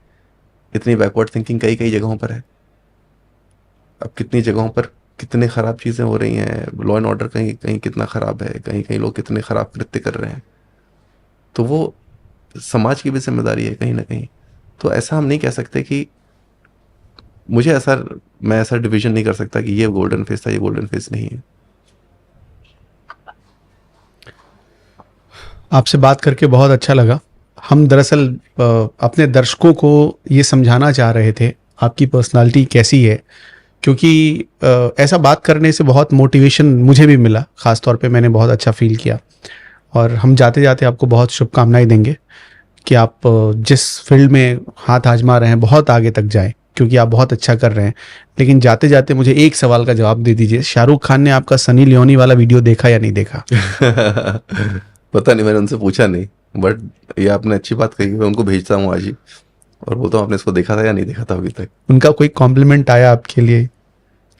इतनी बैकवर्ड थिंकिंग कई कई जगहों पर है। अब कितनी जगहों पर कितने ख़राब चीज़ें हो रही हैं, लॉ एंड ऑर्डर कहीं कहीं कितना ख़राब है, कहीं कहीं लोग कितने ख़राब कृत्य कर रहे हैं। तो वो समाज की भी जिम्मेदारी है कहीं ना कहीं। तो ऐसा हम नहीं कह सकते कि मैं ऐसा डिवीजन नहीं कर सकता कि ये गोल्डन फेज था, ये गोल्डन फेज नहीं है। आपसे बात करके बहुत अच्छा लगा। हम दरअसल अपने दर्शकों को ये समझाना चाह रहे थे आपकी पर्सनालिटी कैसी है, क्योंकि ऐसा बात करने से बहुत मोटिवेशन मुझे भी मिला, ख़ास तौर पे मैंने बहुत अच्छा फील किया। और हम जाते जाते आपको बहुत शुभकामनाएं देंगे कि आप जिस फील्ड में हाथ आजमा रहे हैं बहुत आगे तक जाएं, क्योंकि आप बहुत अच्छा कर रहे हैं। लेकिन जाते जाते मुझे एक सवाल का जवाब दे दीजिए, शाहरुख खान ने आपका सनी लियोनी वाला वीडियो देखा या नहीं देखा? पता नहीं, मैंने उनसे पूछा नहीं, बट ये आपने अच्छी बात कही, मैं उनको भेजता हूँ आज ही और बोलता हूँ आपने इसको देखा था या नहीं देखा था अभी तक। उनका कोई कॉम्प्लीमेंट आया आपके लिए?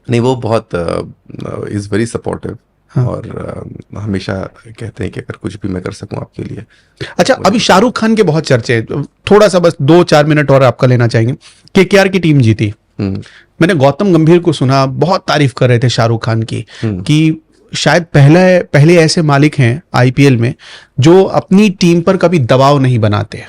नहीं, वो बहुत इज़ वेरी सपोर्टिव। हाँ। और हमेशा कहते हैं कि अगर कुछ भी मैं कर सकूं आपके लिए। अच्छा, अभी शाहरुख खान के बहुत चर्चे हैं, थोड़ा सा बस 2-4 मिनट और आपका लेना चाहेंगे। केकेआर की टीम जीती, मैंने गौतम गंभीर को सुना, बहुत तारीफ कर रहे थे शाहरुख खान की कि शायद पहले ऐसे मालिक हैं आईपीएल में जो अपनी टीम पर कभी दबाव नहीं बनाते,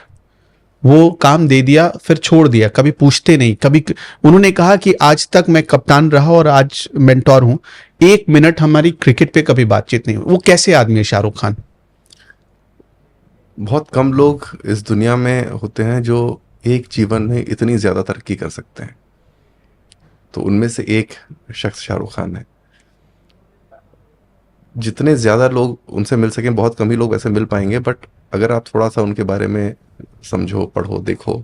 वो काम दे दिया फिर छोड़ दिया, कभी पूछते नहीं। कभी उन्होंने कहा कि आज तक मैं कप्तान रहा और आज मेंटोर हूं, 1 मिनट हमारी क्रिकेट पे कभी बातचीत नहीं हुई। वो कैसे आदमी है शाहरुख खान? बहुत कम लोग इस दुनिया में होते हैं जो एक जीवन में इतनी ज्यादा तरक्की कर सकते हैं, तो उनमें से एक शख्स शाहरुख खान है। जितने ज्यादा लोग उनसे मिल सकें, बहुत कम ही लोग वैसे मिल पाएंगे, बट अगर आप थोड़ा सा उनके बारे में समझो, पढ़ो, देखो,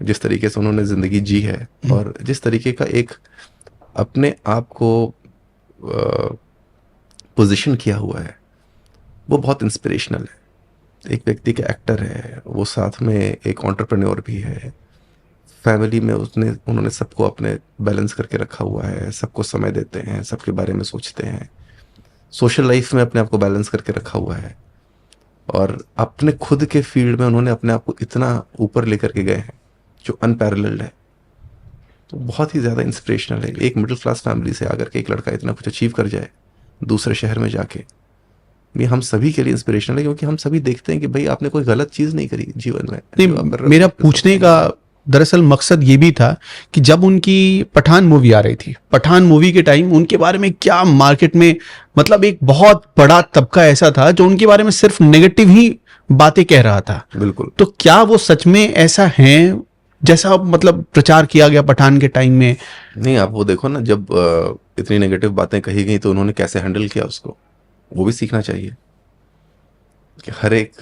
जिस तरीके से उन्होंने जिंदगी जी है और जिस तरीके का एक अपने आप को पोजीशन किया हुआ है, वो बहुत इंस्पिरेशनल है। एक व्यक्ति का एक्टर है, वो साथ में एक एंटरप्रेन्योर भी है। फैमिली में उन्होंने सबको अपने बैलेंस करके रखा हुआ है, सबको समय देते हैं, सबके बारे में सोचते हैं। सोशल लाइफ में अपने आप को बैलेंस करके रखा हुआ है और अपने खुद के फील्ड में उन्होंने अपने आप को इतना ऊपर लेकर के गए हैं जो अनपैरेलल्ड है। तो बहुत ही ज़्यादा इंस्पिरेशनल है। एक मिडिल क्लास फैमिली से आकर के एक लड़का इतना कुछ अचीव कर जाए दूसरे शहर में जाके, ये हम सभी के लिए इंस्पिरेशनल है, क्योंकि हम सभी देखते हैं कि भाई आपने कोई गलत चीज़ नहीं करी जीवन में। नहीं, मेरा पूछने का दरअसल मकसद ये भी था कि जब उनकी पठान मूवी आ रही थी, पठान मूवी के टाइम उनके बारे में क्या मार्केट में, मतलब एक बहुत बड़ा तबका ऐसा था जो उनके बारे में सिर्फ नेगेटिव ही बातें कह रहा था। बिल्कुल। तो क्या वो सच में ऐसा है जैसा मतलब प्रचार किया गया पठान के टाइम में? नहीं, आप वो देखो ना, जब इतनी नेगेटिव बातें कही गई तो उन्होंने कैसे हैंडल किया उसको, वो भी सीखना चाहिए कि हर एक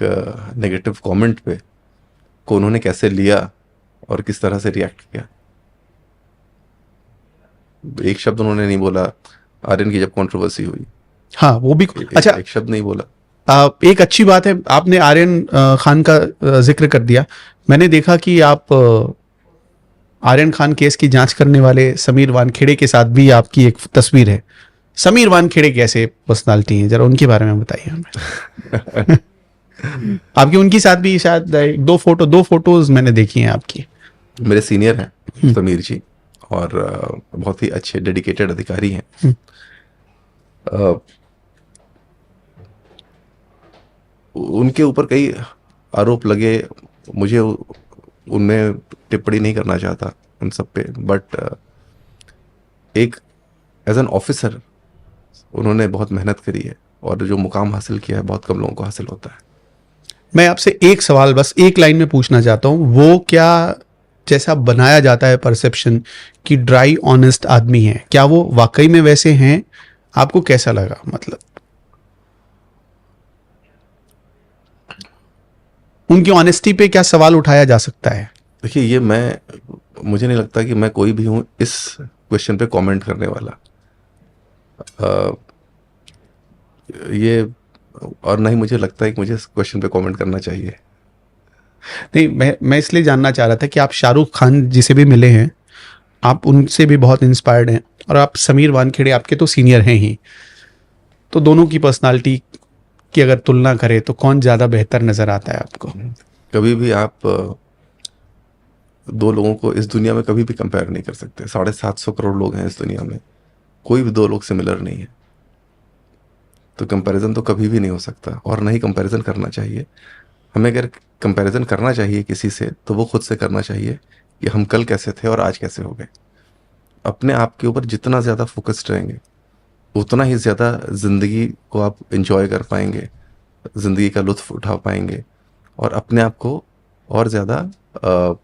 नेगेटिव कमेंट पे को उन्होंने कैसे लिया और किस तरह से रिएक्ट किया। एक शब्द उन्होंने नहीं बोला आर्यन की जब कंट्रोवर्सी हुई। हाँ, वो भी अच्छा, एक शब्द नहीं बोला। एक अच्छी बात है, आपने आर्यन खान का जिक्र कर दिया। मैंने देखा कि आप आर्यन खान केस की जांच करने वाले समीर वानखेड़े के साथ भी आपकी एक तस्वीर है। समीर वानखेड़े कैसे पर्सनालिटी है, जरा उनके बारे में बताइए हमें। आपकी उनकी साथ भी शायद 2 फोटोज मैंने देखी हैं आपकी। मेरे सीनियर हैं समीर जी, और बहुत ही अच्छे डेडिकेटेड अधिकारी हैं। उनके ऊपर कई आरोप लगे, मुझे उनमें टिप्पणी नहीं करना चाहता उन सब पे, बट एक एज एन ऑफिसर उन्होंने बहुत मेहनत करी है और जो मुकाम हासिल किया है बहुत कम लोगों को हासिल होता है। मैं आपसे एक सवाल बस एक लाइन में पूछना चाहता हूँ, वो क्या जैसा बनाया जाता है परसेप्शन कि ड्राई ऑनेस्ट आदमी है, क्या वो वाकई में वैसे हैं? आपको कैसा लगा? मतलब उनकी ऑनेस्टी पे क्या सवाल उठाया जा सकता है? देखिए, ये मुझे नहीं लगता कि मैं कोई भी हूँ इस क्वेश्चन पे कमेंट करने वाला। ये और नहीं मुझे लगता है कि मुझे इस क्वेश्चन पे कमेंट करना चाहिए। नहीं, मैं इसलिए जानना चाह रहा था कि आप शाहरुख खान जी से भी मिले हैं, आप उनसे भी बहुत इंस्पायर्ड हैं, और आप समीर वानखेड़े आपके तो सीनियर हैं ही, तो दोनों की पर्सनालिटी की अगर तुलना करें तो कौन ज़्यादा बेहतर नज़र आता है आपको? कभी भी आप दो लोगों को इस दुनिया में कभी भी कंपेयर नहीं कर सकते। 750 करोड़ लोग हैं इस दुनिया में, कोई भी दो लोग सिमिलर नहीं है, तो कंपैरिजन तो कभी भी नहीं हो सकता, और नहीं कंपैरिजन करना चाहिए। हमें अगर कंपैरिजन करना चाहिए किसी से तो वो खुद से करना चाहिए कि हम कल कैसे थे और आज कैसे हो गए। अपने आप के ऊपर जितना ज़्यादा फोकस्ड रहेंगे उतना ही ज़्यादा ज़िंदगी को आप एंजॉय कर पाएंगे, ज़िंदगी का लुत्फ़ उठा पाएंगे, और अपने आप को और ज़्यादा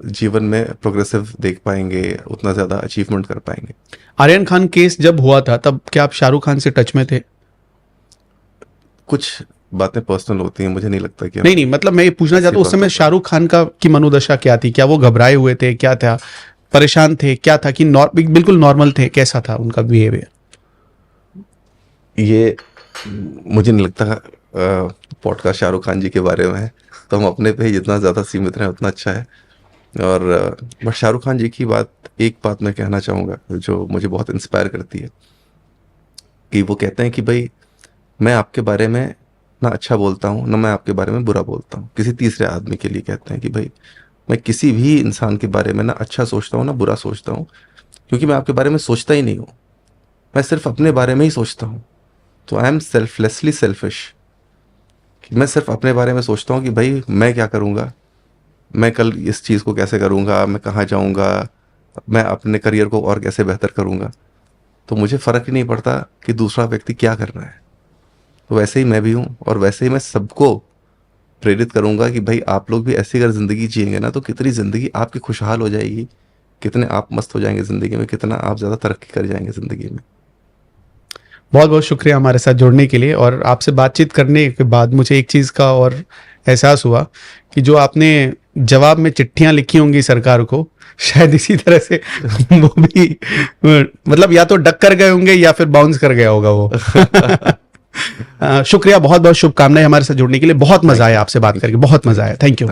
जीवन में प्रोग्रेसिव देख पाएंगे, उतना ज़्यादा अचीवमेंट कर पाएंगे। आर्यन खान केस जब हुआ था तब क्या आप शाहरुख खान से टच में थे? कुछ बातें पर्सनल होती हैं, मुझे नहीं लगता कि नहीं, मतलब मैं ये पूछना चाहता हूँ उस समय शाहरुख खान की मनोदशा क्या थी? क्या वो घबराए हुए थे, क्या था, परेशान थे, क्या था कि बिल्कुल नॉर्मल थे? कैसा था उनका बिहेवियर? ये मुझे नहीं लगता पॉडकास्ट शाहरुख खान जी के बारे में है, तो हम अपने पे ही जितना ज़्यादा सीमित रहें उतना अच्छा है। और बट शाहरुख खान जी की एक बात मैं कहना चाहूँगा जो मुझे बहुत इंस्पायर करती है, कि वो कहते हैं कि भाई मैं आपके बारे में ना अच्छा बोलता हूँ ना मैं आपके बारे में बुरा बोलता हूँ। किसी तीसरे आदमी के लिए कहते हैं कि भाई मैं किसी भी इंसान के बारे में ना अच्छा सोचता हूँ ना बुरा सोचता हूँ, क्योंकि मैं आपके बारे में सोचता ही नहीं हूँ, मैं सिर्फ अपने बारे में ही सोचता हूँ। तो आई एम सेल्फलेसली सेल्फिश, कि मैं सिर्फ अपने बारे में सोचता हूँ कि भाई मैं क्या करूँगा, मैं कल इस चीज़ को कैसे करूँगा, मैं कहाँ जाऊँगा, मैं अपने करियर को और कैसे बेहतर करूँगा। तो मुझे फ़र्क ही नहीं पड़ता कि दूसरा व्यक्ति क्या कर रहा है। तो वैसे ही मैं भी हूँ, और वैसे ही मैं सबको प्रेरित करूँगा कि भाई आप लोग भी ऐसी अगर ज़िंदगी जिएंगे ना तो कितनी ज़िंदगी आपकी खुशहाल हो जाएगी, कितने आप मस्त हो जाएंगे ज़िंदगी में, कितना आप ज़्यादा तरक्की कर जाएंगे ज़िंदगी में। बहुत बहुत शुक्रिया हमारे साथ जुड़ने के लिए, और आपसे बातचीत करने के बाद मुझे एक चीज़ का और एहसास हुआ कि जो आपने जवाब में चिट्ठियां लिखी होंगी सरकार को, शायद इसी तरह से वो भी मतलब या तो डक कर गए होंगे या फिर बाउंस कर गया होगा वो। शुक्रिया, बहुत बहुत शुभकामनाएं हमारे साथ जुड़ने के लिए। बहुत मज़ा आया आपसे बात करके, बहुत मज़ा आया। Thank you.